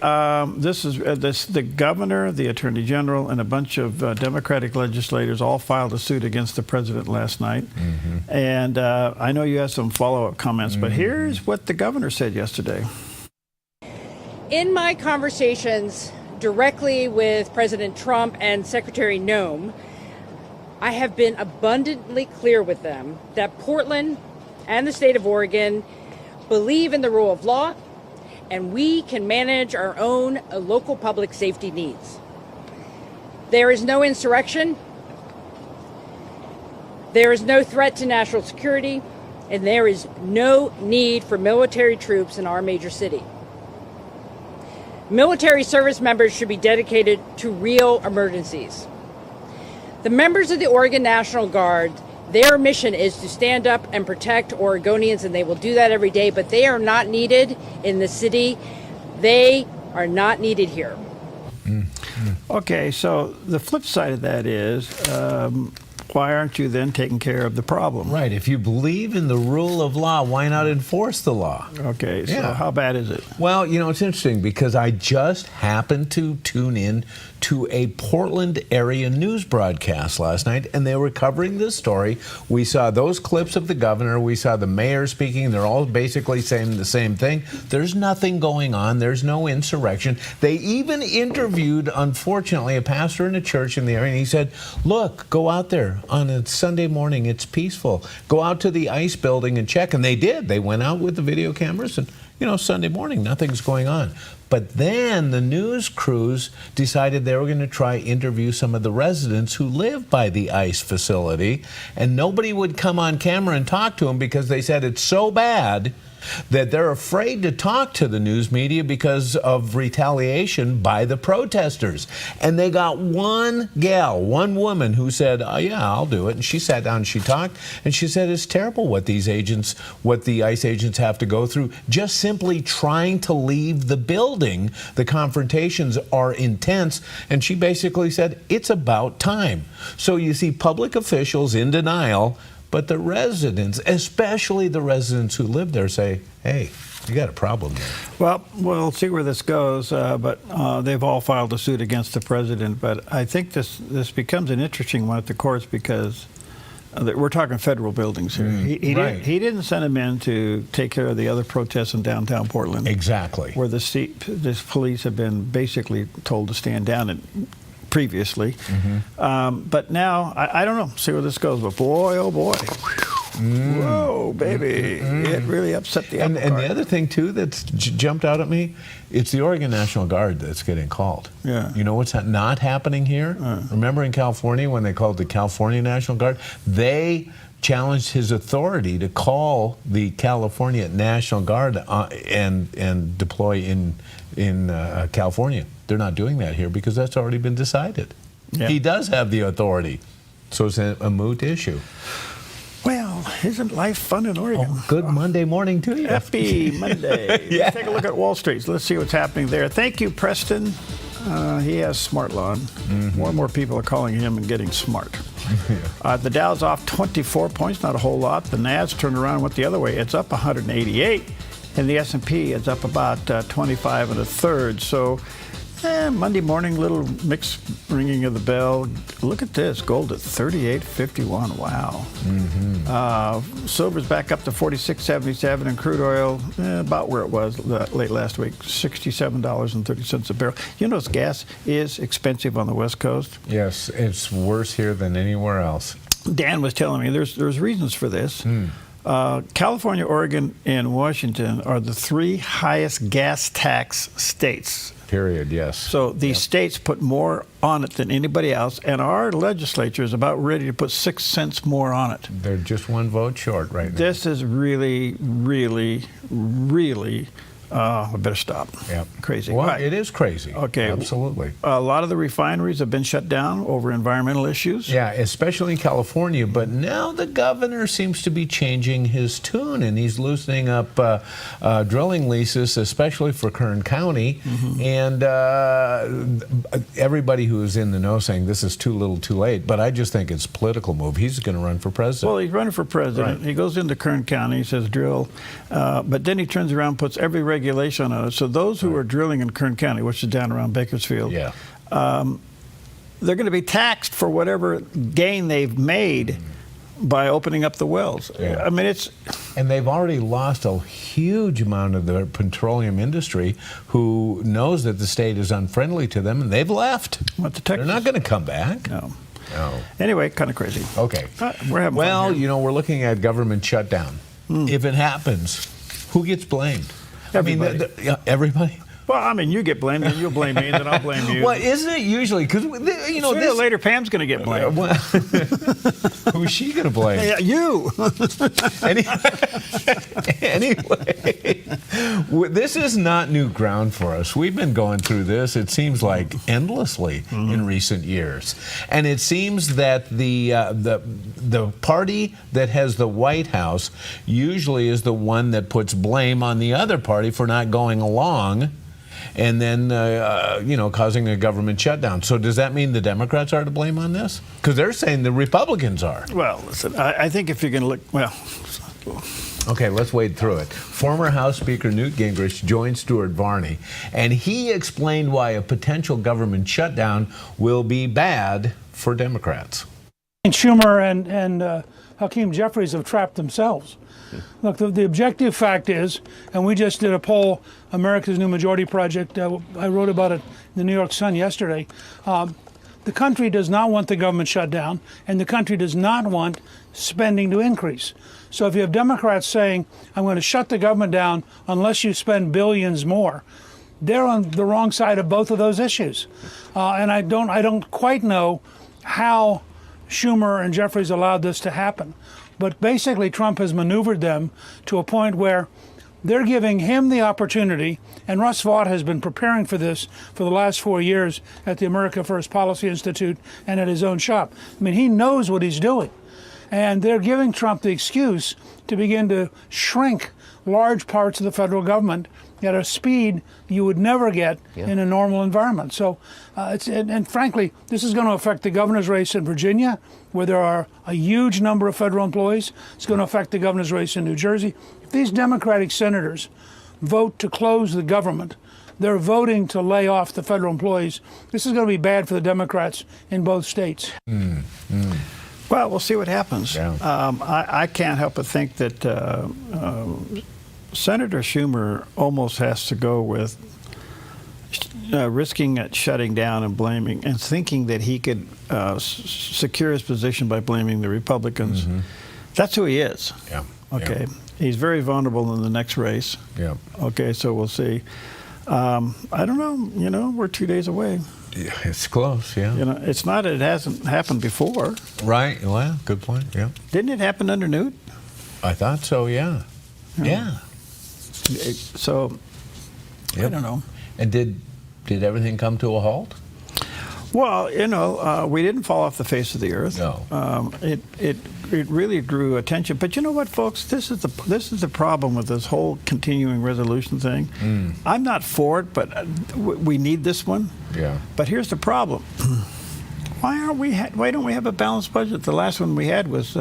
this is the governor, the attorney general, and a bunch of Democratic legislators all filed a suit against the president last night. And I know you have some follow-up comments, but here's what the governor said yesterday. In my conversations directly with President Trump and Secretary Noem, I have been abundantly clear with them that Portland and the state of Oregon believe in the rule of law, and we can manage our own local public safety needs. There is no insurrection, there is no threat to national security, and there is no need for military troops in our major city. Military service members should be dedicated to real emergencies. The members of the Oregon National Guard, their mission is to stand up and protect Oregonians, and they will do that every day, but they are not needed in the city. They are not needed here. Okay, so the flip side of that is, why aren't you then taking care of the problem? Right. If you believe in the rule of law, why not enforce the law? Okay, so how bad is it? Well, you know, it's interesting because I just happened to tune in to a Portland area news broadcast last night, and they were covering this story. We saw those clips of the governor. We saw the mayor speaking. They're all basically saying the same thing. There's nothing going on. There's no insurrection. They even interviewed, unfortunately, a pastor in a church in the area, and he said, look, go out there on a Sunday morning. It's peaceful. Go out to the ICE building and check. And they did. They went out with the video cameras, and, you know, Sunday morning, nothing's going on. But then the news crews decided they were going to try interview some of the residents who live by the ICE facility, and nobody would come on camera and talk to them because they said it's so bad that they're afraid to talk to the news media because of retaliation by the protesters. And they got one gal, one woman who said, oh yeah, I'll do it. And she sat down and she talked, and she said it's terrible what these agents, what the ICE agents have to go through just simply trying to leave the building. The confrontations are intense. And she basically said it's about time. So you see public officials in denial, but the residents, especially the residents who live there, say, hey, you got a problem there. Well, we'll see where this goes, but they've all filed a suit against the president. But I think this becomes an interesting one at the courts because we're talking federal buildings here. He didn't send them in to take care of the other protests in downtown Portland. Exactly. Where the police have been basically told to stand down previously. But now, I don't know, see where this goes, but boy, oh boy. Whoa, baby. It really upset the apple And the other thing, too, that's jumped out at me, it's the Oregon National Guard that's getting called. Yeah. You know what's not happening here? Remember in California when they called the California National Guard? They challenged his authority to call the California National Guard and deploy in California. They're not doing that here because that's already been decided. Yeah. He does have the authority. So it's a moot issue. Well, isn't life fun in Oregon? Oh, good Monday morning to you. Happy Monday. Yeah. Let's take a look at Wall Street. Let's see what's happening there. Thank you, Preston. He has smart lawn. More and more people are calling him and getting smart. The Dow's off 24 points, not a whole lot. The Nas turned around and went the other way. It's up 188. And the S&P is up about 25 1/3. So Monday morning, little mixed ringing of the bell. Look at this, gold at 38.51. Wow. Silver's back up to 46.77, and crude oil about where it was late last week, $67.30 a barrel. You know, gas is expensive on the West Coast. Yes, it's worse here than anywhere else. Dan was telling me there's reasons for this. California, Oregon, and Washington are the 3 highest gas tax states. Period, yes. So these states put more on it than anybody else, and our legislature is about ready to put 6 cents more on it. They're just one vote short right now. This is really, really, really, I better stop. Yep. Crazy. Well, Right. it is crazy. Okay. Absolutely. A lot of the refineries have been shut down over environmental issues. Yeah, especially in California. But now the governor seems to be changing his tune, and he's loosening up drilling leases, especially for Kern County. And everybody who is in the know saying this is too little too late. But I just think it's a political move. He's going to run for president. Well, he's running for president. Right. He goes into Kern County, he says drill, but then he turns around and puts every regulation on it. So those who are drilling in Kern County, which is down around Bakersfield, they're going to be taxed for whatever gain they've made by opening up the wells. I mean, and they've already lost a huge amount of the petroleum industry who knows that the state is unfriendly to them, and they've left. They're not going to come back. No. Oh. Anyway, kind of crazy. Okay. We're having well, fun here. we're looking at government shutdown. If it happens, who gets blamed? Everybody. Everybody? Well, I mean, you get blamed, then you'll blame me, and then I'll blame you. Well, isn't it usually? Because, sooner or later, Pam's going to get blamed. Who's she going to blame? Yeah, you. Anyway, this is not new ground for us. We've been going through this, it seems like, endlessly in recent years. And it seems that the party that has the White House usually is the one that puts blame on the other party for not going along, and then, causing a government shutdown. So does that mean the Democrats are to blame on this? Because they're saying the Republicans are. Well, listen, I think if you're going to look, Okay, let's wade through it. Former House Speaker Newt Gingrich joined Stuart Varney, and he explained why a potential government shutdown will be bad for Democrats. Schumer and Hakeem Jeffries have trapped themselves. Look, the objective fact is, and we just did a poll, America's New Majority Project, I wrote about it in the New York Sun yesterday. The country does not want the government shut down, and the country does not want spending to increase. So if you have Democrats saying, I'm going to shut the government down unless you spend billions more, they're on the wrong side of both of those issues. And I don't quite know how Schumer and Jeffries allowed this to happen. But basically, Trump has maneuvered them to a point where they're giving him the opportunity, and Russ Vought has been preparing for this for the last 4 years at the America First Policy Institute and at his own shop. I mean, he knows what he's doing. And they're giving Trump the excuse to begin to shrink large parts of the federal government at a speed you would never get in a normal environment. So, and frankly, this is going to affect the governor's race in Virginia, where there are a huge number of federal employees. It's going to affect the governor's race in New Jersey. If these Democratic senators vote to close the government, they're voting to lay off the federal employees. This is going to be bad for the Democrats in both states. Well, we'll see what happens. Yeah. I can't help but think that Senator Schumer almost has to go with risking it shutting down and blaming and thinking that he could secure his position by blaming the Republicans. That's who he is. Yeah. Okay. Yeah. He's very vulnerable in the next race. Yeah. Okay, so we'll see. I don't know. We're 2 days away. Yeah, it's close, yeah. It's not that it hasn't happened before. Right. Well, good point, yeah. Didn't it happen under Newt? I thought so, yeah. Yeah. So, I don't know. And did everything come to a halt? Well, we didn't fall off the face of the earth. No. It really drew attention. But you know what, folks? This is the problem with this whole continuing resolution thing. I'm not for it, but we need this one. Yeah. But here's the problem. Why don't we have a balanced budget? The last one we had was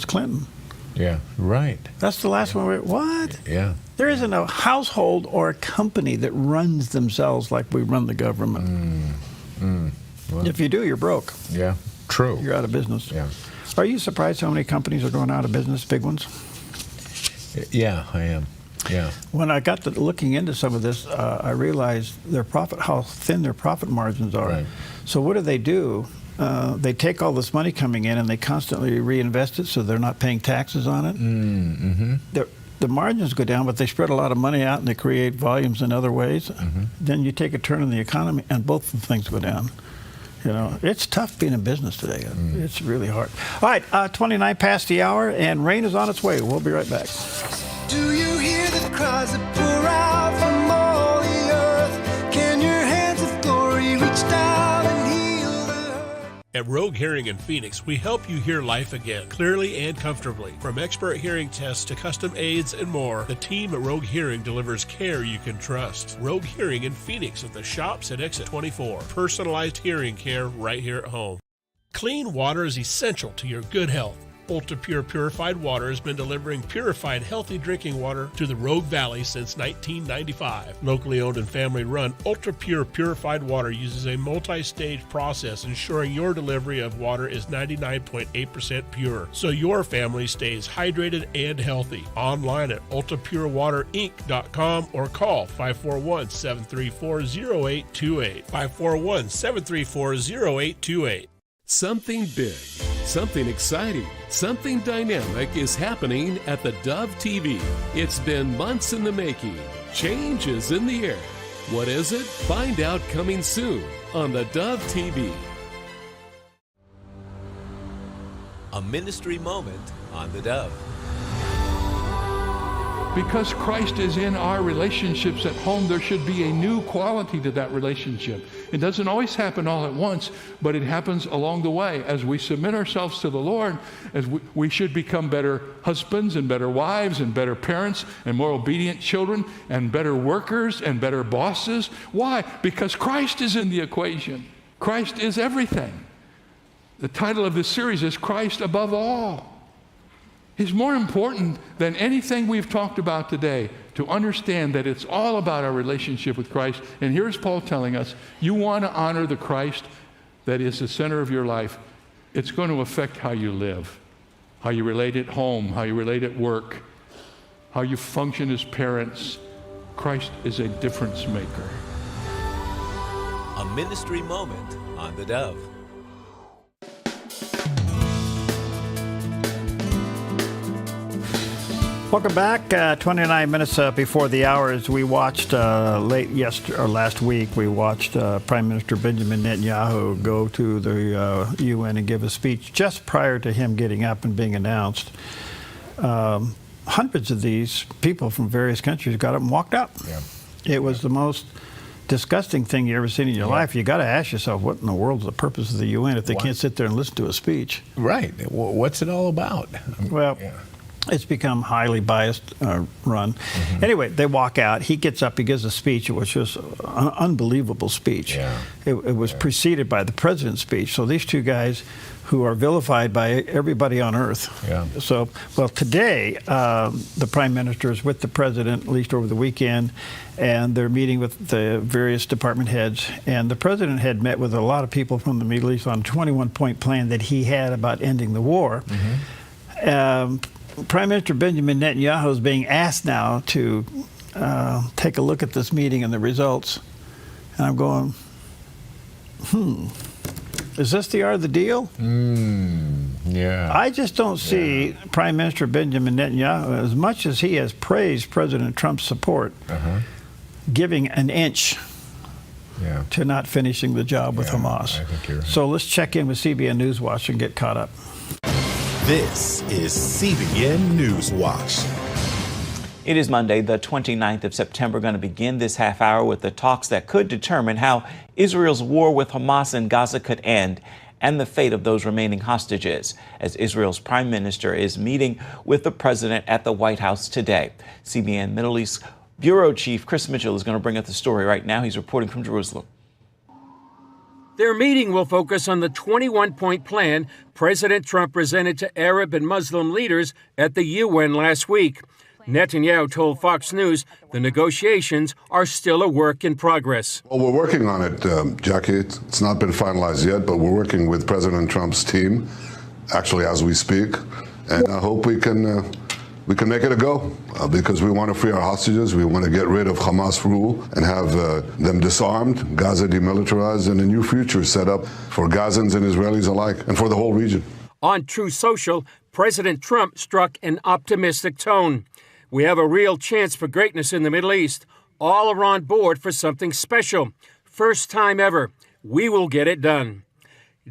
Clinton. Yeah. Right. That's the last one. What? Yeah. There isn't a household or a company that runs themselves like we run the government. Well, if you do, you're broke. Yeah, true. You're out of business. Yeah. Are you surprised how many companies are going out of business, big ones? Yeah, I am. Yeah. When I got to looking into some of this, I realized how thin their profit margins are. Right. So what do? They take all this money coming in and they constantly reinvest it, so they're not paying taxes on it. The margins go down, but they spread a lot of money out and they create volumes in other ways. Then you take a turn in the economy and both the things go down. It's tough being in business today. It's really hard. All right, 29 past the hour, and rain is on its way. We'll be right back. Do you hear the cries that pour out from all the earth? Can your hands of glory reach down and heal the hurt? At Rogue Hearing in Phoenix, we help you hear life again, clearly and comfortably. From expert hearing tests to custom aids and more, the team at Rogue Hearing delivers care you can trust. Rogue Hearing in Phoenix at the shops at Exit 24. Personalized hearing care right here at home. Clean water is essential to your good health. Ultra Pure Purified Water has been delivering purified, healthy drinking water to the Rogue Valley since 1995. Locally owned and family run, Ultra Pure Purified Water uses a multi-stage process ensuring your delivery of water is 99.8% pure, so your family stays hydrated and healthy. Online at ultrapurewaterinc.com or call 541-734-0828. 541-734-0828. Something big, something exciting, something dynamic is happening at the Dove TV. It's been months in the making. Change is in the air. What is it? Find out coming soon on the Dove TV. A ministry moment on the Dove. Because Christ is in our relationships at home, there should be a new quality to that relationship. It doesn't always happen all at once, but it happens along the way. As we submit ourselves to the Lord, as we should become better husbands and better wives and better parents and more obedient children and better workers and better bosses. Why? Because Christ is in the equation. Christ is everything. The title of this series is Christ Above All. He's more important than anything we've talked about today, to understand that it's all about our relationship with Christ. And here's Paul telling us, you want to honor the Christ that is the center of your life. It's going to affect how you live, how you relate at home, how you relate at work, how you function as parents. Christ is a difference maker. A ministry moment on the Dove. Welcome back. 29 minutes before the hour, as we watched last week, we watched Prime Minister Benjamin Netanyahu go to the UN and give a speech just prior to him getting up and being announced. Hundreds of these people from various countries got up and walked out. Yeah. It was the most disgusting thing you ever seen in your life. You got to ask yourself, what in the world is the purpose of the UN if they can't sit there and listen to a speech? Right. What's it all about? Well, it's become highly biased run. Anyway, they walk out. He gets up. He gives a speech. It was just an unbelievable speech. Yeah. It was preceded by the president's speech. So these two guys who are vilified by everybody on earth. Yeah. So, well, today, the prime minister is with the president, at least over the weekend, and they're meeting with the various department heads. And the president had met with a lot of people from the Middle East on a 21-point plan that he had about ending the war. Prime Minister Benjamin Netanyahu is being asked now to take a look at this meeting and the results. And I'm going, is this the art of the deal? Yeah. I just don't see Prime Minister Benjamin Netanyahu, as much as he has praised President Trump's support, giving an inch to not finishing the job with Hamas. I think you're right. So let's check in with CBN Newswatch and get caught up. This is CBN Newswatch. It is Monday, the 29th of September, going to begin this half hour with the talks that could determine how Israel's war with Hamas in Gaza could end and the fate of those remaining hostages, as Israel's prime minister is meeting with the president at the White House today. CBN Middle East Bureau Chief Chris Mitchell is going to bring us the story right now. He's reporting from Jerusalem. Their meeting will focus on the 21-point plan President Trump presented to Arab and Muslim leaders at the UN last week. Netanyahu told Fox News the negotiations are still a work in progress. Well, we're working on it, Jackie. It's not been finalized yet, but we're working with President Trump's team, actually as we speak, and I hope we can make it a go, because we want to free our hostages. We want to get rid of Hamas rule and have them disarmed, Gaza demilitarized, and a new future set up for Gazans and Israelis alike, and for the whole region. On Truth Social, President Trump struck an optimistic tone. We have a real chance for greatness in the Middle East. All are on board for something special. First time ever. We will get it done.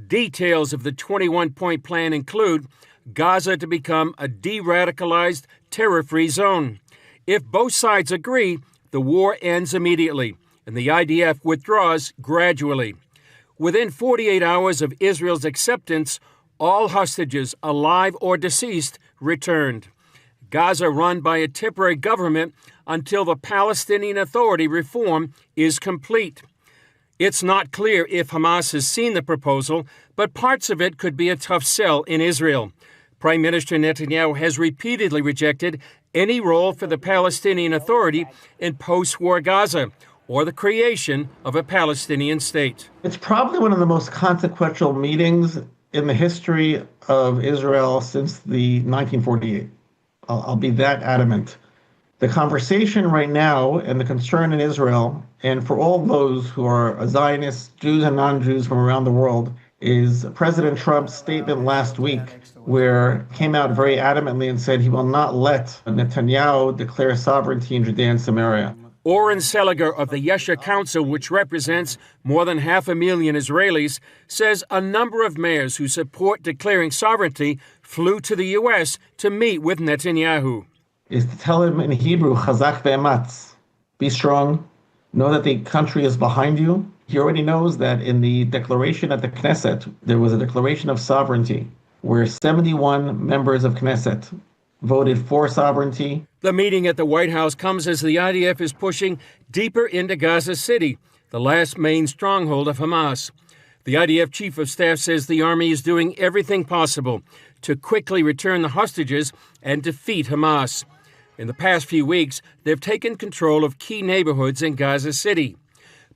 Details of the 21-point plan include Gaza to become a de-radicalized, terror-free zone. If both sides agree, the war ends immediately, and the IDF withdraws gradually. Within 48 hours of Israel's acceptance, all hostages, alive or deceased, returned. Gaza run by a temporary government until the Palestinian Authority reform is complete. It's not clear if Hamas has seen the proposal, but parts of it could be a tough sell in Israel. Prime Minister Netanyahu has repeatedly rejected any role for the Palestinian Authority in post-war Gaza or the creation of a Palestinian state. It's probably one of the most consequential meetings in the history of Israel since the 1948. I'll be that adamant. The conversation right now and the concern in Israel, and for all those who are Zionists, Jews and non-Jews from around the world, is President Trump's statement last week, where he came out very adamantly and said he will not let Netanyahu declare sovereignty in Judea and Samaria. Oren Seliger of the Yesha Council, which represents more than 500,000 Israelis, says a number of mayors who support declaring sovereignty flew to the U.S. to meet with Netanyahu. Is to tell him in Hebrew, Chazak ve'ematz, be strong, know that the country is behind you. He already knows that in the declaration at the Knesset, there was a declaration of sovereignty where 71 members of Knesset voted for sovereignty. The meeting at the White House comes as the IDF is pushing deeper into Gaza City, the last main stronghold of Hamas. The IDF chief of staff says the army is doing everything possible to quickly return the hostages and defeat Hamas. In the past few weeks, they've taken control of key neighborhoods in Gaza City.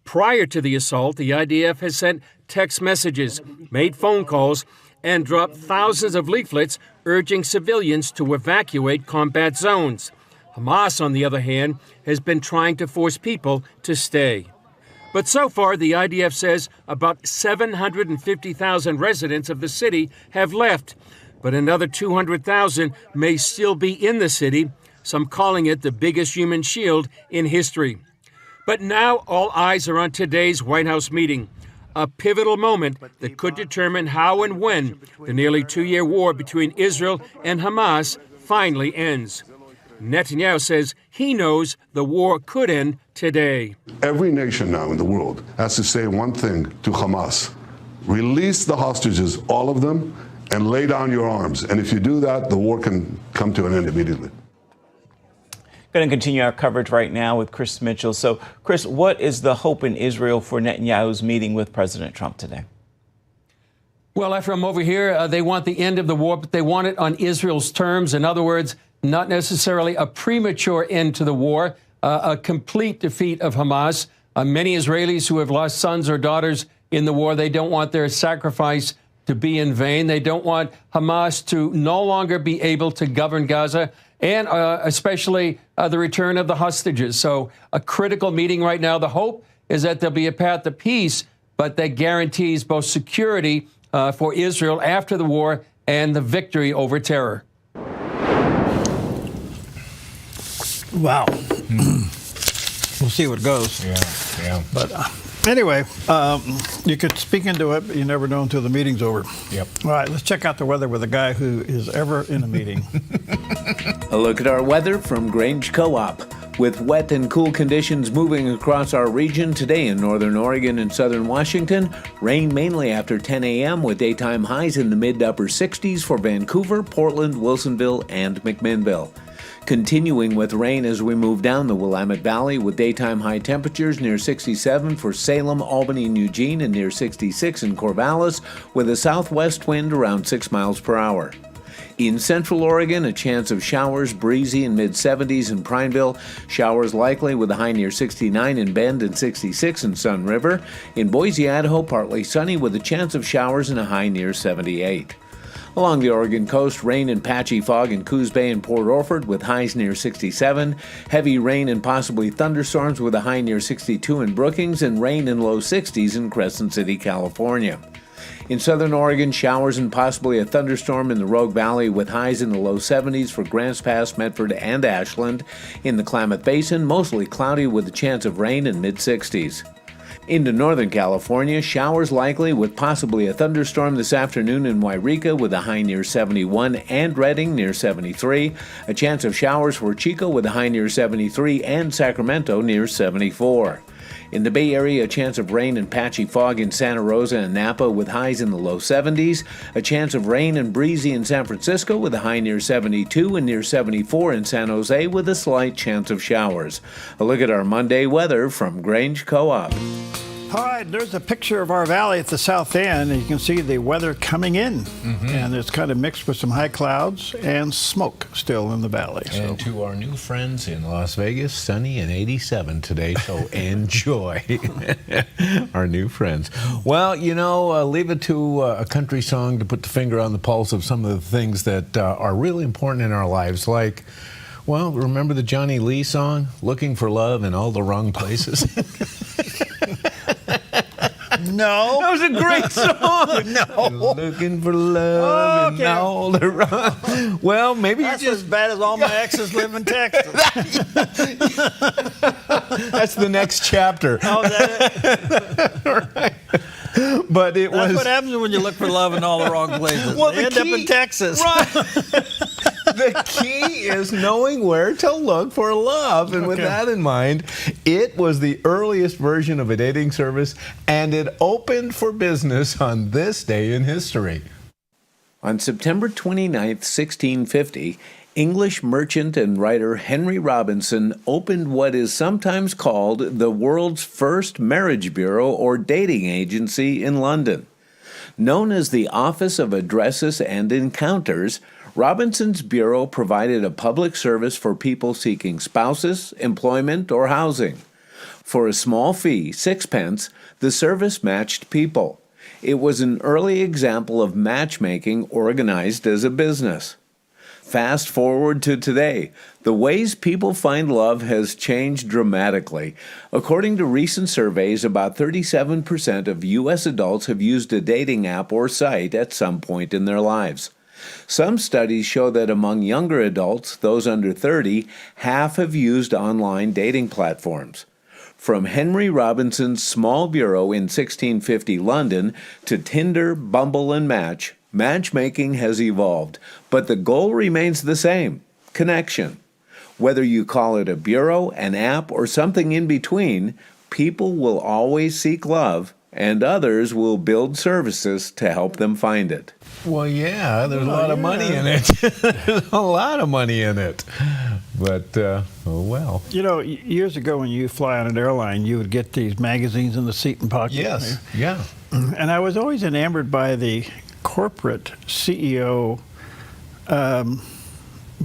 Prior to the assault, the IDF has sent text messages, made phone calls, and dropped thousands of leaflets urging civilians to evacuate combat zones. Hamas, on the other hand, has been trying to force people to stay. But so far, the IDF says about 750,000 residents of the city have left, but another 200,000 may still be in the city, some calling it the biggest human shield in history. But now all eyes are on today's White House meeting, a pivotal moment that could determine how and when the nearly 2-year war between Israel and Hamas finally ends. Netanyahu says he knows the war could end today. Every nation now in the world has to say one thing to Hamas: release the hostages, all of them, and lay down your arms. And if you do that, the war can come to an end immediately. Going to continue our coverage right now with Chris Mitchell. So, Chris, what is the hope in Israel for Netanyahu's meeting with President Trump today? Well, Ephraim, over here, they want the end of the war, but they want it on Israel's terms. In other words, not necessarily a premature end to the war, a complete defeat of Hamas. Many Israelis who have lost sons or daughters in the war, they don't want their sacrifice to be in vain. They don't want Hamas to no longer be able to govern Gaza, and especially the return of the hostages. So a critical meeting right now. The hope is that there'll be a path to peace, but that guarantees both security for Israel after the war and the victory over terror. Wow. We'll see what goes. Yeah. But anyway, you could speak into it, but you never know until the meeting's over. Yep. All right, let's check out the weather with a guy who is ever in a meeting. A look at our weather from Grange Co-op. With wet and cool conditions moving across our region today in northern Oregon and southern Washington, rain mainly after 10 a.m. with daytime highs in the mid to upper 60s for Vancouver, Portland, Wilsonville, and McMinnville. Continuing with rain as we move down the Willamette Valley with daytime high temperatures near 67 for Salem, Albany, and Eugene, and near 66 in Corvallis with a southwest wind around 6 miles per hour. In central Oregon, a chance of showers, breezy in mid-70s in Prineville. Showers likely with a high near 69 in Bend and 66 in Sun River. In Boise, Idaho, partly sunny with a chance of showers and a high near 78. Along the Oregon coast, rain and patchy fog in Coos Bay and Port Orford with highs near 67. Heavy rain and possibly thunderstorms with a high near 62 in Brookings, and rain in low 60s in Crescent City, California. In southern Oregon, showers and possibly a thunderstorm in the Rogue Valley with highs in the low 70s for Grants Pass, Medford, and Ashland. In the Klamath Basin, mostly cloudy with a chance of rain in mid-60s. Into northern California, showers likely with possibly a thunderstorm this afternoon in Wairika with a high near 71 and Redding near 73. A chance of showers for Chico with a high near 73 and Sacramento near 74. In the Bay Area, a chance of rain and patchy fog in Santa Rosa and Napa with highs in the low 70s. A chance of rain and breezy in San Francisco with a high near 72 and near 74 in San Jose with a slight chance of showers. A look at our Monday weather from Grange Co-op. All right, there's a picture of our valley at the south end, and you can see the weather coming in. Mm-hmm. And it's kind of mixed with some high clouds and smoke still in the valley. And to our new friends in Las Vegas, sunny and 87 today, so enjoy our new friends. Well, leave it to a country song to put the finger on the pulse of some of the things that are really important in our lives, like, well, remember the Johnny Lee song, Looking for Love in All the Wrong Places? No. That was a great song. No. Looking for love Okay. and all around. Well, maybe That's you just... as bad as all my exes live in Texas. That's the next chapter. Oh, is that it? Right. But it That's was... what happens when you look for love in all the wrong places. Well, They the end up key- in Texas. Right. The key is knowing where to look for love. And with Okay. that in mind, it was the earliest version of a dating service, and it opened for business on this day in history. On September 29th, 1650, English merchant and writer Henry Robinson opened what is sometimes called the world's first marriage bureau or dating agency in London. Known as the Office of Addresses and Encounters, Robinson's bureau provided a public service for people seeking spouses, employment, or housing. For a small fee, 6 pence, the service matched people. It was an early example of matchmaking organized as a business. Fast forward to today, the ways people find love has changed dramatically. According to recent surveys, about 37% of U.S. adults have used a dating app or site at some point in their lives. Some studies show that among younger adults, those under 30, half have used online dating platforms. From Henry Robinson's small bureau in 1650 London to Tinder, Bumble, and Match, matchmaking has evolved, but the goal remains the same: connection. Whether you call it a bureau, an app, or something in between, people will always seek love, and others will build services to help them find it. Well, yeah, there's a lot of money in it. There's a lot of money in it. But, oh well. You know, years ago when you fly on an airline, you would get these magazines in the seat and pocket. Yes, yeah. And I was always enamored by the corporate CEO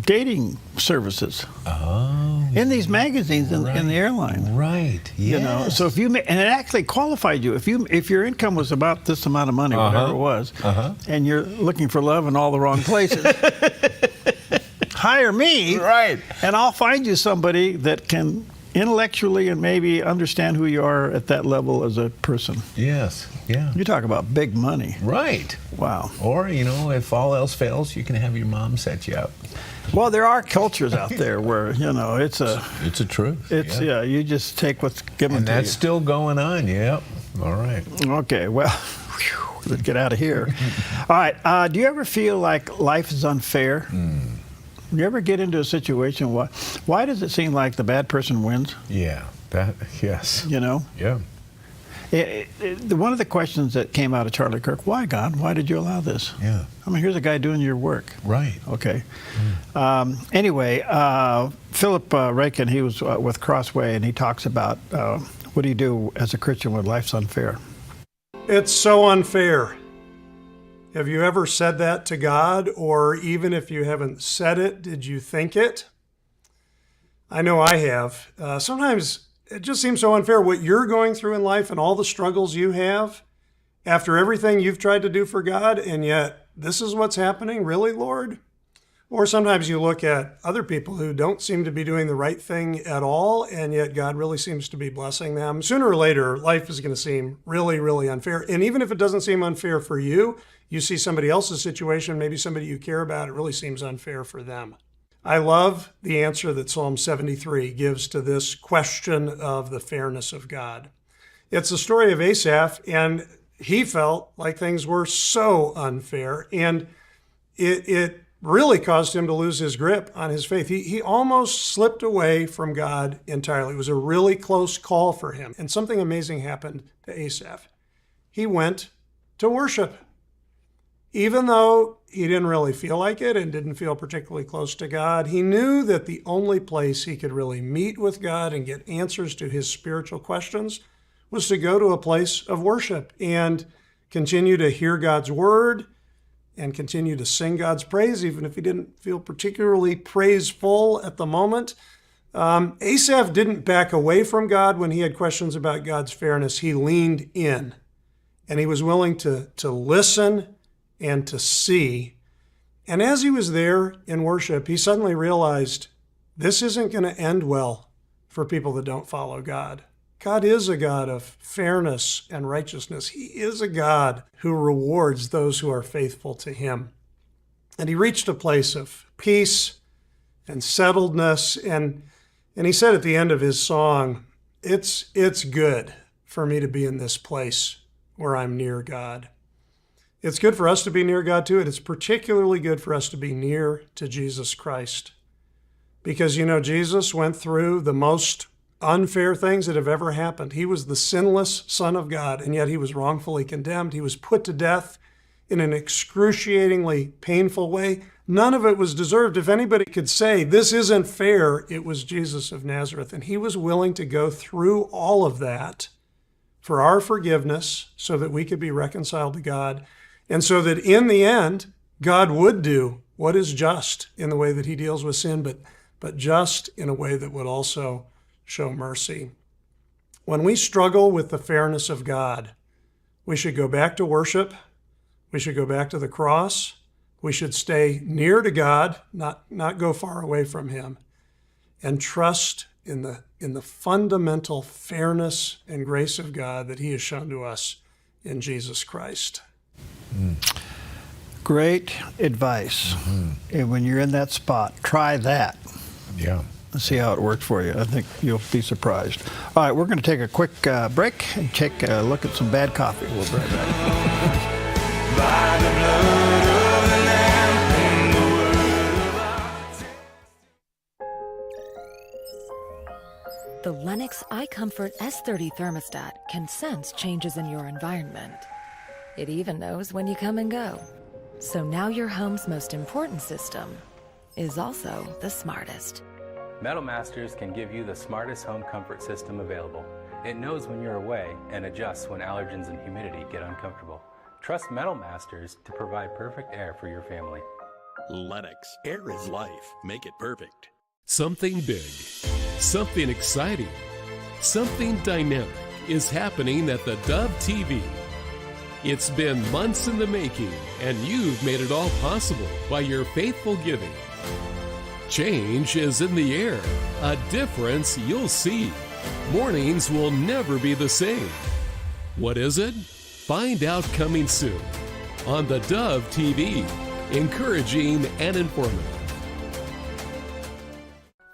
dating services. Oh. In these magazines in the airline. Right. You know, so if you and it actually qualified you. If your income was about this amount of money, whatever it was, and you're looking for love in all the wrong places, hire me, right? And I'll find you somebody that can intellectually and maybe understand who you are at that level as a person. Yes. Yeah. You talk about big money. Right. Wow. Or, you know, if all else fails, you can have your mom set you up. Well, there are cultures out there where, you know, it's a truth. It's yeah, you just take what's given and to you. that's still going on. Yep. All right. Okay. Well, let's get out of here. All right. Do you ever feel like life is unfair? You ever get into a situation why does it seem like the bad person wins? Yeah. Yes. You know? Yeah. One of the questions that came out of Charlie Kirk, why, God? Why did you allow this? Yeah. I mean, here's a guy doing your work. Right. Okay. Anyway, Philip Rakin, he was with Crossway, and he talks about what do you do as a Christian when life's unfair? It's so unfair. Have you ever said that to God? Or even if you haven't said it, did you think it? I know I have. Sometimes it just seems so unfair what you're going through in life and all the struggles you have after everything you've tried to do for God, and yet this is what's happening? Really, Lord? Or sometimes you look at other people who don't seem to be doing the right thing at all, and yet God really seems to be blessing them. Sooner or later, life is going to seem really, really unfair. And even if it doesn't seem unfair for you, you see somebody else's situation, maybe somebody you care about, it really seems unfair for them. I love the answer that Psalm 73 gives to this question of the fairness of God. It's the story of Asaph, and he felt like things were so unfair, and it really caused him to lose his grip on his faith. He almost slipped away from God entirely. It was a really close call for him, and something amazing happened to Asaph. He went to worship. Even though he didn't really feel like it and didn't feel particularly close to God, he knew that the only place he could really meet with God and get answers to his spiritual questions was to go to a place of worship and continue to hear God's word and continue to sing God's praise, even if he didn't feel particularly praiseful at the moment. Asaph didn't back away from God when he had questions about God's fairness. He leaned in, and he was willing to listen and to see. And as he was there in worship, he suddenly realized this isn't going to end well for people that don't follow God. God is a God of fairness and righteousness. He is a God who rewards those who are faithful to him. And he reached a place of peace and settledness. And he said at the end of his song, it's good for me to be in this place where I'm near God. It's good for us to be near God too. And it's particularly good for us to be near to Jesus Christ. Because, Jesus went through the most unfair things that have ever happened. He was the sinless Son of God, and yet he was wrongfully condemned. He was put to death in an excruciatingly painful way. None of it was deserved. If anybody could say, this isn't fair, it was Jesus of Nazareth. And he was willing to go through all of that for our forgiveness so that we could be reconciled to God. And so that in the end, God would do what is just in the way that he deals with sin, but just in a way that would also show mercy. When we struggle with the fairness of God, we should go back to worship. We should go back to the cross. We should stay near to God, not go far away from him, and trust in the fundamental fairness and grace of God that he has shown to us in Jesus Christ. Great advice. And when you're in that spot, try that. Yeah. See how it works for you. I think you'll be surprised. All right, we're going to take a quick break and take a look at some bad coffee. We'll be right back. By the blood of the Lamb and the word of our The Lennox iComfort S30 thermostat can sense changes in your environment. It even knows when you come and go. So now your home's most important system is also the smartest. Metal Masters can give you the smartest home comfort system available. It knows when you're away and adjusts when allergens and humidity get uncomfortable. Trust Metal Masters to provide perfect air for your family. Lennox. Air is life. Make it perfect. Something big, something exciting, something dynamic is happening at the Dove TV. It's been months in the making, and you've made it all possible by your faithful giving. Change is in the air, a difference you'll see. Mornings will never be the same. What is it? Find out coming soon on the Dove TV, encouraging and informative.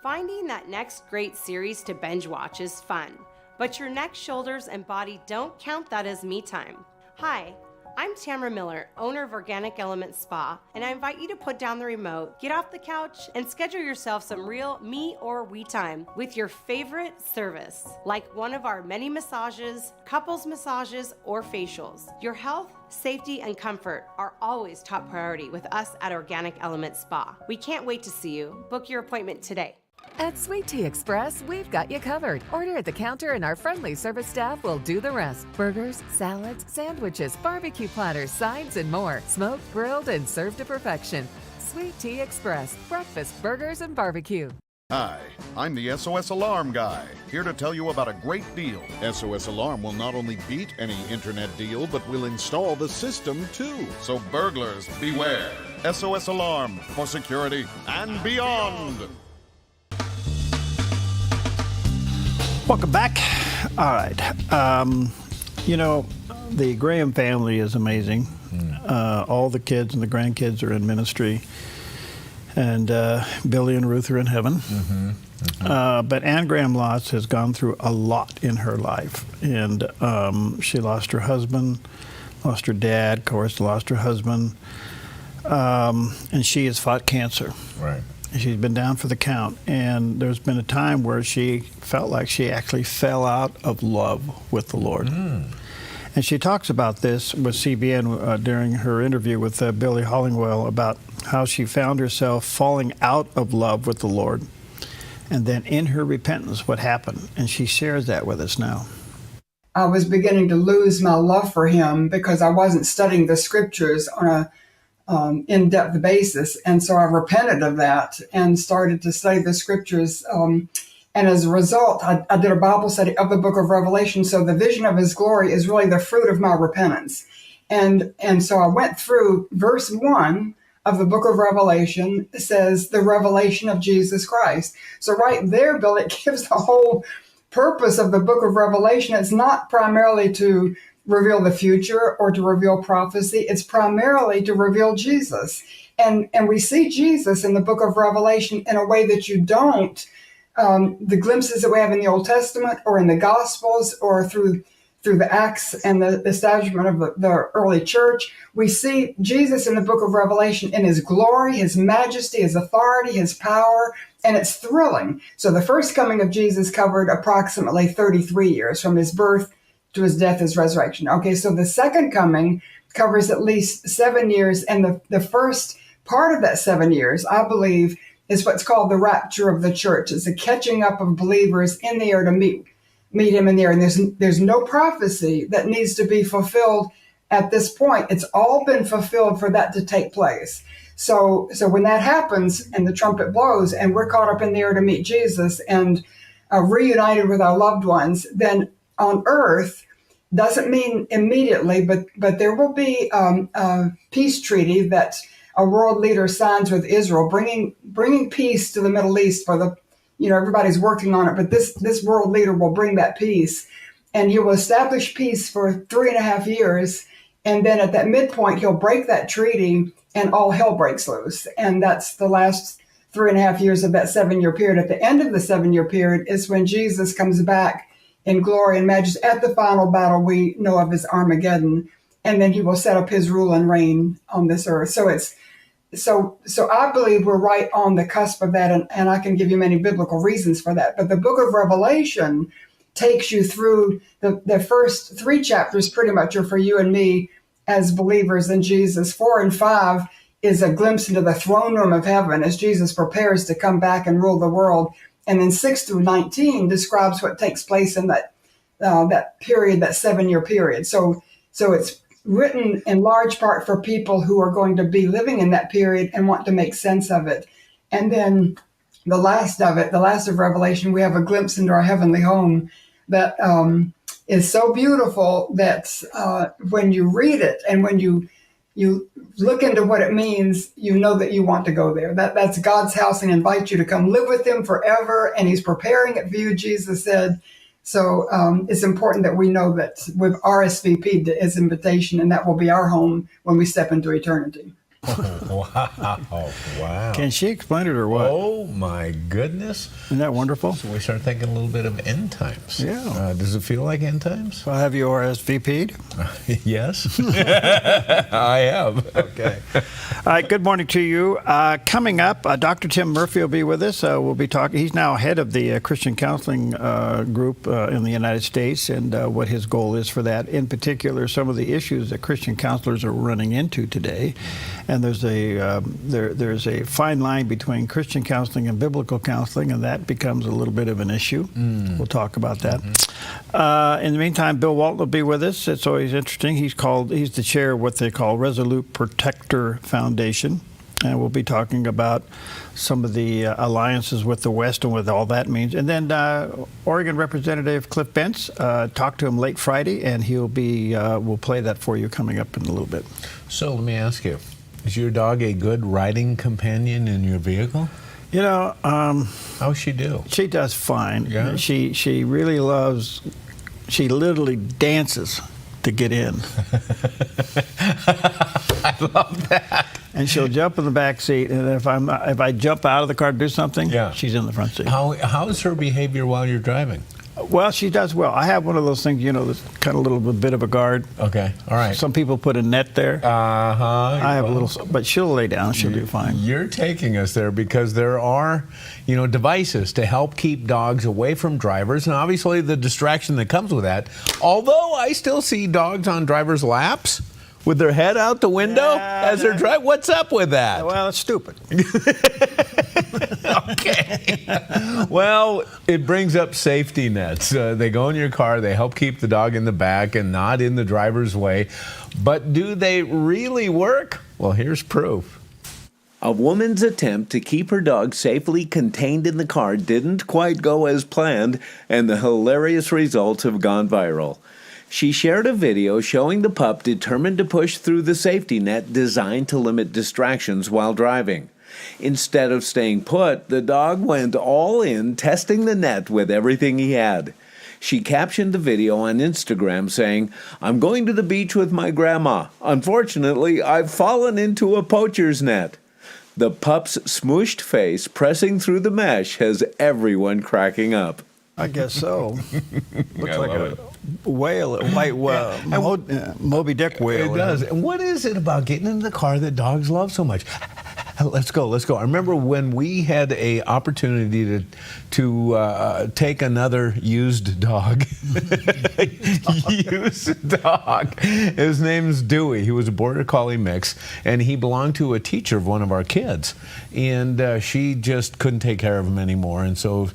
Finding that next great series to binge watch is fun, but your neck, shoulders, and body don't count that as me time. Hi, I'm Tamara Miller, owner of Organic Element Spa, and I invite you to put down the remote, get off the couch, and schedule yourself some real me or we time with your favorite service, like one of our many massages, couples massages, or facials. Your health, safety, and comfort are always top priority with us at Organic Element Spa. We can't wait to see you. Book your appointment today. At Sweet Tea Express, we've got you covered. Order at the counter and our friendly service staff will do the rest. Burgers, salads, sandwiches, barbecue platters, sides, and more. Smoked, grilled, and served to perfection. Sweet Tea Express, breakfast, burgers, and barbecue. Hi, I'm the SOS Alarm guy, here to tell you about a great deal. SOS Alarm will not only beat any internet deal, but will install the system too. So burglars, beware. SOS Alarm for security and beyond. Welcome back. All right. The Graham family is amazing. All the kids and the grandkids are in ministry. And Billy and Ruth are in heaven. But Anne Graham Lotz has gone through a lot in her life. And she lost her husband, lost her dad, of course, lost her husband. And she has fought cancer. Right. She's been down for the count, and there's been a time where she felt like she actually fell out of love with the Lord. And she talks about this with CBN during her interview with Billy Hollingwell about how she found herself falling out of love with the Lord. And then in her repentance, what happened? And she shares that with us now. I was beginning to lose my love for him because I wasn't studying the scriptures on a in-depth basis. And so I repented of that and started to study the scriptures. And as a result, I did a Bible study of the book of Revelation. So the vision of his glory is really the fruit of my repentance. And so I went through verse 1 of the book of Revelation. It says the revelation of Jesus Christ. So right there, Bill, it gives the whole purpose of the book of Revelation is not primarily to reveal the future or to reveal prophecy. It's primarily to reveal Jesus. And we see Jesus in the book of Revelation in a way that you don't, the glimpses that we have in the Old Testament or in the Gospels or through the Acts and the establishment of the early church. We see Jesus in the book of Revelation in his glory, his majesty, his authority, his power, and it's thrilling. So the first coming of Jesus covered approximately 33 years from his birth to his death, his resurrection. Okay, so the second coming covers at least 7 years, and the first part of that 7 years, I believe, is what's called the rapture of the church. It's a catching up of believers in the air to meet him in the air. And there's no prophecy that needs to be fulfilled at this point. It's all been fulfilled for that to take place. So when that happens and the trumpet blows and we're caught up in the air to meet Jesus and reunited with our loved ones, then on earth, doesn't mean immediately, but there will be a peace treaty that a world leader signs with Israel, bringing peace to the Middle East. Everybody's working on it, but this world leader will bring that peace, and he will establish peace for 3.5 years, and then at that midpoint he'll break that treaty, and all hell breaks loose, and that's the last 3.5 years of that 7-year period. At the end of the 7-year period is when Jesus comes back in glory and majesty at the final battle we know of as Armageddon, and then he will set up his rule and reign on this earth. So I believe we're right on the cusp of that, and I can give you many biblical reasons for that. But the book of Revelation takes you through the first 3 chapters pretty much are for you and me as believers in Jesus. 4 and 5 is a glimpse into the throne room of heaven as Jesus prepares to come back and rule the world. And then 6 through 19 describes what takes place in that period, that 7-year period. So it's written in large part for people who are going to be living in that period and want to make sense of it. And then the last of Revelation, we have a glimpse into our heavenly home that is so beautiful that when you read it and when you look into what it means, you know that you want to go there. That's God's house and invite you to come live with him forever. And he's preparing it for you, Jesus said. So it's important that we know that we've RSVP'd to his invitation, and that will be our home when we step into eternity. Wow. Can she explain it or what? Oh, my goodness. Isn't that wonderful? So we start thinking a little bit of end times. Yeah. Does it feel like end times? Well, have you RSVP'd? Yes. I have. Okay. All right, good morning to you. Coming up, Dr. Tim Murphy will be with us. We'll be talking. He's now head of the Christian counseling group in the United States and what his goal is for that. In particular, some of the issues that Christian counselors are running into today. And there's a fine line between Christian counseling and biblical counseling, and that becomes a little bit of an issue. We'll talk about that. In the meantime, Bill Walton will be with us. It's always interesting. He's the chair of what they call Resolute Protector Foundation, and we'll be talking about some of the alliances with the West and what all that means. And then Oregon Representative Cliff Bentz, talked to him late Friday, and we'll play that for you coming up in a little bit. So let me ask you. Is your dog a good riding companion in your vehicle? How's she do? She does fine. Yeah. She really loves. She literally dances to get in. I love that. And she'll jump in the back seat, and if I jump out of the car to do something, she's in the front seat. How is her behavior while you're driving? Well, she does well. I have one of those things, that's kind of a little bit of a guard. Okay, all right. Some people put a net there. I have a little, but she'll lay down. She'll do fine. You're taking us there because there are, devices to help keep dogs away from drivers, and obviously the distraction that comes with that. Although I still see dogs on drivers' laps with their head out the window as they're driving. What's up with that? Well, it's stupid. Okay. Well, it brings up safety nets. They go in your car. They help keep the dog in the back and not in the driver's way. But do they really work? Well, here's proof. A woman's attempt to keep her dog safely contained in the car didn't quite go as planned, and the hilarious results have gone viral. She shared a video showing the pup determined to push through the safety net designed to limit distractions while driving. Instead of staying put, the dog went all in, testing the net with everything he had. She captioned the video on Instagram saying, "I'm going to the beach with my grandma. Unfortunately, I've fallen into a poacher's net." The pup's smooshed face pressing through the mesh has everyone cracking up. I guess so. Looks I like love a it. whale, a white whale, Moby Dick whale. It does. And what is it about getting in the car that dogs love so much? Let's go. I remember when we had a opportunity to take another used dog. Used dog. His name's Dewey. He was a Border Collie mix, and he belonged to a teacher of one of our kids. And she just couldn't take care of him anymore. And so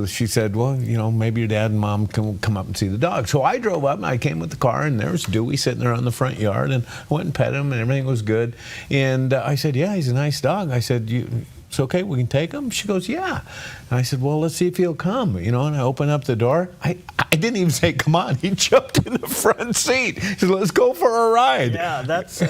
she said, well, maybe your dad and mom can come up and see the dog. So I drove up, and I came with the car, and there was Dewey sitting there on the front yard, and I went and petted him, and everything was good. And I said, yeah, he's a nice dog. I said, it's okay, we can take him? She goes, yeah. And I said, well, let's see if he'll come, and I opened up the door. I didn't even say, come on. He jumped in the front seat. He said, let's go for a ride. Yeah, that's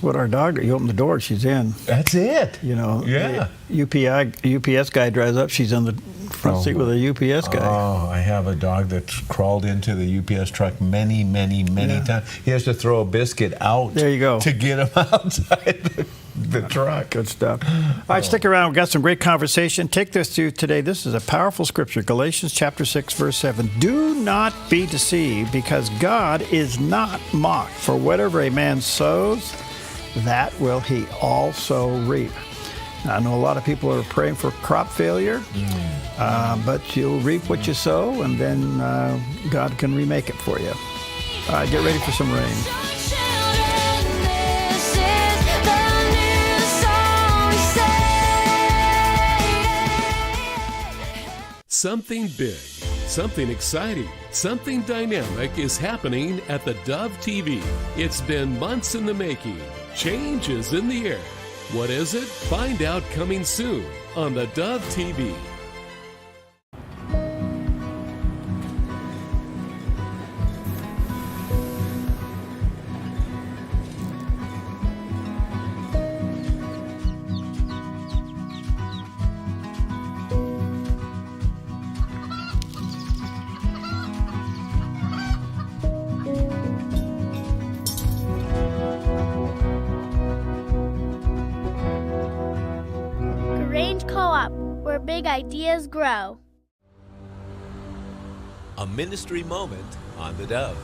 what our dog, you open the door, she's in. That's it. Yeah. UPS guy drives up, she's in the front seat with a UPS guy. Oh, I have a dog that's crawled into the UPS truck many times. He has to throw a biscuit out. There you go. To get him outside the truck. Good stuff. All right, stick around. We've got some great conversation. Take this to today. This is a powerful scripture. Galatians chapter 6, verse 7. Do not be deceived, because God is not mocked. For whatever a man sows, that will he also reap. Now, I know a lot of people are praying for crop failure, but you'll reap what you sow, and then God can remake it for you. All right, get ready for some rain. Something big, something exciting, something dynamic is happening at the Dove TV. It's been months in the making. Change is in the air. What is it? Find out coming soon on the Dove TV. where big ideas grow. A ministry moment on the Dove.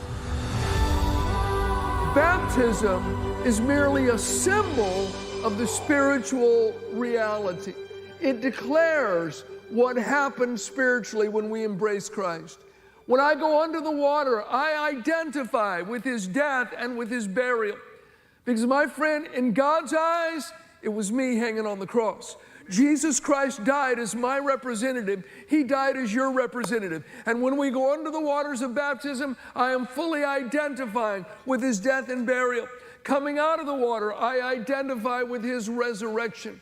Baptism is merely a symbol of the spiritual reality. It declares what happens spiritually when we embrace Christ. When I go under the water, I identify with his death and with his burial. Because my friend, in God's eyes, it was me hanging on the cross. Jesus Christ died as my representative. He died as your representative. And when we go under the waters of baptism, I am fully identifying with his death and burial. Coming out of the water, I identify with his resurrection.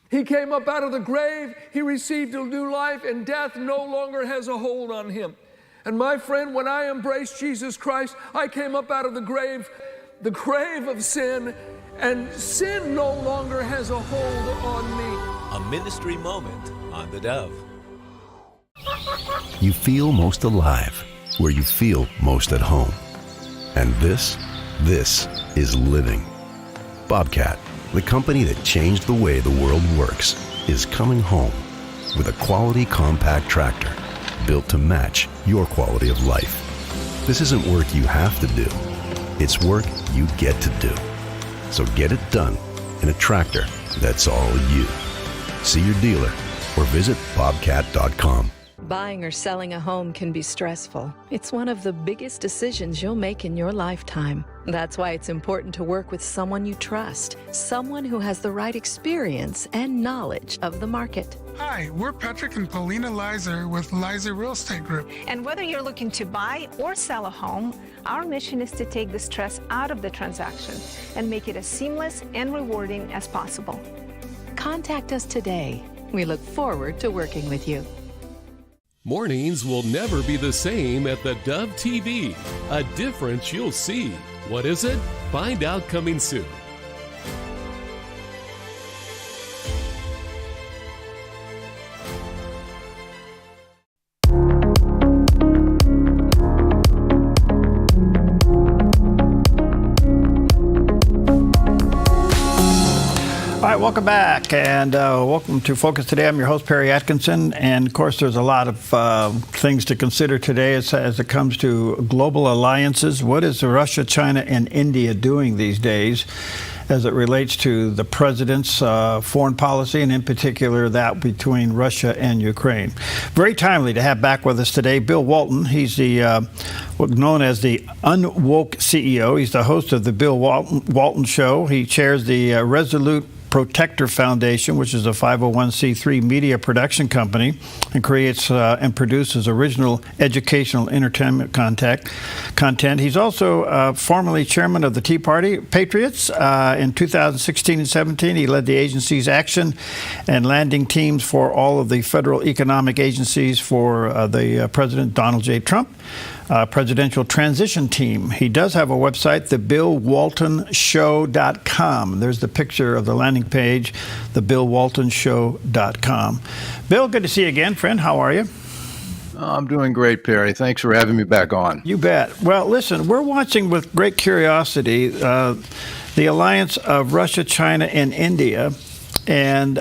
He came up out of the grave, he received a new life, and death no longer has a hold on him. And my friend, when I embraced Jesus Christ, I came up out of the grave of sin, and sin no longer has a hold on me. A ministry moment on the Dove. You feel most alive where you feel most at home. And this is living. Bobcat, the company that changed the way the world works, is coming home with a quality compact tractor built to match your quality of life. This isn't work you have to do. It's work you get to do. So get it done in a tractor that's all you. See your dealer or visit bobcat.com. Buying or selling a home can be stressful. It's one of the biggest decisions you'll make in your lifetime. That's why it's important to work with someone you trust, someone who has the right experience and knowledge of the market. Hi, we're Patrick and Paulina Leiser with Leiser Real Estate Group. And whether you're looking to buy or sell a home, our mission is to take the stress out of the transaction and make it as seamless and rewarding as possible. Contact us today. We look forward to working with you. Mornings will never be the same at the Dove TV. A difference you'll see. What is it? Find out coming soon. right, welcome back, and welcome to Focus Today. I'm your host, Perry Atkinson, and of course, there's a lot of things to consider today as it comes to global alliances. What is Russia, China, and India doing these days as it relates to the president's foreign policy, and in particular that between Russia and Ukraine? Very timely to have back with us today Bill Walton. He's the known as the Unwoke CEO. He's the host of the Bill Walton Show. He chairs the Resolute Protector Foundation, which is a 501c3 media production company, and creates and produces original educational entertainment content. He's also formerly chairman of the Tea Party Patriots. In 2016 and 17, he led the agency's action and landing teams for all of the federal economic agencies for the President Donald J. Trump. Presidential transition team. He does have a website, thebillwaltonshow.com. There's the picture of the landing page, thebillwaltonshow.com. Bill, good to see you again, friend. How are you? I'm doing great, Perry. Thanks for having me back on. You bet. Well, listen, we're watching with great curiosity the alliance of Russia, China, and India, and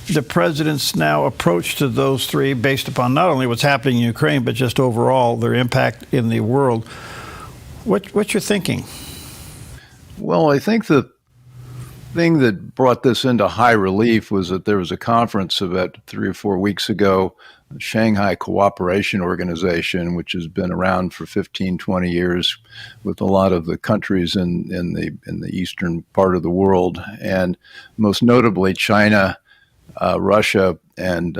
the president's now approach to those three based upon not only what's happening in Ukraine, but just overall their impact in the world. What's your thinking? Well, I think the thing that brought this into high relief was that there was a conference about 3 or 4 weeks ago, the Shanghai Cooperation Organization, which has been around for 15, 20 years with a lot of the countries in the eastern part of the world, and most notably China, Russia, and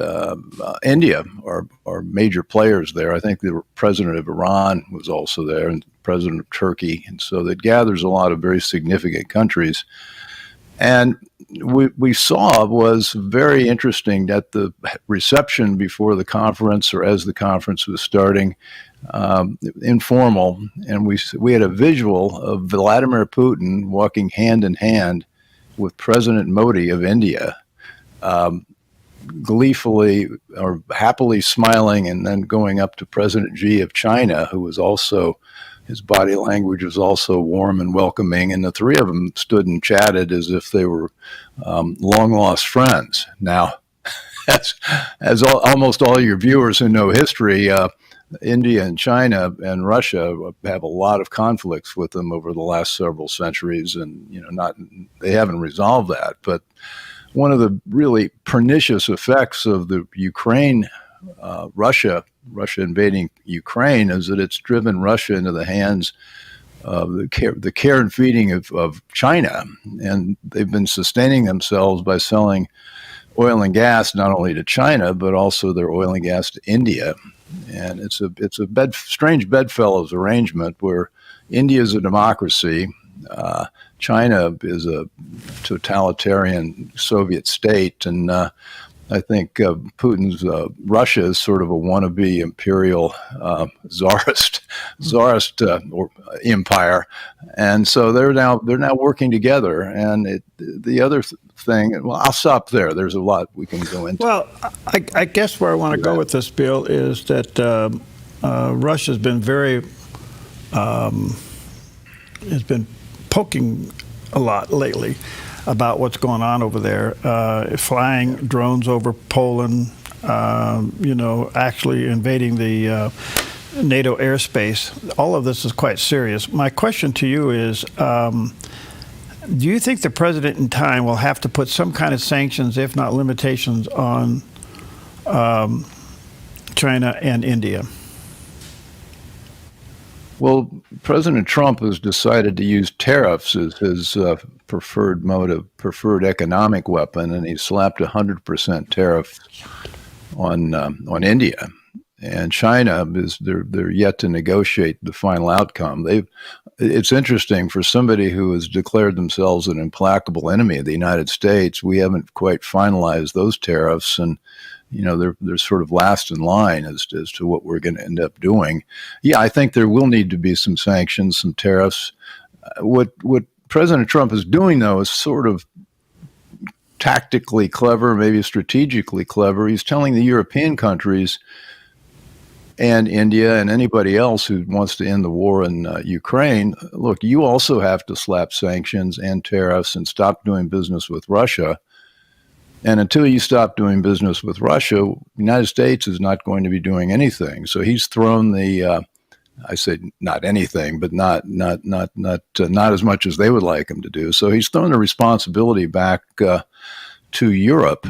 India are major players there. I think the president of Iran was also there, and the president of Turkey. And so it gathers a lot of very significant countries. And we saw was very interesting that the reception before the conference, or as the conference was starting, informal, and we had a visual of Vladimir Putin walking hand in hand with President Modi of India, gleefully or happily smiling, and then going up to President Xi of China, who was also, his body language was also warm and welcoming, and the three of them stood and chatted as if they were long-lost friends. Now, as almost all your viewers who know history, India and China and Russia have a lot of conflicts with them over the last several centuries, and they haven't resolved that. But one of the really pernicious effects of the Russia invading Ukraine is that it's driven Russia into the hands of the care and feeding of China. And they've been sustaining themselves by selling oil and gas not only to China, but also their oil and gas to India. And it's a strange bedfellows arrangement where India is a democracy, China is a totalitarian Soviet state, and I think Putin's Russia is sort of a wannabe imperial czarist empire, and so they're now working together. And the other thing, well, I'll stop there. There's a lot we can go into. Well, I guess where I want to go with this, Bill, is that Russia's been has been poking a lot lately about what's going on over there, flying drones over Poland, actually invading the NATO airspace. All of this is quite serious. My question to you is, do you think the president in time will have to put some kind of sanctions, if not limitations, on China and India? Well, President Trump has decided to use tariffs as his preferred economic weapon, and he slapped 100% tariff on India. And China they're yet to negotiate the final outcome. It's interesting for somebody who has declared themselves an implacable enemy of the United States. We haven't quite finalized those tariffs, and they're sort of last in line as to what we're going to end up doing. Yeah, I think there will need to be some sanctions, some tariffs. What President Trump is doing, though, is sort of tactically clever, maybe strategically clever. He's telling the European countries, and India and anybody else who wants to end the war in Ukraine, look, you also have to slap sanctions and tariffs and stop doing business with Russia. And until you stop doing business with Russia, the United States is not going to be doing anything. So he's thrown the, I say not anything, but not as much as they would like him to do. So he's thrown the responsibility back to Europe.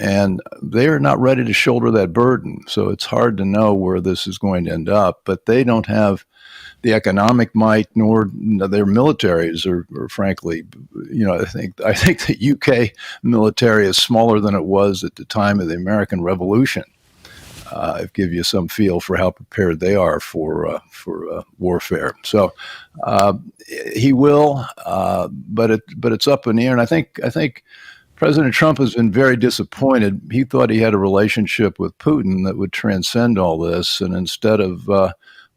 And they're not ready to shoulder that burden. So it's hard to know where this is going to end up. But they don't have the economic might, nor their militaries are frankly, I think the UK military is smaller than it was at the time of the American Revolution. It gives you some feel for how prepared they are for warfare. So he will, but it's up in the air. And I think President Trump has been very disappointed. He thought he had a relationship with Putin that would transcend all this, and instead of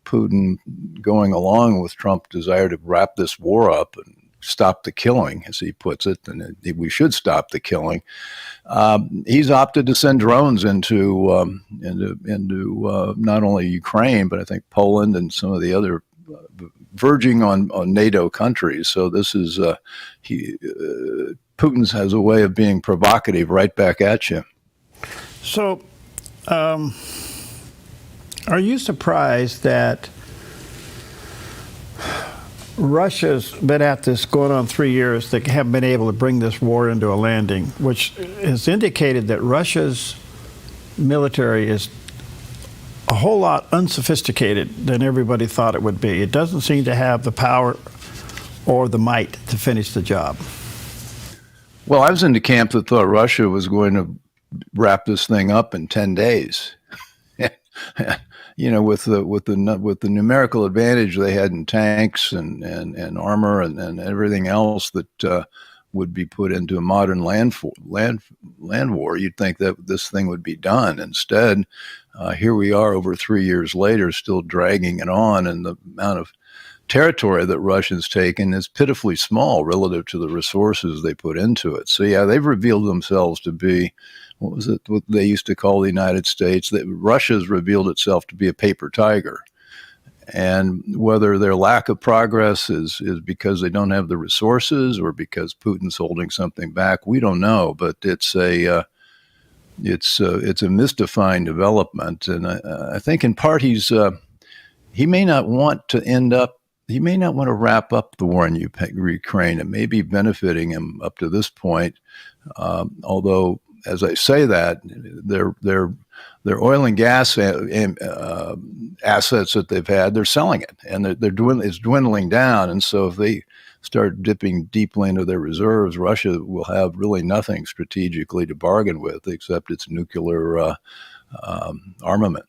Putin going along with Trump's desire to wrap this war up and stop the killing, as he puts it, and we should stop the killing, he's opted to send drones into not only Ukraine, but I think Poland and some of the other verging on NATO countries. So this is Putin's has a way of being provocative right back at you. So, are you surprised that Russia's been at this going on 3 years? They haven't been able to bring this war into a landing, which has indicated that Russia's military is a whole lot unsophisticated than everybody thought it would be. It doesn't seem to have the power or the might to finish the job. Well, I was in the camp that thought Russia was going to wrap this thing up in 10 days. With the numerical advantage they had in tanks and armor and everything else that would be put into a modern land war, you'd think that this thing would be done. Instead, here we are over 3 years later, still dragging it on, and the amount of territory that Russia's taken is pitifully small relative to the resources they put into it. So yeah, they've revealed themselves to be, what they used to call the United States, that Russia's revealed itself to be a paper tiger. And whether their lack of progress is because they don't have the resources or because Putin's holding something back, we don't know. But it's a mystifying development, and I think in part he may not want to wrap up the war in Ukraine. It may be benefiting him up to this point, although, as I say that, their oil and gas assets that they've had, they're selling it, and it's dwindling down. And so if they start dipping deeply into their reserves, Russia will have really nothing strategically to bargain with except its nuclear armament.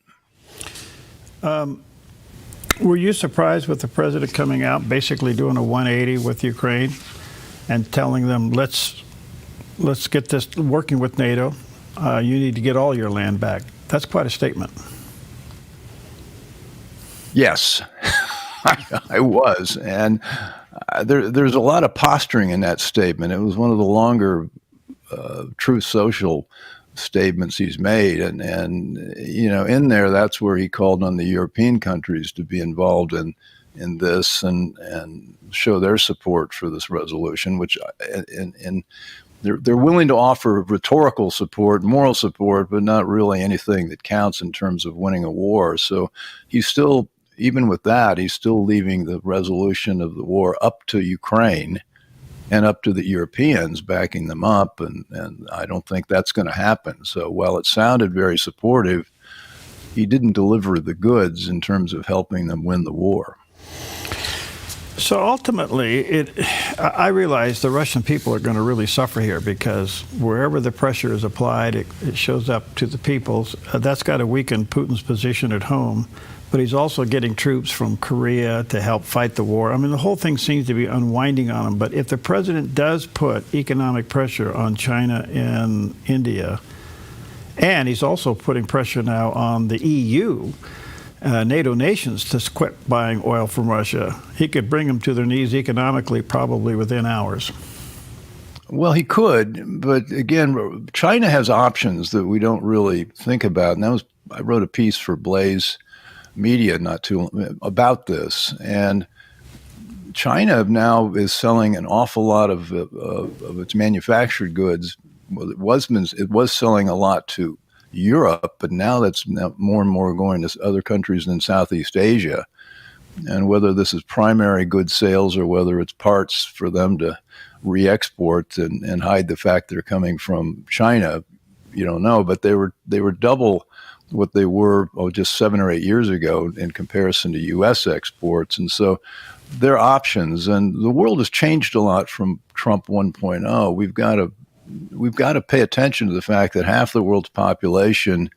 Were you surprised with the president coming out, basically doing a 180 with Ukraine and telling them, let's get this working with NATO? You need to get all your land back. That's quite a statement. Yes, I was. And there's a lot of posturing in that statement. It was one of the longer Truth Social statements he's made. And in there, that's where he called on the European countries to be involved in this and show their support for this resolution, which they're willing to offer rhetorical support, moral support, but not really anything that counts in terms of winning a war. So he's still, even with that, he's still leaving the resolution of the war up to Ukraine and up to the Europeans backing them up. And I don't think that's going to happen. So while it sounded very supportive, he didn't deliver the goods in terms of helping them win the war. So ultimately, I realize the Russian people are going to really suffer here, because wherever the pressure is applied, it shows up to the peoples. That's got to weaken Putin's position at home. But he's also getting troops from Korea to help fight the war. I mean, the whole thing seems to be unwinding on him. But if the president does put economic pressure on China and India, and he's also putting pressure now on the EU, NATO nations, to quit buying oil from Russia, he could bring them to their knees economically probably within hours. Well, he could, but again, China has options that we don't really think about. And I wrote a piece for Blaze media not too about this, and China now is selling an awful lot of its manufactured goods. Well, it was selling a lot to Europe, but now that's more and more going to other countries in Southeast Asia. And whether this is primary goods sales or whether it's parts for them to re-export and hide the fact they're coming from China, you don't know. But they were double what they were just 7 or 8 years ago in comparison to U.S. exports. And so there are options, and the world has changed a lot from Trump 1.0. We've got to pay attention to the fact that half the world's population,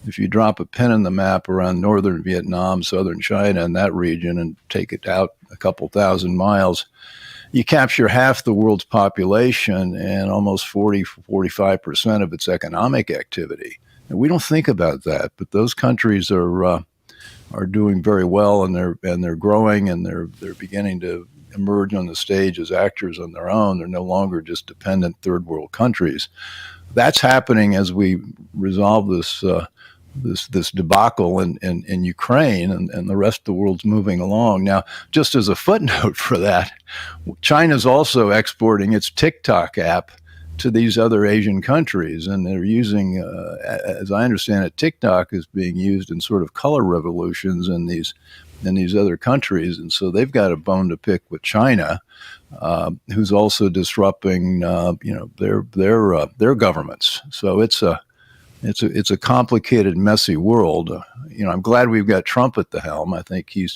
if you drop a pin in the map around northern Vietnam, southern China, and that region, and take it out a couple thousand miles, you capture half the world's population and almost 45% of its economic activity. And we don't think about that, but those countries are doing very well, and they're growing, and they're beginning to emerge on the stage as actors on their own. They're no longer just dependent third world countries. That's happening as we resolve this debacle in Ukraine, and the rest of the world's moving along. Now, just as a footnote for that, China's also exporting its TikTok app to these other Asian countries, and they're using, as I understand it, TikTok is being used in sort of color revolutions in these other countries, and so they've got a bone to pick with China, who's also disrupting, their governments. So it's a complicated, messy world. I'm glad we've got Trump at the helm. I think he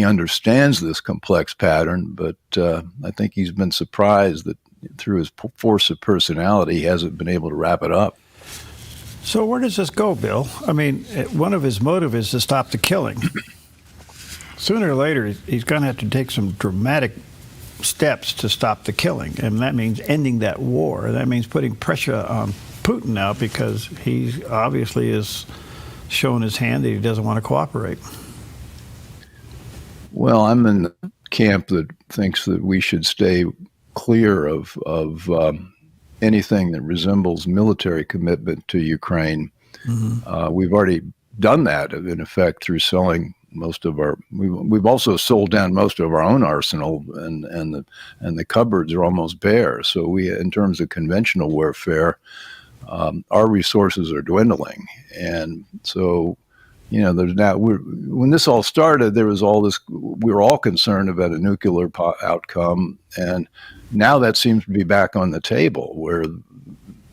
understands this complex pattern, but I think he's been surprised that through his force of personality, he hasn't been able to wrap it up. So where does this go, Bill? I mean, one of his motives is to stop the killing. Sooner or later, he's going to have to take some dramatic steps to stop the killing, and that means ending that war. That means putting pressure on Putin now, because he obviously has shown his hand that he doesn't want to cooperate. Well, I'm in the camp that thinks that we should stay clear of anything that resembles military commitment to Ukraine. Mm-hmm. We've already done that, in effect, through selling most of our. We've also sold down most of our own arsenal, and the cupboards are almost bare. So we, in terms of conventional warfare, our resources are dwindling, and so. There's now. When this all started, there was all this. We were all concerned about a nuclear outcome, and now that seems to be back on the table, where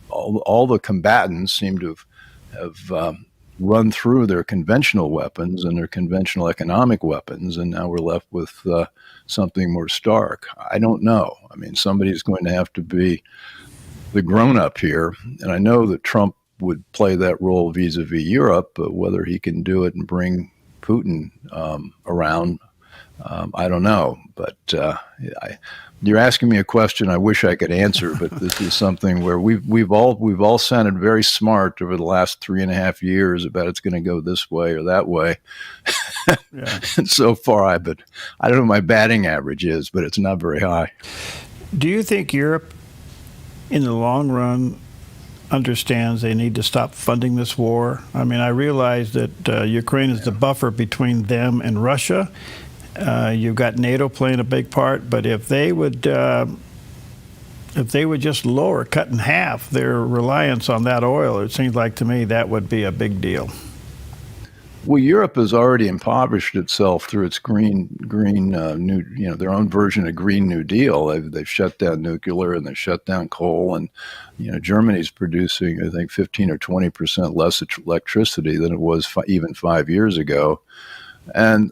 all the combatants seem to have run through their conventional weapons and their conventional economic weapons, and now we're left with something more stark. I don't know. I mean, somebody's going to have to be the grown-up here, and I know that Trump would play that role vis-a-vis Europe, but whether he can do it and bring Putin around, I don't know. But you're asking me a question I wish I could answer, but this is something where we've all sounded very smart over the last 3.5 years about it's going to go this way or that way. Yeah. And so far, I don't know what my batting average is, but it's not very high. Do you think Europe, in the long run, understands they need to stop funding this war? I mean, I realize that Ukraine is the buffer between them and Russia. You've got NATO playing a big part, but if they would just cut in half their reliance on that oil, it seems like to me that would be a big deal. Well, Europe has already impoverished itself through its green new, their own version of Green New Deal. They've shut down nuclear and they've shut down coal, and Germany's producing, I think, 15 or 20% less electricity than it was even 5 years ago. And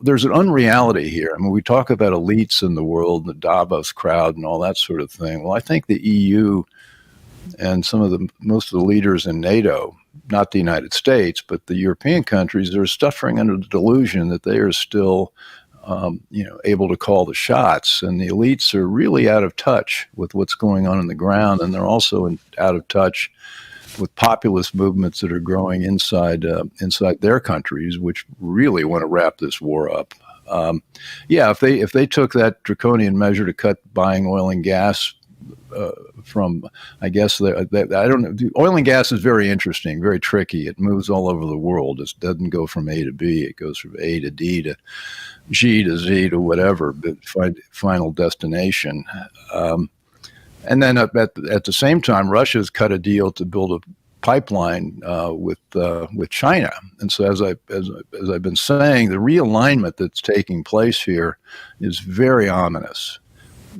there's an unreality here. I mean, we talk about elites in the world, the Davos crowd, and all that sort of thing. Well, I think the EU and most of the leaders in NATO, not the United States, but the European countries, are suffering under the delusion that they are still, able to call the shots. And the elites are really out of touch with what's going on the ground, and they're also out of touch with populist movements that are growing inside their countries, which really want to wrap this war up. If they took that draconian measure to cut buying oil and gas I guess, I don't know. Oil and gas is very interesting, very tricky. It moves all over the world. It doesn't go from A to B. It goes from A to D to G to Z to whatever, but final destination. And then at the same time, Russia's cut a deal to build a pipeline with China. And so as I've been saying, the realignment that's taking place here is very ominous.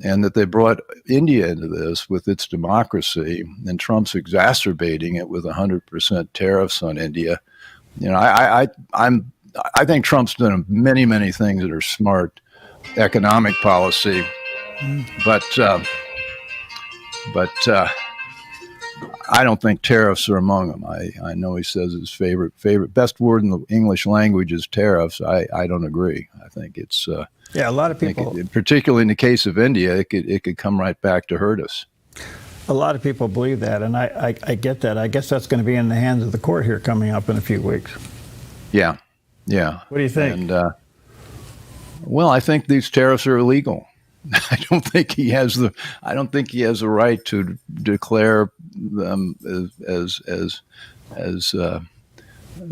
And that they brought India into this with its democracy, and Trump's exacerbating it with 100% tariffs on India. You know, I think Trump's done many, many things that are smart economic policy, but I don't think tariffs are among them. I know he says his favorite best word in the English language is tariffs. I don't agree. I think it's a lot of people, particularly in the case of India, it could come right back to hurt us. A lot of people believe that, and I get that. I guess that's going to be in the hands of the court here coming up in a few weeks. Yeah. What do you think? And well, I think these tariffs are illegal. I don't think he has the right to declare them as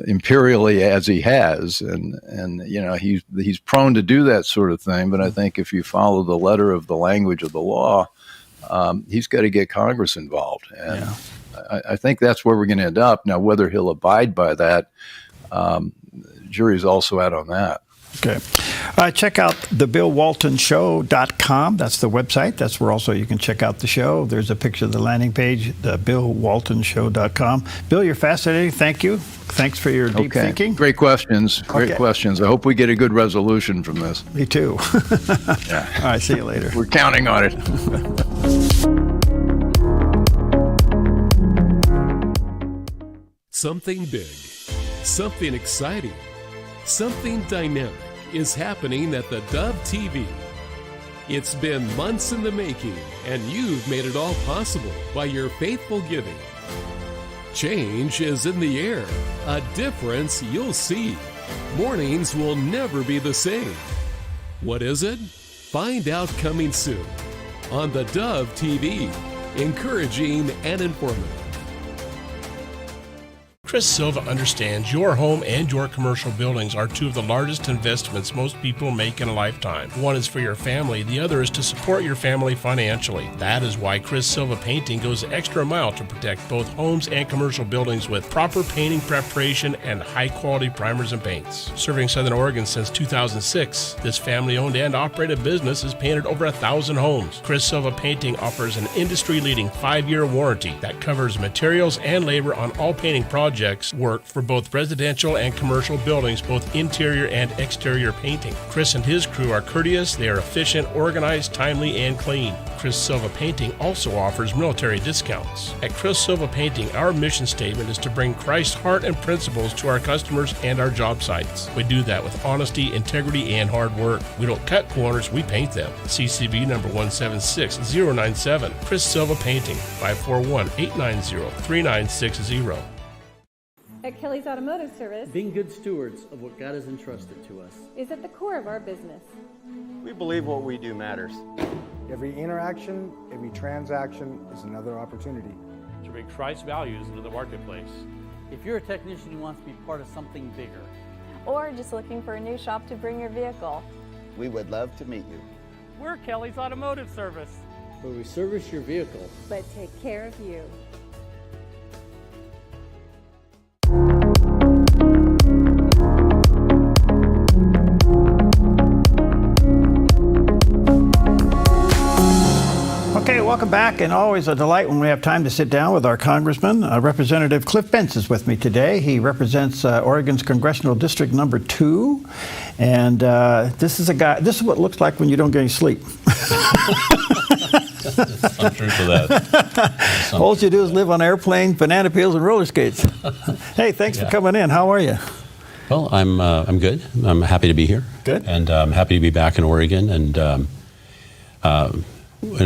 imperially as he has, and you know he's prone to do that sort of thing. But I think if you follow the letter of the language of the law, he's got to get Congress involved, and I think that's where we're going to end up. Now, whether he'll abide by that, jury's also out on that. Okay. Check out thebillwaltonshow.com. That's the website. That's where also you can check out the show. There's a picture of the landing page, thebillwaltonshow.com. Bill, you're fascinating. Thank you. Thanks for your deep thinking. Great questions. Great questions. I hope we get a good resolution from this. Me too. Yeah. All right. See you later. We're counting on it. Something big, something exciting, something dynamic is happening at the Dove TV. It's been months in the making, and you've made it all possible by your faithful giving. Change is in the air, a difference you'll see. Mornings will never be the same. What is it? Find out coming soon on the Dove TV, encouraging and informative. Chris Silva understands your home and your commercial buildings are two of the largest investments most people make in a lifetime. One is for your family, the other is to support your family financially. That is why Chris Silva Painting goes the extra mile to protect both homes and commercial buildings with proper painting preparation and high-quality primers and paints. Serving Southern Oregon since 2006, this family-owned and operated business has painted over 1,000 homes. Chris Silva Painting offers an industry-leading 5-year warranty that covers materials and labor on all painting projects work for both residential and commercial buildings, both interior and exterior painting. Chris and his crew are courteous, they are efficient, organized, timely, and clean. Chris Silva Painting also offers military discounts. At Chris Silva Painting, our mission statement is to bring Christ's heart and principles to our customers and our job sites. We do that with honesty, integrity, and hard work. We don't cut corners, we paint them. CCB number 176097. Chris Silva Painting, 541-890-3960. At Kelly's Automotive Service, being good stewards of what God has entrusted to us is at the core of our business. We believe what we do matters. Every interaction, every transaction is another opportunity to bring Christ's values into the marketplace. If you're a technician who wants to be part of something bigger, or just looking for a new shop to bring your vehicle, we would love to meet you. We're Kelly's Automotive Service, where we service your vehicle, but take care of you. Okay, welcome back, and always a delight when we have time to sit down with our congressman. Representative Cliff Bentz is with me today. He represents Oregon's Congressional District Number 2, and this is what it looks like when you don't get any sleep. Some truth to that. All you do is live on airplanes, banana peels, and roller skates. Hey, thanks for coming in. How are you? Well, I'm good. I'm happy to be here. Good. And I'm happy to be back in Oregon, and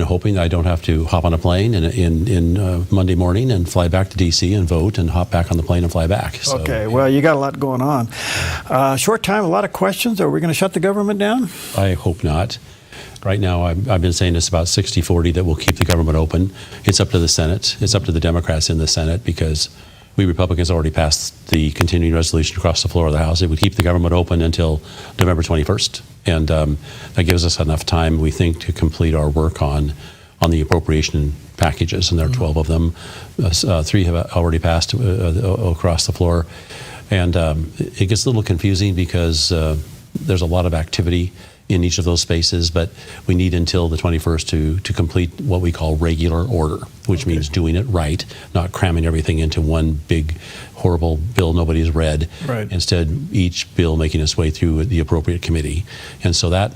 hoping I don't have to hop on a plane in Monday morning and fly back to D.C. and vote and hop back on the plane and fly back. So, okay, well, you got a lot going on. Short time, a lot of questions. Are we going to shut the government down? I hope not. Right now, I've been saying it's about 60-40 that we'll keep the government open. It's up to the Senate. It's up to the Democrats in the Senate because we Republicans already passed the continuing resolution across the floor of the House. It would keep the government open until November 21st. And that gives us enough time, we think, to complete our work on the appropriation packages. And there are 12 of them. 3 have already passed across the floor. And it gets a little confusing because there's a lot of activity in each of those spaces, but we need until the 21st to complete what we call regular order, which means doing it right, not cramming everything into one big, horrible bill nobody's read. Right. Instead, each bill making its way through the appropriate committee. And so that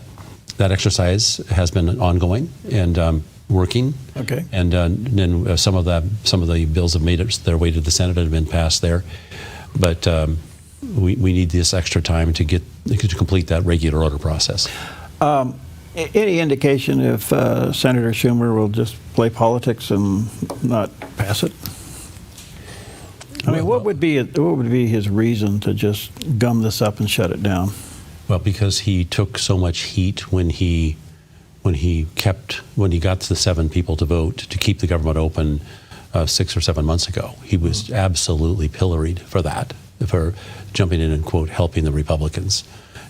exercise has been ongoing and working. Okay. And then some of the bills have made their way to the Senate and have been passed there. But we need this extra time to complete that regular order process. Any indication if Senator Schumer will just play politics and not pass it? I mean, what would be his reason to just gum this up and shut it down? Well, because he took so much heat when he got the 7 people to vote to keep the government open 6 or 7 months ago. He was absolutely pilloried for that, for jumping in and, quote, helping the Republicans.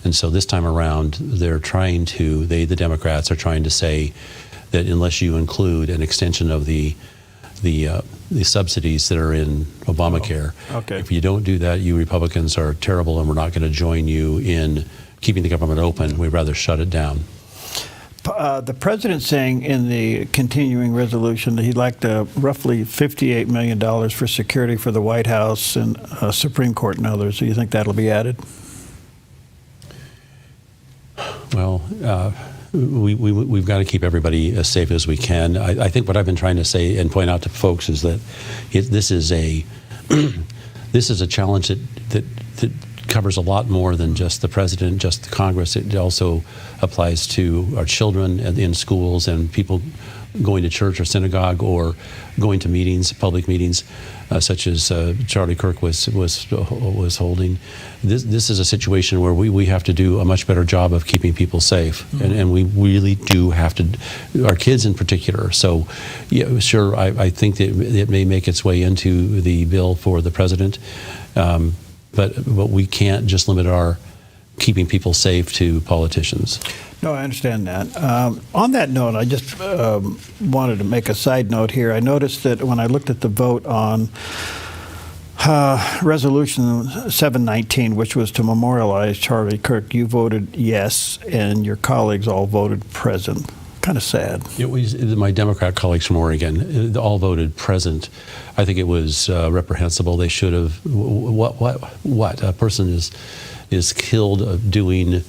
And so this time around, the Democrats are trying to say that unless you include an extension of the subsidies that are in Obamacare, if you don't do that, you Republicans are terrible and we're not going to join you in keeping the government open. We'd rather shut it down. The president saying in the continuing resolution that he'd like to roughly $58 million for security for the White House and Supreme Court and others. Do you think that'll be added? Well, we've got to keep everybody as safe as we can. I think what I've been trying to say and point out to folks is that this is a challenge that covers a lot more than just the president, just the Congress. It also applies to our children in schools and people going to church or synagogue or going to meetings, public meetings, such as Charlie Kirk was holding. This is a situation where we have to do a much better job of keeping people safe, and we really do have to, our kids in particular. So, yeah, sure, I think that it may make its way into the bill for the president, but we can't just limit our keeping people safe to politicians. No, I understand that. On that note, I just wanted to make a side note here. I noticed that when I looked at the vote on Resolution 719, which was to memorialize Charlie Kirk, you voted yes, and your colleagues all voted present. Kind of sad. It was my Democrat colleagues from Oregon all voted present. I think it was reprehensible. They should have. What a person is killed doing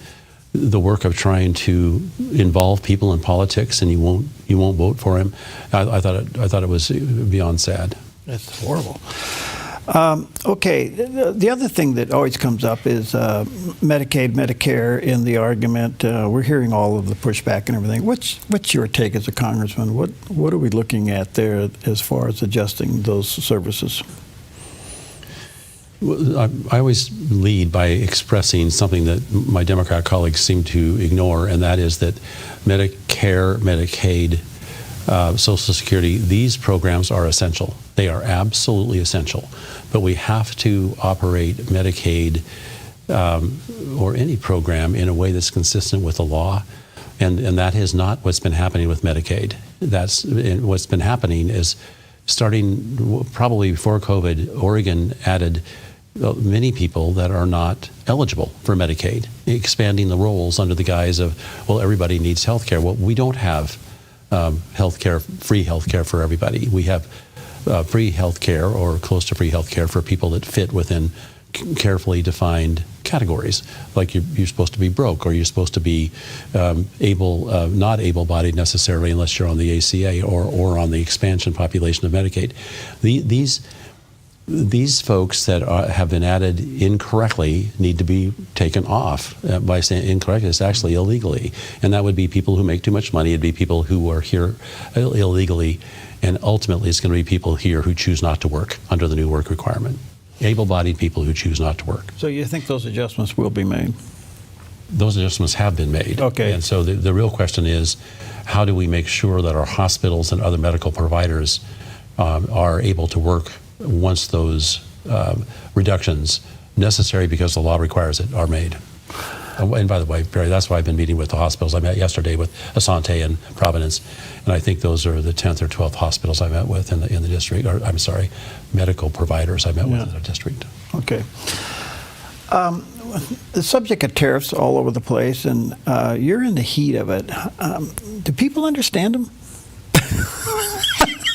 the work of trying to involve people in politics, and you won't vote for him. I thought it was beyond sad. That's horrible. Okay, the other thing that always comes up is Medicaid, Medicare in the argument. We're hearing all of the pushback and everything. What's your take as a congressman? What are we looking at there as far as adjusting those services? Well, I always lead by expressing something that my Democrat colleagues seem to ignore, and that is that Medicare, Medicaid, Social Security, these programs are essential. They are absolutely essential. But we have to operate Medicaid or any program in a way that's consistent with the law. And that is not what's been happening with Medicaid. What's been happening is, starting probably before COVID, Oregon added many people that are not eligible for Medicaid, expanding the roles under the guise of, well, everybody needs health care. Well, we don't have free health care for everybody. We have free health care or close to free health care for people that fit within carefully defined categories, like you're supposed to be broke, or you're supposed to be not able-bodied necessarily unless you're on the ACA or on the expansion population of Medicaid. These folks that have been added incorrectly need to be taken off. By saying incorrectly, it's actually illegally. And that would be people who make too much money. It'd be people who are here illegally. And ultimately, it's going to be people here who choose not to work under the new work requirement. Able-bodied people who choose not to work. So you think those adjustments will be made? those adjustments have been made. Okay. And so the real question is, how do we make sure that our hospitals and other medical providers are able to work once those reductions necessary because the law requires it are made? And by the way, Barry, that's why I've been meeting with the hospitals. I met yesterday with Asante and Providence, and I think those are the 10th or 12th hospitals I met with in the district, or I'm sorry, medical providers I met with in the district. Okay. The subject of tariffs all over the place, and you're in the heat of it. Do people understand them?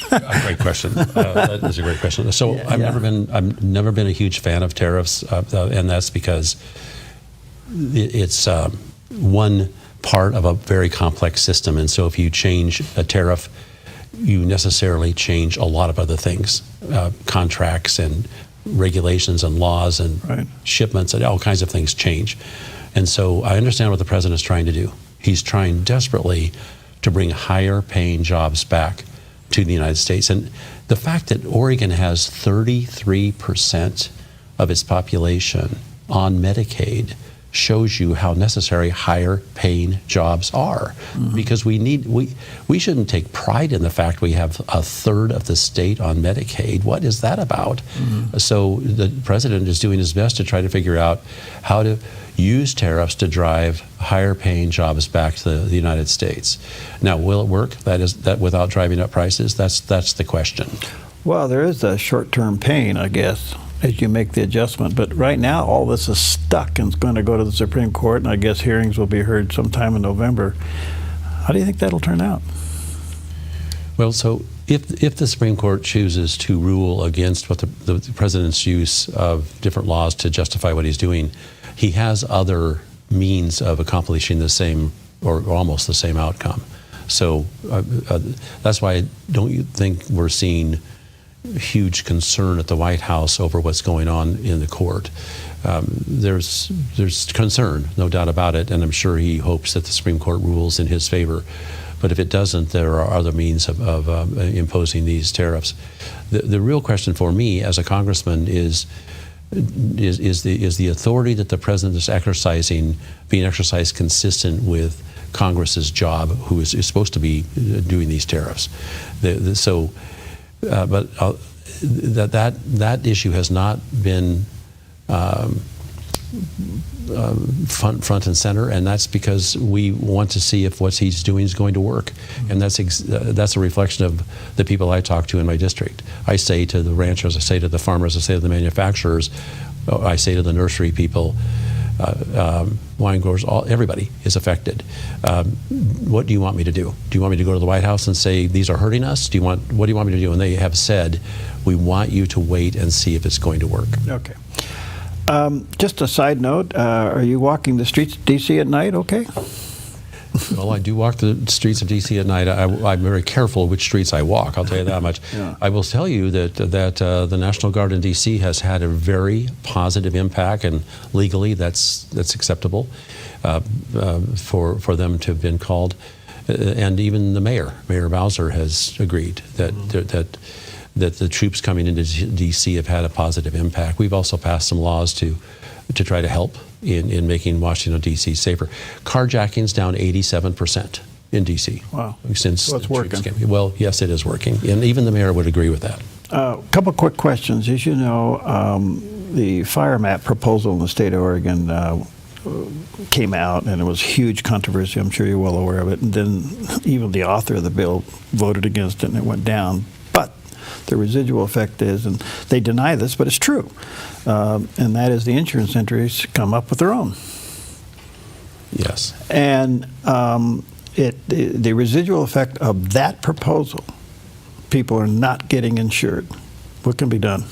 A great question. That is a great question. So I've never been a huge fan of tariffs, and that's because it's one part of a very complex system. And so if you change a tariff, you necessarily change a lot of other things, contracts and regulations and laws and shipments and all kinds of things change. And so I understand what the president is trying to do. He's trying desperately to bring higher paying jobs back to the United States. And the fact that Oregon has 33% of its population on Medicaid shows you how necessary higher paying jobs are. Because we shouldn't take pride in the fact we have a third of the state on Medicaid. What is that about? So the president is doing his best to try to figure out how to use tariffs to drive higher paying jobs back to the United States. Now, will it work? That without driving up prices? That's the question. Well, there is a short-term pain, I guess, as you make the adjustment. But right now, all this is stuck and it's going to go to the Supreme Court, and I guess hearings will be heard sometime in November. How do you think that'll turn out? Well, so if the Supreme Court chooses to rule against what the president's use of different laws to justify what he's doing, he has other means of accomplishing the same or almost the same outcome. So that's why I don't think we're seeing huge concern at the White House over what's going on in the court. There's concern, no doubt about it, and I'm sure he hopes that the Supreme Court rules in his favor. But if it doesn't, there are other means of imposing these tariffs. The real question for me as a congressman is the authority that the president is exercising being exercised consistent with Congress's job, who is supposed to be doing these tariffs. But that issue has not been front and center, and that's because we want to see if what he's doing is going to work. And that's a reflection of the people I talk to in my district. I say to the ranchers, I say to the farmers, I say to the manufacturers, I say to the nursery people, wine growers, everybody is affected. What do you want me to do? Do you want me to go to the White House and say these are hurting us? What do you want me to do? And they have said, we want you to wait and see if it's going to work. Okay. Just a side note, are you walking the streets of D.C. at night okay? Well, I do walk the streets of D.C. at night. I'm very careful which streets I walk, I'll tell you that much. Yeah. I will tell you that the National Guard in D.C. has had a very positive impact, and legally that's acceptable for them to have been called. And even the Mayor Bowser, has agreed that the troops coming into D.C. have had a positive impact. We've also passed some laws to try to help in making Washington, D.C. safer. Carjacking's down 87% in D.C. Wow. Since so it's working. Well, yes, it is working. And even the mayor would agree with that. A couple quick questions. As you know, the fire map proposal in the state of Oregon came out, and it was huge controversy. I'm sure you're well aware of it. And then even the author of the bill voted against it, and it went down. But the residual effect is, and they deny this, but it's true, and that is the insurance entries come up with their own. Yes. And the residual effect of that proposal, people are not getting insured. What can be done?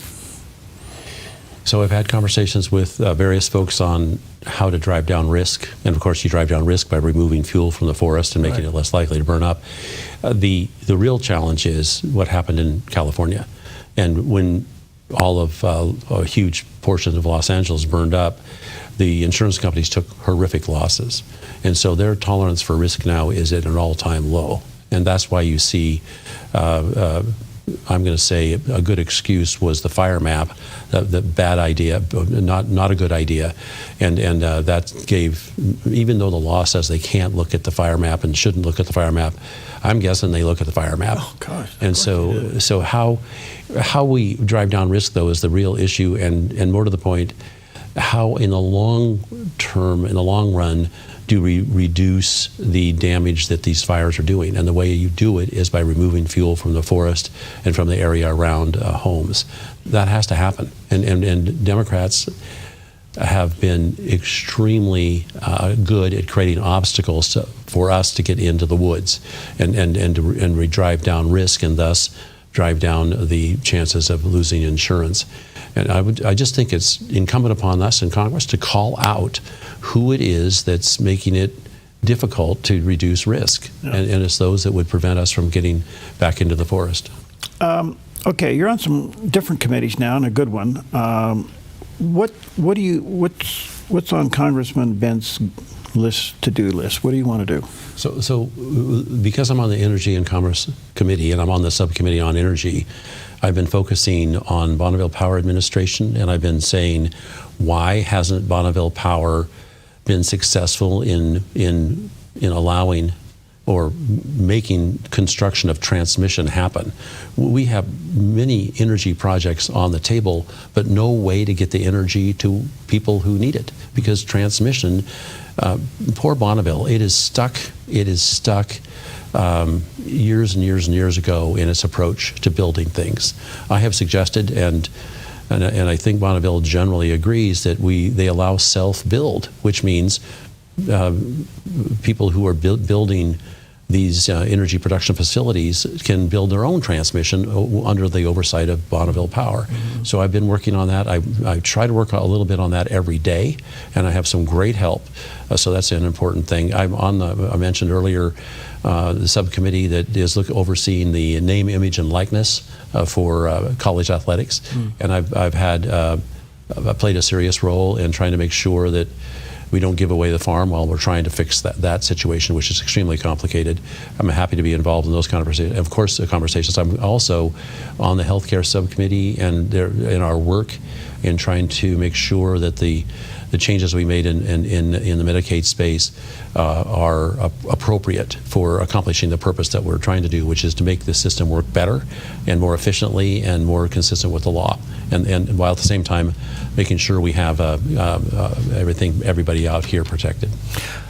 So I've had conversations with various folks on how to drive down risk. And of course, you drive down risk by removing fuel from the forest and making it less likely to burn up. The real challenge is what happened in California. And when all of a huge portion of Los Angeles burned up, the insurance companies took horrific losses. And so their tolerance for risk now is at an all-time low. And that's why you see I'm going to say a good excuse was the fire map, the bad idea, not a good idea, and that gave, even though the law says they can't look at the fire map and shouldn't look at the fire map, I'm guessing they look at the fire map. Oh gosh! And so how we drive down risk though is the real issue, and more to the point, how in the long term, in the long run, do we reduce the damage that these fires are doing? And the way you do it is by removing fuel from the forest and from the area around homes. That has to happen. And Democrats have been extremely good at creating obstacles for us to get into the woods and we drive down risk and thus drive down the chances of losing insurance. And I just think it's incumbent upon us in Congress to call out who it is that's making it difficult to reduce risk. Yeah. And it's those that would prevent us from getting back into the forest. Okay, you're on some different committees now, and a good one. What's on Congressman Bent's to-do list? What do you want to do? So because I'm on the Energy and Commerce Committee and I'm on the subcommittee on energy, I've been focusing on Bonneville Power Administration, and I've been saying, why hasn't Bonneville Power been successful in allowing or making construction of transmission happen? We have many energy projects on the table, but no way to get the energy to people who need it, because transmission, poor Bonneville, it is stuck years and years and years ago in its approach to building things. I have suggested, and I think Bonneville generally agrees, that they allow self-build, which means people who are building these energy production facilities can build their own transmission under the oversight of Bonneville Power. Mm-hmm. So I've been working on that. I try to work a little bit on that every day, and I have some great help. So that's an important thing. I mentioned earlier the subcommittee that is overseeing the name, image, and likeness for college athletics. Mm. And I've played a serious role in trying to make sure that we don't give away the farm while we're trying to fix that situation, which is extremely complicated. I'm happy to be involved in those conversations. Of course, the conversations. I'm also on the healthcare subcommittee, and in our work in trying to make sure that the changes we made in the Medicaid space are appropriate for accomplishing the purpose that we're trying to do, which is to make the system work better and more efficiently and more consistent with the law, and while at the same time making sure we have everybody out here protected.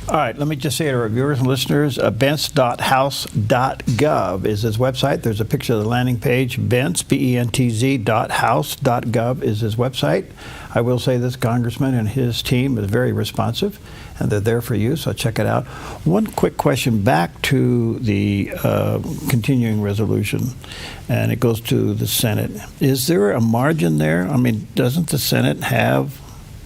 All right, let me just say to our viewers and listeners, bentz.house.gov is his website. There's a picture of the landing page. Bentz, BENTZ.house.gov is his website. I will say this, Congressman and his team is very responsive, and they're there for you, so check it out. One quick question back to the continuing resolution, and it goes to the Senate. Is there a margin there? I mean, doesn't the Senate have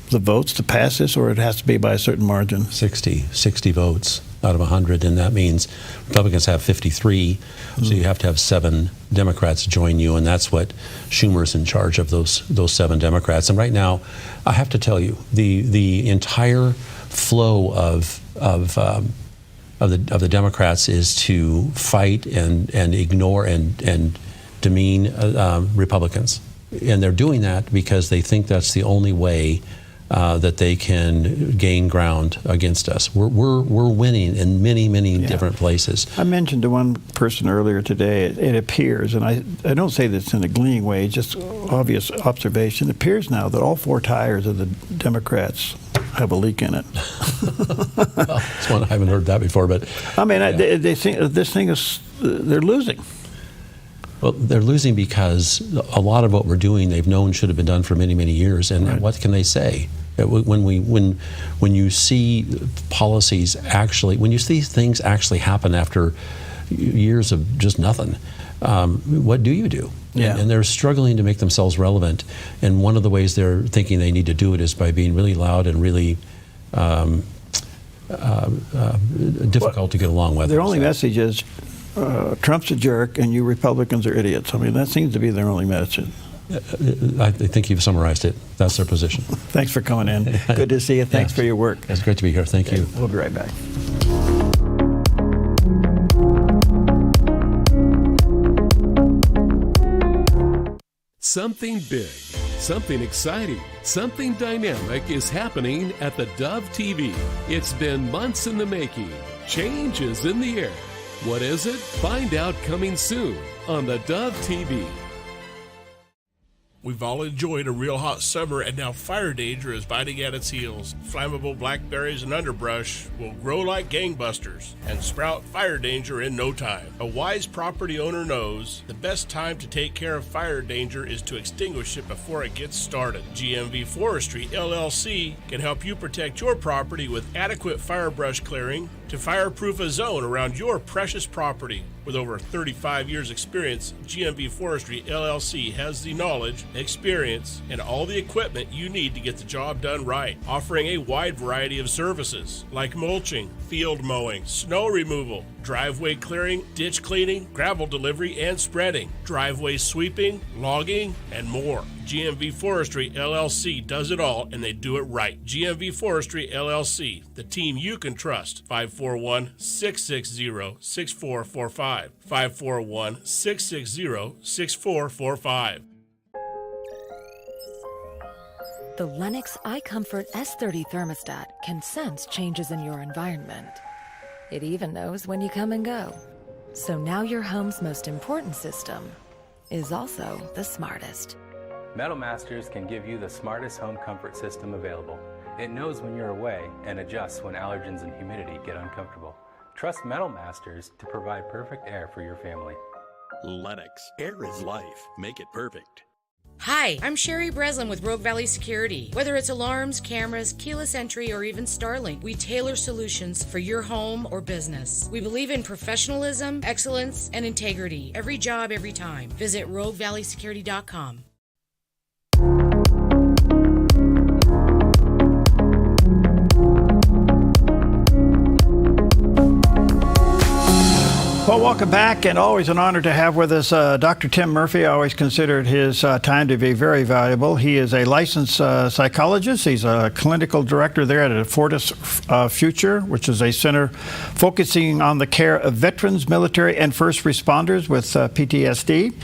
the votes to pass this, or it has to be by a certain margin? 60 votes out of 100, and that means Republicans have 53, so you have to have 7 Democrats join you, and that's what Schumer's in charge of, those 7 Democrats. And right now, I have to tell you, the entire flow of the Democrats is to fight and ignore and demean Republicans, and they're doing that because they think that's the only way that they can gain ground against us. We're winning in many different places. I mentioned to one person earlier today, it appears, and I don't say this in a gleeing way, just obvious observation, it appears now that all 4 tires of the Democrats have a leak in it. Well, that's one, I haven't heard that before, but I mean, they think this thing is, they're losing. Well, they're losing because a lot of what we're doing they've known should have been done for many years, and right. What can they say? When you see policies actually, when you see things actually happen after years of just nothing, what do you do? Yeah. And they're struggling to make themselves relevant, and one of the ways they're thinking they need to do it is by being really loud and really difficult to get along with. Their only message is Trump's a jerk and you Republicans are idiots. I mean, that seems to be their only message. I think you've summarized it. That's their position. Thanks for coming in. Good to see you. Thanks for your work. It's great to be here. Thank you. We'll be right back. Something big, something exciting, something dynamic is happening at the Dove TV. It's been months in the making. Change is in the air. What is it? Find out coming soon on the Dove TV. We've all enjoyed a real hot summer, and now fire danger is biting at its heels. Flammable blackberries and underbrush will grow like gangbusters and sprout fire danger in no time. A wise property owner knows the best time to take care of fire danger is to extinguish it before it gets started. GMV Forestry, LLC can help you protect your property with adequate fire brush clearing to fireproof a zone around your precious property. With over 35 years experience, GMV Forestry LLC has the knowledge, experience, and all the equipment you need to get the job done right, offering a wide variety of services like mulching, field mowing, snow removal, driveway clearing, ditch cleaning, gravel delivery and spreading, driveway sweeping, logging, and more. GMV Forestry LLC does it all, and they do it right. GMV Forestry LLC, the team you can trust. 541-660-6445. 541-660-6445. The Lennox iComfort S30 thermostat can sense changes in your environment. It even knows when you come and go. So now your home's most important system is also the smartest. Metal Masters can give you the smartest home comfort system available. It knows when you're away and adjusts when allergens and humidity get uncomfortable. Trust Metal Masters to provide perfect air for your family. Lennox. Air is life. Make it perfect. Hi, I'm Sherry Breslin with Rogue Valley Security. Whether it's alarms, cameras, keyless entry, or even Starlink, we tailor solutions for your home or business. We believe in professionalism, excellence, and integrity. Every job, every time. Visit RogueValleySecurity.com. Well, welcome back, and always an honor to have with us Dr. Tim Murphy. I always considered his time to be very valuable. He is a licensed psychologist. He's a clinical director there at Fortis Future, which is a center focusing on the care of veterans, military, and first responders with PTSD.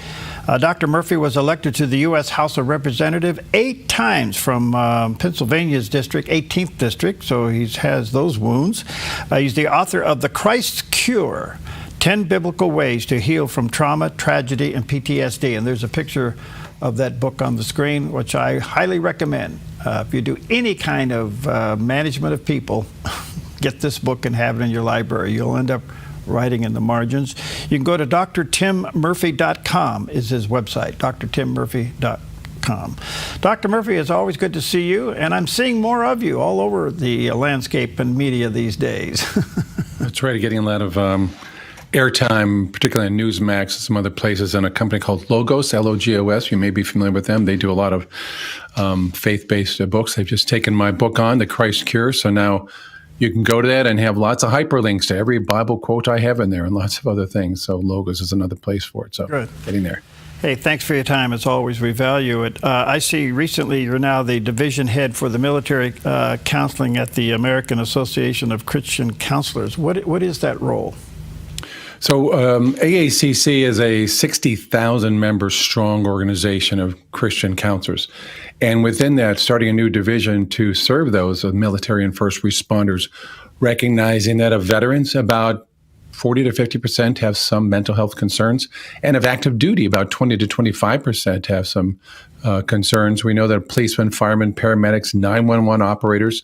Dr. Murphy was elected to the U.S. House of Representatives 8 times from Pennsylvania's district, 18th district, so he has those wounds. He's the author of The Christ's Cure, 10 Biblical Ways to Heal from Trauma, Tragedy, and PTSD. And there's a picture of that book on the screen, which I highly recommend. If you do any kind of management of people, get this book and have it in your library. You'll end up writing in the margins. You can go to drtimmurphy.com is his website, drtimmurphy.com. Dr. Murphy, it's always good to see you, and I'm seeing more of you all over the landscape and media these days. That's right, getting a lot of airtime, particularly on Newsmax and some other places, and a company called Logos, Logos. You may be familiar with them. They do a lot of faith-based books. They've just taken my book on, The Christ Cure, so now you can go to that and have lots of hyperlinks to every Bible quote I have in there and lots of other things. So Logos is another place for it. So Good. Getting there. Hey, thanks for your time. As always, we value it. I see recently you're now the division head for the military counseling at the American Association of Christian Counselors. What is that role? So AACC is a 60,000 member strong organization of Christian counselors. And within that, starting a new division to serve those of military and first responders, recognizing that of veterans, about 40 to 50% have some mental health concerns, and of active duty, about 20 to 25% have some concerns. We know that policemen, firemen, paramedics, 911 operators,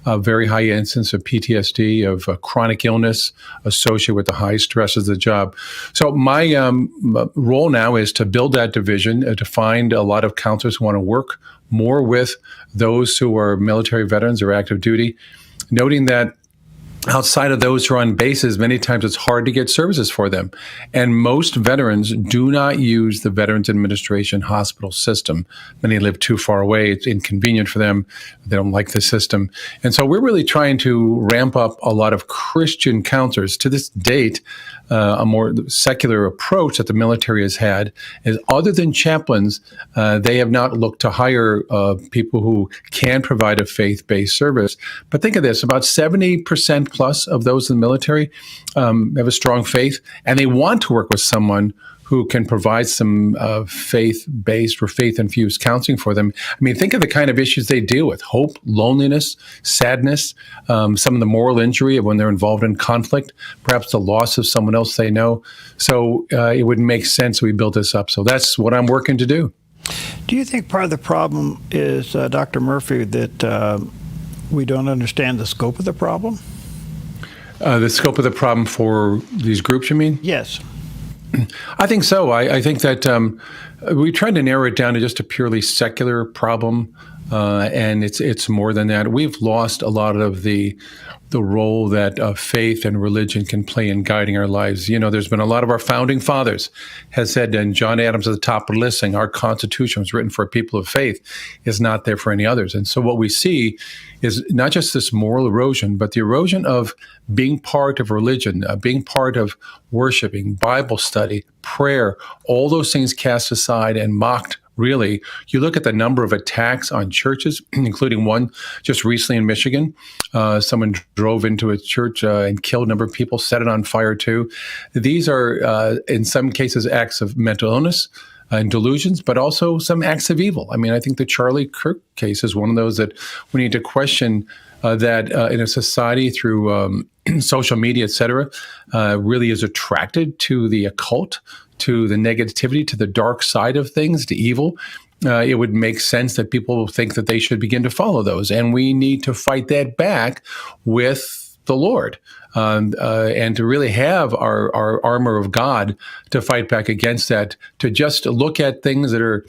very high incidence of PTSD, of chronic illness associated with the high stresses of the job. So my role now is to build that division, to find a lot of counselors who want to work more with those who are military veterans or active duty, noting that outside of those who are on bases, many times it's hard to get services for them. And most veterans do not use the Veterans Administration hospital system. Many live too far away. It's inconvenient for them. They don't like the system. And so we're really trying to ramp up a lot of Christian counselors. To this date, a more secular approach that the military has had is, other than chaplains, they have not looked to hire people who can provide a faith-based service. But think of this, about 70% 90% plus of those in the military have a strong faith, and they want to work with someone who can provide some faith-based or faith-infused counseling for them. I mean, think of the kind of issues they deal with: hope, loneliness, sadness, some of the moral injury of when they're involved in conflict, perhaps the loss of someone else they know. So it would make sense we build this up. So that's what I'm working to do. Do you think part of the problem is, Dr. Murphy, that we don't understand the scope of the problem? The scope of the problem for these groups, you mean? Yes. I think so. I think that we tried to narrow it down to just a purely secular problem, and it's more than that. We've lost a lot of the role that faith and religion can play in guiding our lives. You know, there's been a lot of our founding fathers has said, and John Adams at the top of the list, saying our Constitution was written for a people of faith, is not there for any others. And so what we see is not just this moral erosion, but the erosion of being part of religion, being part of worshiping, Bible study, prayer, all those things cast aside and mocked. Really, you look at the number of attacks on churches, including one just recently in Michigan. Someone drove into a church and killed a number of people, set it on fire too. These are, in some cases, acts of mental illness and delusions, but also some acts of evil. I mean, I think the Charlie Kirk case is one of those that we need to question that in a society through social media, et cetera, really is attracted to the occult, to the negativity, to the dark side of things, to evil. It would make sense that people think that they should begin to follow those. And we need to fight that back with the Lord and to really have our armor of God to fight back against that, to just look at things that are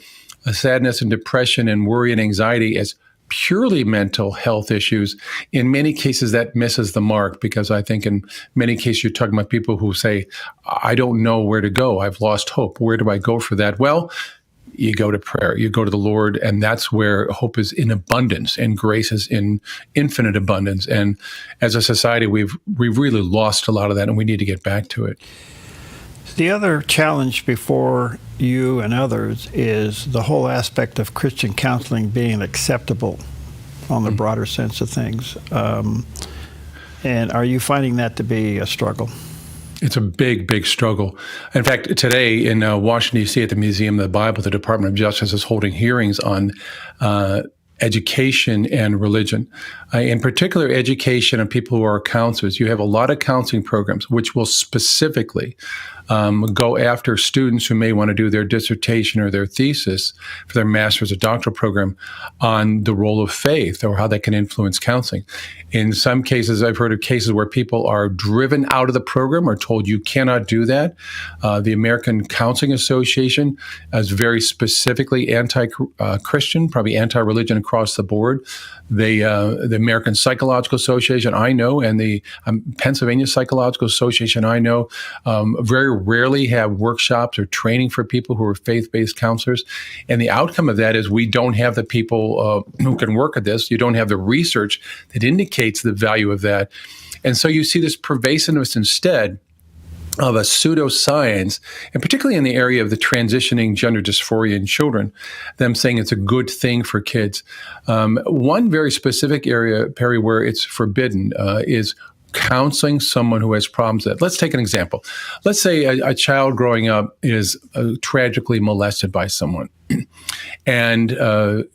sadness and depression and worry and anxiety as purely mental health issues. In many cases, that misses the mark, because I think in many cases, you're talking about people who say, I don't know where to go. I've lost hope. Where do I go for that? Well, you go to prayer, you go to the Lord, and that's where hope is in abundance and grace is in infinite abundance. And as a society, we've really lost a lot of that, and we need to get back to it. The other challenge before you and others is the whole aspect of Christian counseling being acceptable on the broader sense of things. And are you finding that to be a struggle? It's a big, big struggle. In fact, today in Washington, D.C. at the Museum of the Bible, the Department of Justice is holding hearings on education and religion. In particular, education of people who are counselors. You have a lot of counseling programs which will specifically go after students who may want to do their dissertation or their thesis for their master's or doctoral program on the role of faith or how that can influence counseling. In some cases, I've heard of cases where people are driven out of the program or told you cannot do that. The American Counseling Association is very specifically anti-Christian, probably anti-religion across the board. The American Psychological Association, I know, and the Pennsylvania Psychological Association, I know, very rarely have workshops or training for people who are faith-based counselors. And the outcome of that is we don't have the people who can work at this. You don't have the research that indicates the value of that. And so you see this pervasiveness instead of a pseudoscience, and particularly in the area of the transitioning gender dysphoria in children, them saying it's a good thing for kids. One very specific area, Perry, where it's forbidden is counseling someone who has problems. Let's take an example. Let's say a child growing up is tragically molested by someone, and a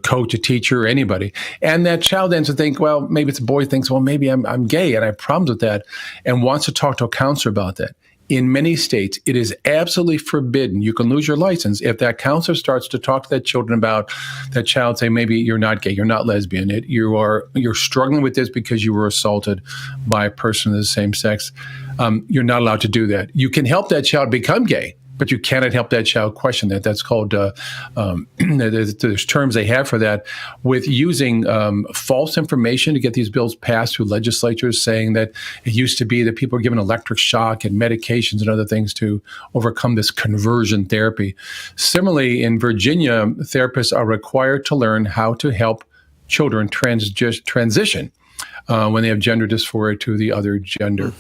coach, a teacher, anybody. And that child ends to think, well, maybe it's a boy thinks, well, maybe I'm gay and I have problems with that, and wants to talk to a counselor about that. In many states, it is absolutely forbidden. You can lose your license if that counselor starts to talk to that children about that child, say, maybe you're not gay, you're not lesbian, you're struggling with this because you were assaulted by a person of the same sex. You're not allowed to do that. You can help that child become gay, but you cannot help that child question that. That's called, there's terms they have for that, with using false information to get these bills passed through legislatures, saying that it used to be that people were given electric shock and medications and other things to overcome this conversion therapy. Similarly, in Virginia, therapists are required to learn how to help children transition when they have gender dysphoria to the other gender.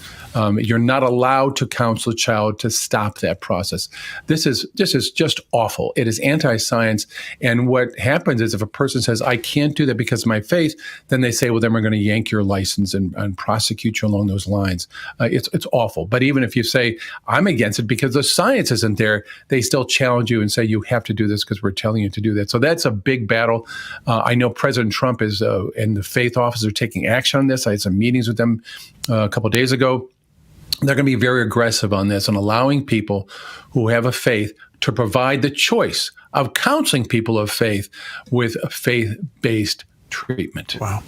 You're not allowed to counsel a child to stop that process. This is just awful. It is anti-science. And what happens is if a person says, I can't do that because of my faith, then they say, well, then we're going to yank your license and prosecute you along those lines. It's awful. But even if you say, I'm against it because the science isn't there, they still challenge you and say, you have to do this because we're telling you to do that. So that's a big battle. I know President Trump is and the faith officers are taking action on this. I had some meetings with them a couple of days ago. They're going to be very aggressive on this and allowing people who have a faith to provide the choice of counseling people of faith with a faith-based treatment. Wow.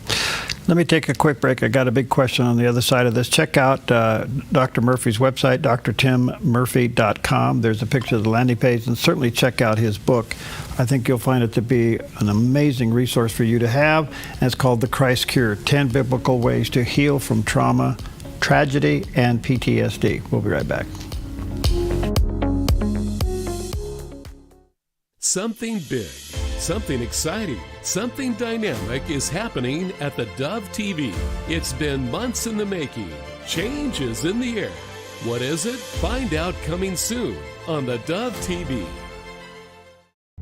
Let me take a quick break. I got a big question on the other side of this. Check out Dr. Murphy's website, drtimmurphy.com. There's a picture of the landing page, and certainly check out his book. I think you'll find it to be an amazing resource for you to have. And it's called The Christ Cure, 10 Biblical Ways to Heal from Trauma, Tragedy, and PTSD. We'll be right back. Something big, something exciting, something dynamic is happening at the Dove TV. It's been months in the making. Change is in the air. What is it? Find out coming soon on the Dove TV.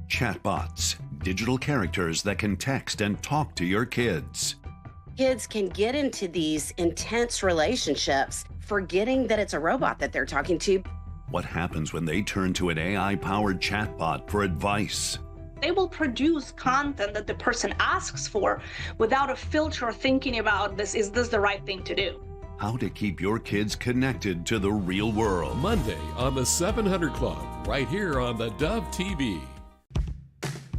Chatbots, digital characters that can text and talk to your kids. Kids can get into these intense relationships, forgetting that it's a robot that they're talking to. What happens when they turn to an AI-powered chatbot for advice? They will produce content that the person asks for without a filter or thinking about is this the right thing to do? How to keep your kids connected to the real world. Monday on the 700 Club, right here on the Dove TV.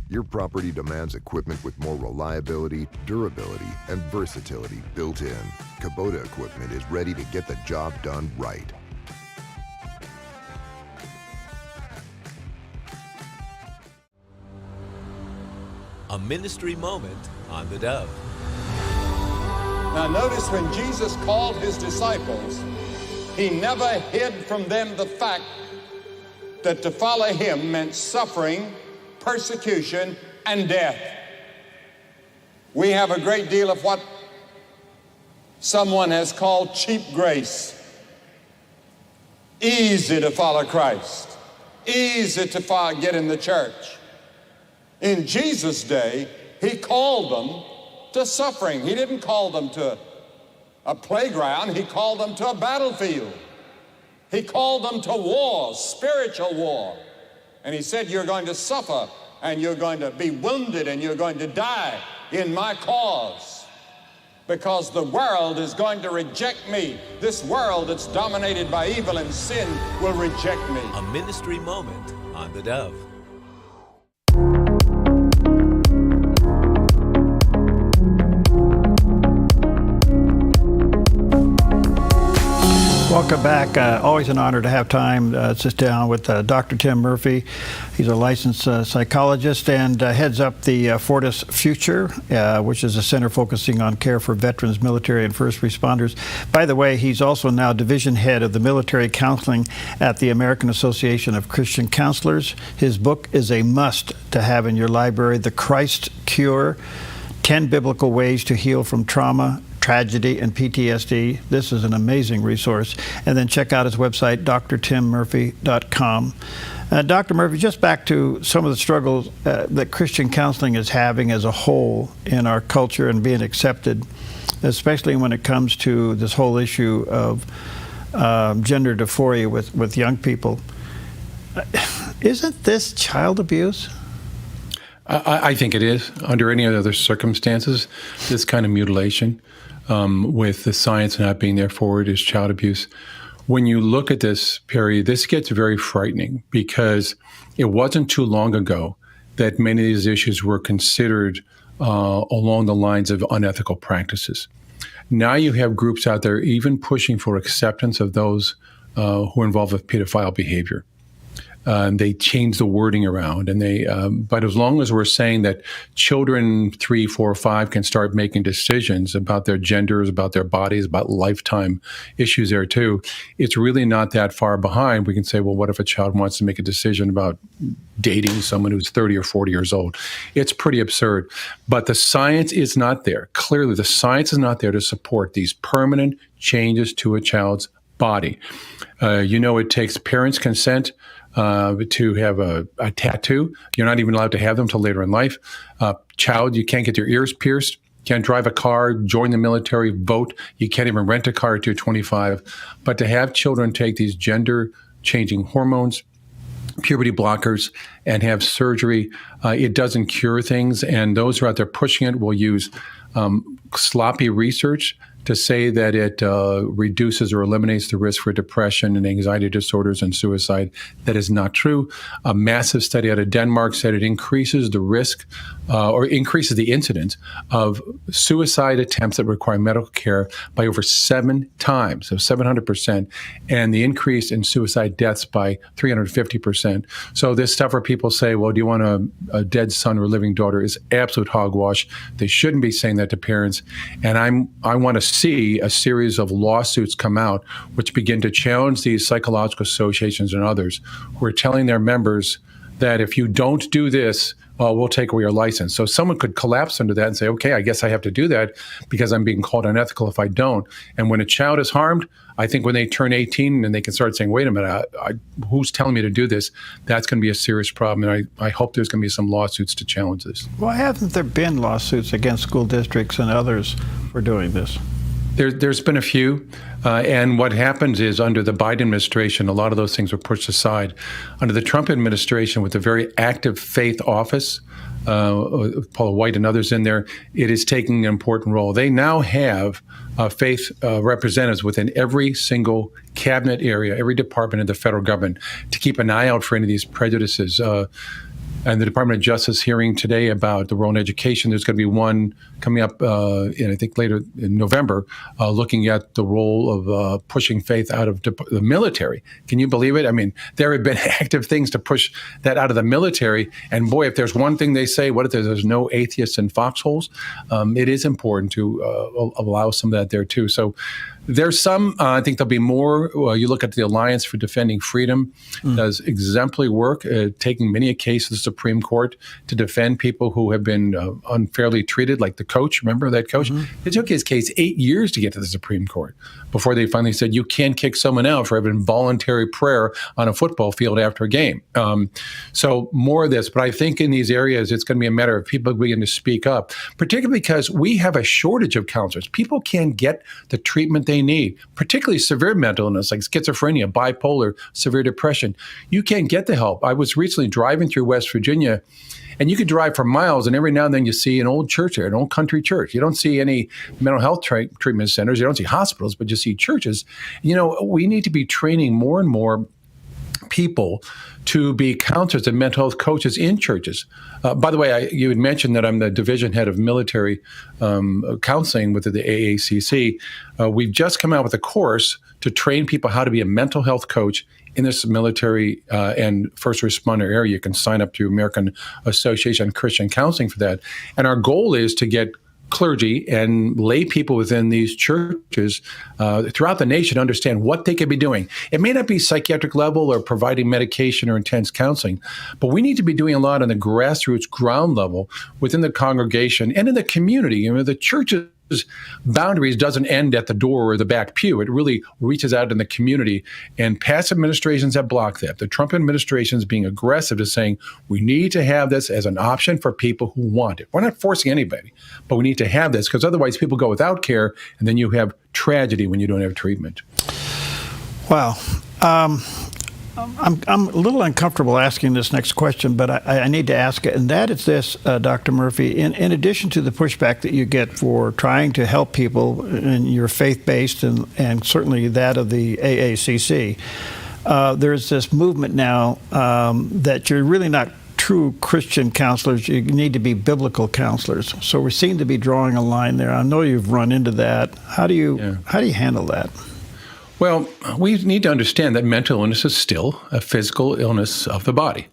Your property demands equipment with more reliability, durability, and versatility built in. Kubota equipment is ready to get the job done right. A ministry moment on the Dove. Now notice when Jesus called his disciples, he never hid from them the fact that to follow him meant suffering, persecution, and death. We have a great deal of what someone has called cheap grace. Easy to follow Christ. Easy to get in the church. In Jesus' day, he called them to suffering. He didn't call them to a playground. He called them to a battlefield. He called them to war, spiritual war. And he said, you're going to suffer, and you're going to be wounded, and you're going to die in my cause, because the world is going to reject me. This world that's dominated by evil and sin will reject me. A ministry moment on the Dove. Welcome back. Always an honor to have time to sit down with Dr. Tim Murphy. He's a licensed psychologist and heads up the Fortis Future, which is a center focusing on care for veterans, military, and first responders. By the way, he's also now division head of the military counseling at the American Association of Christian Counselors. His book is a must to have in your library, The Christ Cure, 10 Biblical Ways to Heal from Trauma, Tragedy, and PTSD. This is an amazing resource. And then check out his website, drtimmurphy.com. Dr. Murphy, just back to some of the struggles that Christian counseling is having as a whole in our culture and being accepted, especially when it comes to this whole issue of gender dysphoria with young people. Isn't this child abuse? I think it is. Under any other circumstances, this kind of mutilation, with the science not being there for it, is child abuse. When you look at this, Perry, this gets very frightening, because it wasn't too long ago that many of these issues were considered along the lines of unethical practices. Now you have groups out there even pushing for acceptance of those who are involved with pedophile behavior. They change the wording around, and but as long as we're saying that children 3, 4, 5 can start making decisions about their genders, about their bodies, about lifetime issues there too, it's really not that far behind. We can say, well, what if a child wants to make a decision about dating someone who's 30 or 40 years old? It's pretty absurd. But the science is not there. Clearly, the science is not there to support these permanent changes to a child's body. It takes parents' consent to have a tattoo. You're not even allowed to have them until later in life. Child, you can't get your ears pierced. Can't drive a car, join the military, vote. You can't even rent a car till 25. But to have children take these gender-changing hormones, puberty blockers, and have surgery, it doesn't cure things. And those who are out there pushing it will use sloppy research to say that it reduces or eliminates the risk for depression and anxiety disorders and suicide. That is not true. A massive study out of Denmark said it increases the risk or increases the incidence of suicide attempts that require medical care by over 7 times, so 700%, and the increase in suicide deaths by 350%. So this stuff where people say, well, do you want a dead son or living daughter, is absolute hogwash. They shouldn't be saying that to parents. And I want to see a series of lawsuits come out which begin to challenge these psychological associations and others who are telling their members that if you don't do this, we'll take away your license. So someone could collapse under that and say, okay, I guess I have to do that because I'm being called unethical if I don't. And when a child is harmed, I think when they turn 18 and they can start saying, wait a minute, who's telling me to do this? That's going to be a serious problem. And I hope there's going to be some lawsuits to challenge this. Why haven't there been lawsuits against school districts and others for doing this? There's been a few, and what happens is under the Biden administration, a lot of those things were pushed aside. Under the Trump administration, with a very active faith office, Paula White and others in there, it is taking an important role. They now have faith representatives within every single cabinet area, every department in the federal government, to keep an eye out for any of these prejudices. And the Department of Justice hearing today about the role in education. There's going to be one coming up I think later in November, looking at the role of pushing faith out of the military. Can you believe it? I mean, there have been active things to push that out of the military. And boy, if there's one thing they say, what if there's no atheists in foxholes? It is important to allow some of that there too. So there's some, I think there'll be more. You look at the Alliance for Defending Freedom, does exemplary work, taking many a case to the Supreme Court to defend people who have been unfairly treated, like the coach. Remember that coach? It took his case 8 years to get to the Supreme Court before they finally said, you can't kick someone out for having voluntary prayer on a football field after a game. So more of this. But I think in these areas, it's going to be a matter of people beginning to speak up, particularly because we have a shortage of counselors. People can't get the treatment they need, particularly severe mental illness like schizophrenia, bipolar, severe depression. You can't get the help. I was recently driving through West Virginia, and you could drive for miles, and every now and then you see an old church there, an old country church. You don't see any mental health treatment centers. You don't see hospitals, but you see churches. You know, we need to be training more and more people to be counselors and mental health coaches in churches. By the way, you had mentioned that I'm the division head of military counseling with the AACC. We've just come out with a course to train people how to be a mental health coach in this military and first responder area. You can sign up to American Association on Christian Counseling for that. And our goal is to get clergy and lay people within these churches throughout the nation to understand what they could be doing. It may not be psychiatric level or providing medication or intense counseling, but we need to be doing a lot on the grassroots ground level within the congregation and in the community. You know, the church's boundaries doesn't end at the door or the back pew. It really reaches out in the community, and past administrations have blocked that. The Trump administration is being aggressive to saying we need to have this as an option for people who want it. We're not forcing anybody, but we need to have this because otherwise people go without care, and then you have tragedy when you don't have treatment. Wow. I'm a little uncomfortable asking this next question, but I need to ask it, and that is this, Dr. Murphy. In addition to the pushback that you get for trying to help people, and you're faith-based, and certainly that of the AACC, there's this movement now that you're really not true Christian counselors. You need to be biblical counselors. So we seem to be drawing a line there. I know you've run into that. How do you handle that? Well, we need to understand that mental illness is still a physical illness of the body.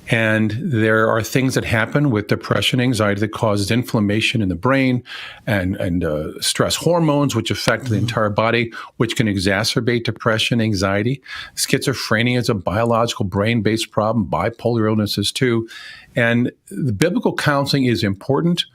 And there are things that happen with depression, anxiety that causes inflammation in the brain and stress hormones, which affect the entire body, which can exacerbate depression, anxiety. Schizophrenia is a biological brain-based problem, bipolar illnesses too. And the biblical counseling is important,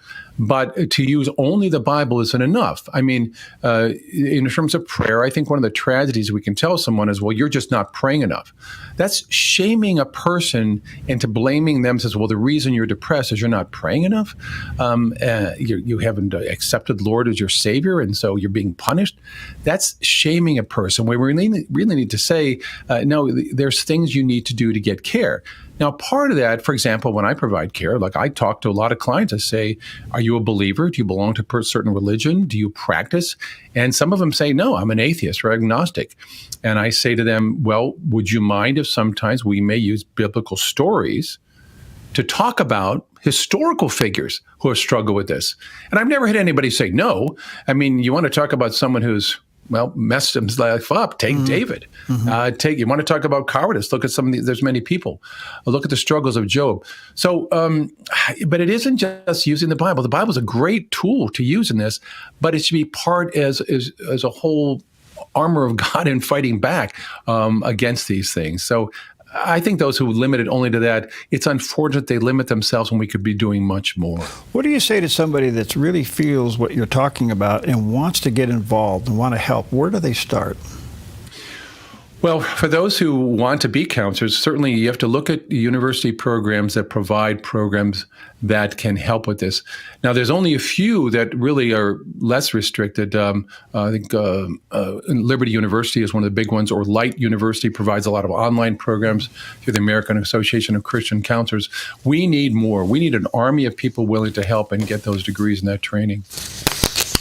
but to use only the Bible isn't enough. I mean, in terms of prayer, I think one of the tragedies we can tell someone is, well, you're just not praying enough. That's shaming a person into blaming them, says, well, the reason you're depressed is you're not praying enough. You haven't accepted the Lord as your Savior, and so you're being punished. That's shaming a person. We really need to say, no, there's things you need to do to get care. Now, part of that, for example, when I provide care, like I talk to a lot of clients, I say, are you a believer? Do you belong to a certain religion? Do you practice? And some of them say, no, I'm an atheist or agnostic. And I say to them, well, would you mind if sometimes we may use biblical stories to talk about historical figures who have struggled with this? And I've never had anybody say no. I mean, you want to talk about someone who's messed his life up. Take David. You want to talk about cowardice? Look at there's many people. Look at the struggles of Job. So, but it isn't just using the Bible. The Bible is a great tool to use in this, but it should be part as a whole armor of God in fighting back against these things. So I think those who limit it only to that, it's unfortunate they limit themselves when we could be doing much more. What do you say to somebody that really feels what you're talking about and wants to get involved and want to help? Where do they start? Well, for those who want to be counselors, certainly you have to look at university programs that provide programs that can help with this. Now, there's only a few that really are less restricted. I think Liberty University is one of the big ones, or Light University provides a lot of online programs through the American Association of Christian Counselors. We need more. We need an army of people willing to help and get those degrees and that training.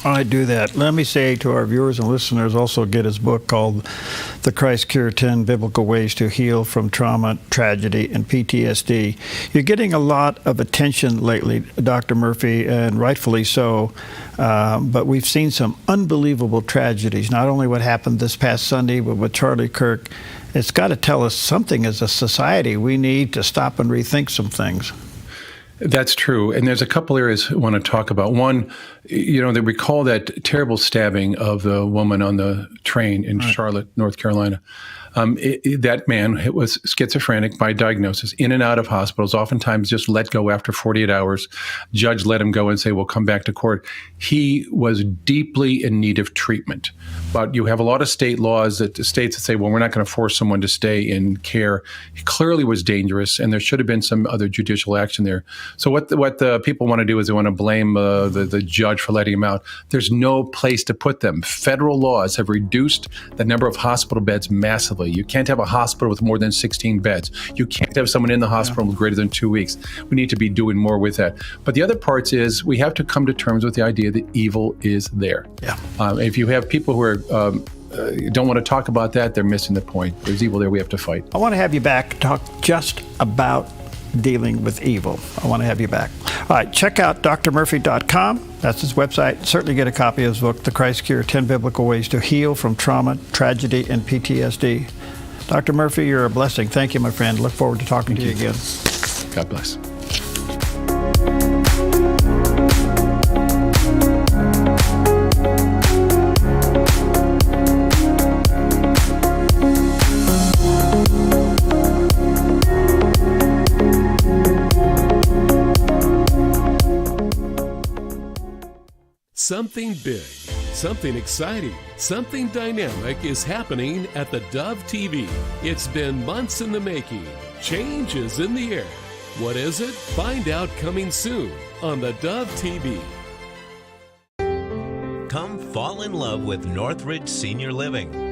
I do that. Let me say to our viewers and listeners, also get his book called The Christ Cure, 10 Biblical Ways to Heal from Trauma, Tragedy, and PTSD. You're getting a lot of attention lately, Dr. Murphy, and rightfully so, but we've seen some unbelievable tragedies, not only what happened this past Sunday, but with Charlie Kirk. It's got to tell us something as a society. We need to stop and rethink some things. That's true. And there's a couple areas I want to talk about. One, they recall that terrible stabbing of the woman on the train in Charlotte, North Carolina. That man was schizophrenic by diagnosis, in and out of hospitals, oftentimes just let go after 48 hours. Judge let him go and say, well, come back to court. He was deeply in need of treatment. But you have a lot of state laws that states that say, well, we're not going to force someone to stay in care. He clearly was dangerous, and there should have been some other judicial action there. So what the people want to do is they want to blame the judge for letting him out. There's no place to put them. Federal laws have reduced the number of hospital beds massively. You can't have a hospital with more than 16 beds. You can't have someone in the hospital with greater than 2 weeks. We need to be doing more with that. But the other parts is we have to come to terms with the idea that evil is there. Yeah. If you have people who are don't want to talk about that, they're missing the point. There's evil there we have to fight. I want to have you back to talk just about dealing with evil. I want to have you back. All right, check out drmurphy.com. That's his website. Certainly get a copy of his book, The Christ Cure, 10 Biblical Ways to Heal from Trauma, Tragedy, and PTSD. Dr. Murphy, you're a blessing. Thank you, my friend. Look forward to talking to you again. God bless. Something big, something exciting, something dynamic is happening at the Dove TV. It's been months in the making. Change is in the air. What is it? Find out coming soon on the Dove TV. Come fall in love with Northridge Senior Living.